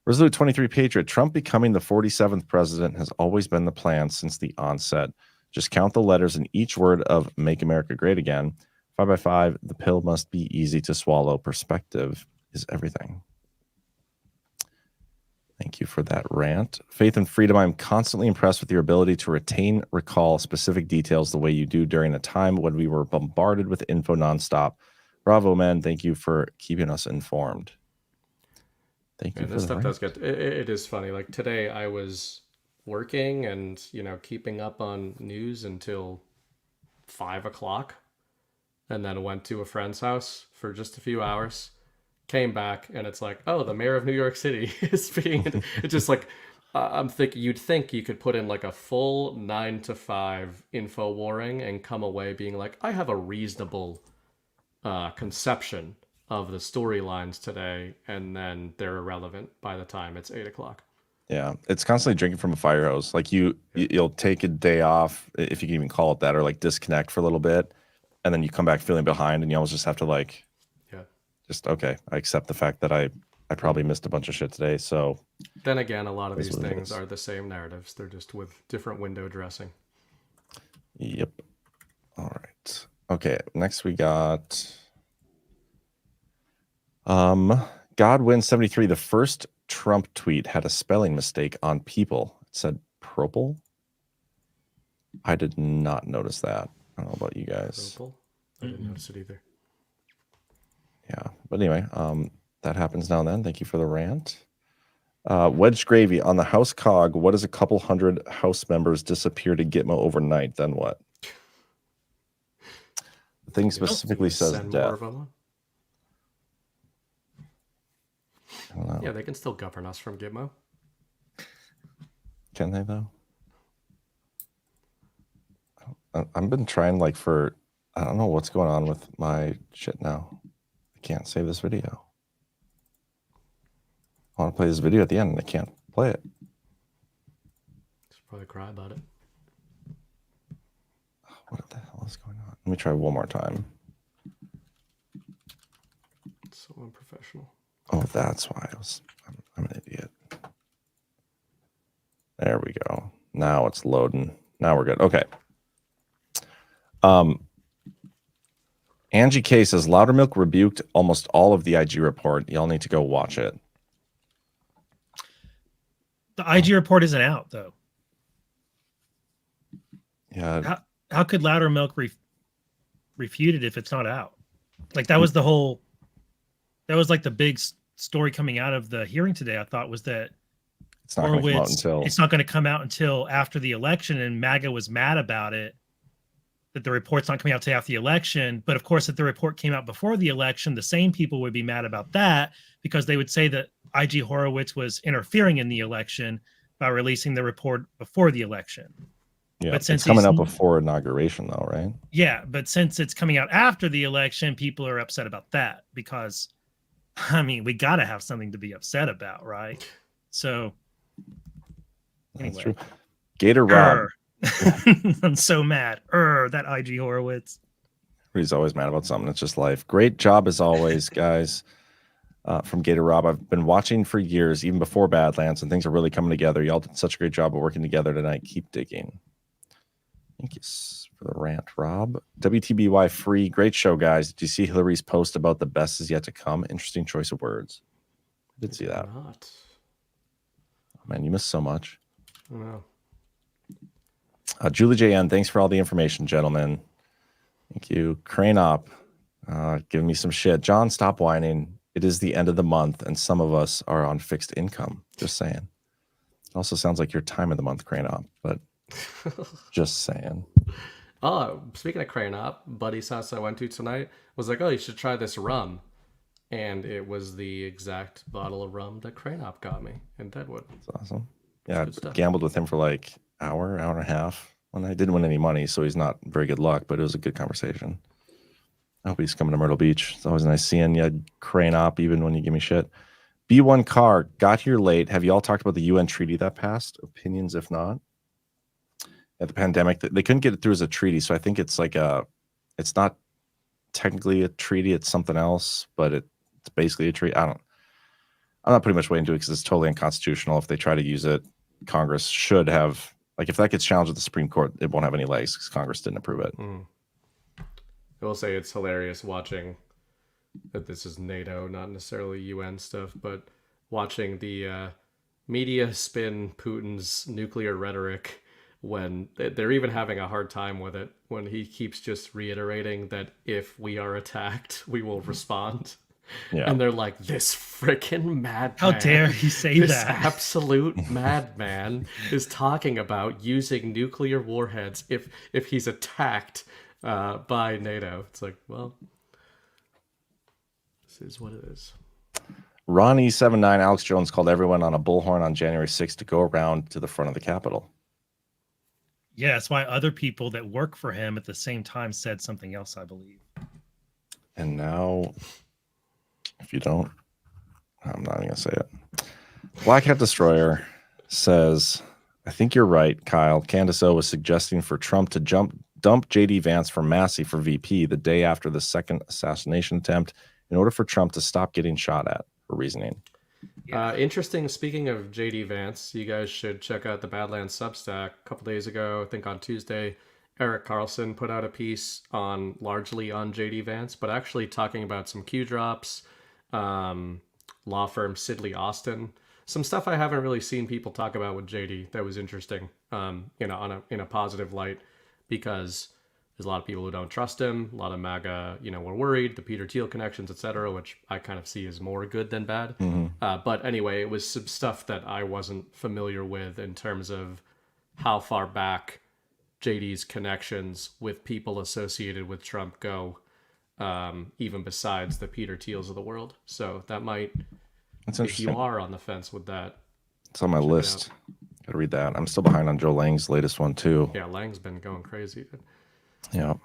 Resolute 23 Patriot, Trump becoming the 47th president has always been the plan since the onset. Just count the letters in each word of Make America Great Again. 5 by 5, the pill must be easy to swallow. Perspective is everything. Thank you for that rant. Faith and Freedom, I'm constantly impressed with your ability to recall specific details the way you do during a time when we were bombarded with info nonstop. Bravo, man. Thank you for keeping us informed. Thank you And for this the stuff rant. does get, it is funny. Like today I was working and, keeping up on news until 5 o'clock, and then went to a friend's house for just a few hours. Came back and it's like, oh, the mayor of New York City is being. It's just like, I'm thinking you'd think you could put in like a full 9 to 5 info warring and come away being like, I have a reasonable conception of the storylines today, and then they're irrelevant by the time it's 8 o'clock. Yeah, it's constantly drinking from a fire hose. Like you'll take a day off, if you can even call it that, or like disconnect for a little bit, and then you come back feeling behind, and you almost just have to like, just okay. I accept the fact that I probably missed a bunch of shit today. So then again, a lot of these things are the same narratives. They're just with different window dressing. Yep. All right. Okay. Next we got Godwin73. The first Trump tweet had a spelling mistake on people. It said propel. I did not notice that. I don't know about you guys. Propel? I didn't notice it either. Yeah, but anyway, that happens now and then. Thank you for the rant. Wedge Gravy on the House COG. What does a couple hundred House members disappear to Gitmo overnight? Then what? The thing specifically says death. I don't know. Yeah, they can still govern us from Gitmo. Can they though? I've been trying like for, I don't know what's going on with my shit now. I can't save this video. I want to play this video at the end and I can't play it. Should probably cry about it. What the hell is going on? Let me try one more time. It's so unprofessional. Oh, that's why I'm an idiot. There we go. Now it's loading. Now we're good. Okay. Angie K says Loudermilk rebuked almost all of the IG report. Y'all need to go watch it. The IG report isn't out though. Yeah. How could Loudermilk refute it if it's not out? Like that was the whole. That was like the big story coming out of the hearing today. I thought was that it's not going to come out until it's not going to come out until after the election, and MAGA was mad about it. That the report's not coming out till after the election. But of course, if the report came out before the election, the same people would be mad about that because they would say that IG Horowitz was interfering in the election by releasing the report before the election. Yeah, but since it's coming out before inauguration though, right? Yeah, but since it's coming out after the election, people are upset about that because, I mean, we got to have something to be upset about, right? So, anyway. That's true. Gator Rob. I'm so mad. That IG Horowitz. He's always mad about something. It's just life. Great job as always, guys. From Gator Rob. I've been watching for years, even before Badlands, and things are really coming together. Y'all did such a great job of working together tonight. Keep digging. Thank you for the rant, Rob. WTBY free. Great show, guys. Did you see Hillary's post about the best is yet to come? Interesting choice of words. I did see that. Not. Oh, man, you missed so much. I know. Julie JN, thanks for all the information, gentlemen. Thank you. Crane Op, giving me some shit. John, stop whining. It is the end of the month, and some of us are on fixed income. Just saying. It also sounds like your time of the month, Crane Op, but just saying. Oh, speaking of Crane Op, Buddy's house I went to tonight was like, oh, you should try this rum. And it was the exact bottle of rum that Crane Op got me in Deadwood. That's awesome. Yeah, I gambled with him for like hour and a half. When I didn't win any money, so he's not very good luck, but it was a good conversation. I hope he's coming to Myrtle Beach. It's always nice seeing you, Crane Op, even when you give me shit. B1 Car, got here late. Have you all talked about the UN treaty that passed? Opinions, if not? At the pandemic, they couldn't get it through as a treaty, so I think it's like it's not technically a treaty, it's something else, but it's basically a treaty. I'm not putting much weight into it because it's totally unconstitutional. If they try to use it, Congress should have, like, if that gets challenged at the Supreme Court, it won't have any legs because Congress didn't approve it. I will say it's hilarious watching that this is NATO, not necessarily UN stuff, but watching the media spin Putin's nuclear rhetoric when they're even having a hard time with it, when he keeps just reiterating that if we are attacked, we will respond. Yeah. And they're like, this freaking madman. How dare he say this that? absolute madman is talking about using nuclear warheads if he's attacked by NATO. It's like, well, this is what it is. Ronnie79, Alex Jones called everyone on a bullhorn on January 6th to go around to the front of the Capitol. Yeah, that's why other people that work for him at the same time said something else, I believe. And now, if you don't, I'm not even going to say it. Black Hat Destroyer says, I think you're right, Kyle. Candace O was suggesting for Trump to dump J.D. Vance for Massey for VP the day after the second assassination attempt in order for Trump to stop getting shot at, for reasoning. Interesting. Speaking of JD Vance, you guys should check out the Badlands Substack. A couple days ago, I think on Tuesday, Eric Carlson put out a piece largely on JD Vance, but actually talking about some Q drops, law firm Sidley Austin, some stuff I haven't really seen people talk about with JD that was interesting, in a positive light, because there's a lot of people who don't trust him. A lot of MAGA, were worried. The Peter Thiel connections, etc., which I kind of see as more good than bad. But anyway, it was some stuff that I wasn't familiar with in terms of how far back JD's connections with people associated with Trump go, even besides the Peter Thiels of the world. So that might, if you are on the fence with that, it's on my list. Gotta read that. I'm still behind on Joe Lang's latest one too. Yeah, Lang's been going crazy. Yeah.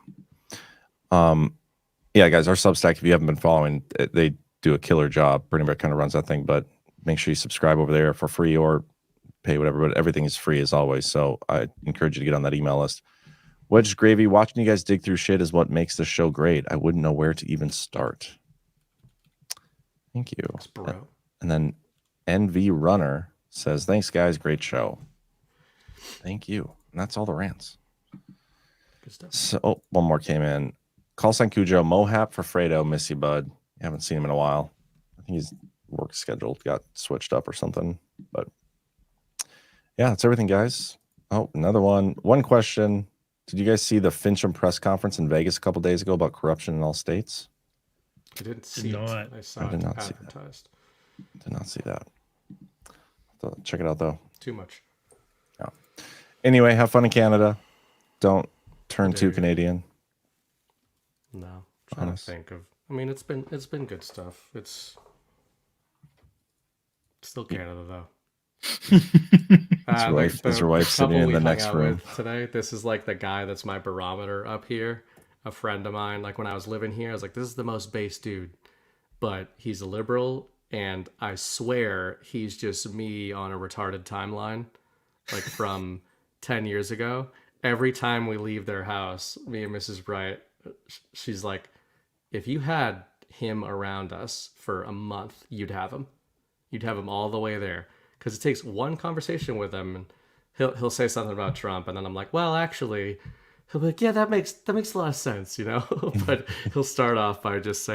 Yeah, guys, our Substack, if you haven't been following, they do a killer job. Pretty much kind of runs that thing, but make sure you subscribe over there for free or pay whatever, but everything is free as always. So I encourage you to get on that email list. Wedge Gravy, watching you guys dig through shit is what makes the show great. I wouldn't know where to even start. Thank you. Bro. And then NV Runner says, thanks, guys. Great show. Thank you. And that's all the rants. Good stuff. So, one more came in. Call sign Cujo, Mohap for Fredo, miss you, bud. Haven't seen him in a while. I think his work schedule got switched up or something. But yeah, that's everything, guys. Oh, another one. One question. Did you guys see the Fincham press conference in Vegas a couple days ago about corruption in all states? I didn't see it. I saw it advertised. Did not see that. So check it out, though. Too much. Yeah. Anyway, have fun in Canada. Don't turn too Canadian. No, I'm trying to think of. I mean, it's been good stuff. It's still Canada though. Is your wife sitting in the next room today? This is like the guy that's my barometer up here. A friend of mine, like when I was living here, I was like, this is the most base dude, but he's a liberal, and I swear he's just me on a retarded timeline, like from 10 years ago. Every time we leave their house, me and Mrs. Bright, she's like, if you had him around us for a month, you'd have him. You'd have him all the way there. Because it takes one conversation with him, and he'll say something about Trump, and then I'm like, well, actually, he'll be like, yeah, that makes a lot of sense, But he'll start off by just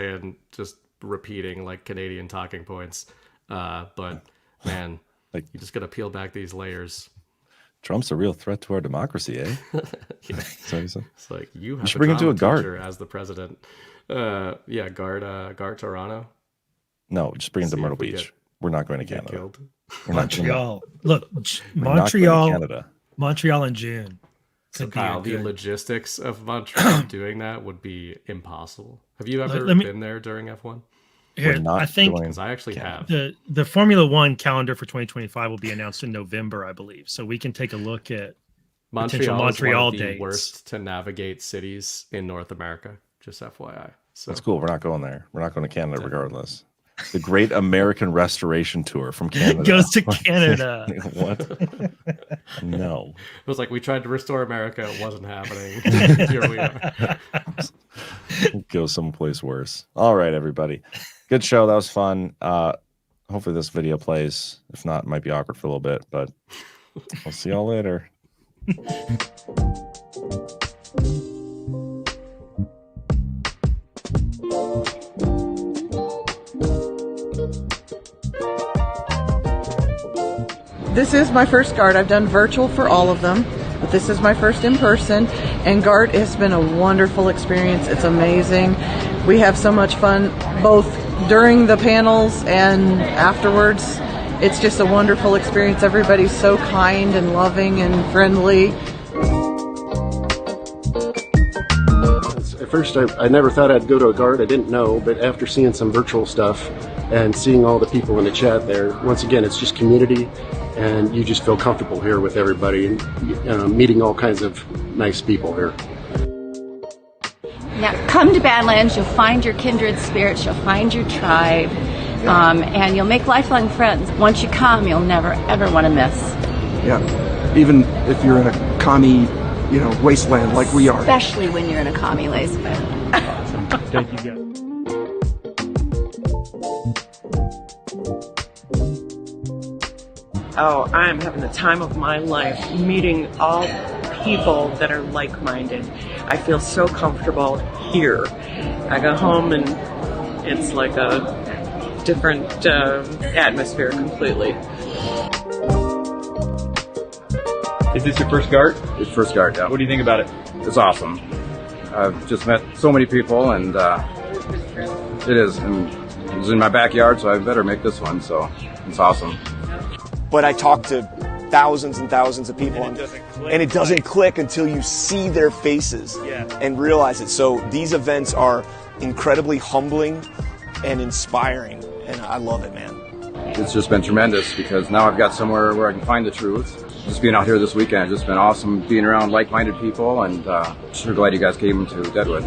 repeating like Canadian talking points. But man, like you just gotta peel back these layers. Trump's a real threat to our democracy, eh? Yeah. It's like you have should bring him to a guard as the president. Guard Toronto. No, just bring him to Myrtle Beach. We're not going to Canada. Montreal. Look, Montreal. Canada. Montreal in June. So Kyle, the logistics of Montreal doing that would be impossible. Have you ever been there during F1? Here, I think because I actually have. The Formula One calendar for 2025 will be announced in November, I believe. So we can take a look at potential Montreal is one of the dates. Worst to navigate cities in North America. Just FYI. So that's cool. We're not going there. We're not going to Canada regardless. The Great American Restoration Tour from Canada goes to Canada. What? No. It was like we tried to restore America. It wasn't happening. Here we are. Go someplace worse. All right, everybody. Good show. That was fun. Hopefully this video plays. If not, it might be awkward for a little bit, but we'll see y'all later. this is my first GARD. I've done virtual for all of them, but this is my first in person, and GARD has been a wonderful experience. It's amazing. We have so much fun both during the panels and afterwards. It's just a wonderful experience. Everybody's so kind and loving and friendly. At first, I never thought I'd go to a GARD. I didn't know, but after seeing some virtual stuff and seeing all the people in the chat there, once again, it's just community, and you just feel comfortable here with everybody and meeting all kinds of nice people here. Now, come to Badlands, you'll find your kindred spirits, you'll find your tribe, and you'll make lifelong friends. Once you come, you'll never, ever want to miss. Yeah, even if you're in a commie, wasteland like we are. Especially when you're in a commie wasteland. Awesome. Thank you, guys. Oh, I am having the time of my life meeting all people that are like-minded. I feel so comfortable here. I go home and it's like a different atmosphere completely. Is this your first GARD? It's first GARD, yeah. What do you think about it? It's awesome. I've just met so many people, and it is. And it was in my backyard, so I better make this one, so it's awesome. But I talked to thousands and thousands of people, and it doesn't click until you see their faces and realize it. So these events are incredibly humbling and inspiring, and I love it, man. It's just been tremendous because now I've got somewhere where I can find the truth. Just being out here this weekend has just been awesome, being around like-minded people, and sure glad you guys came to Deadwood.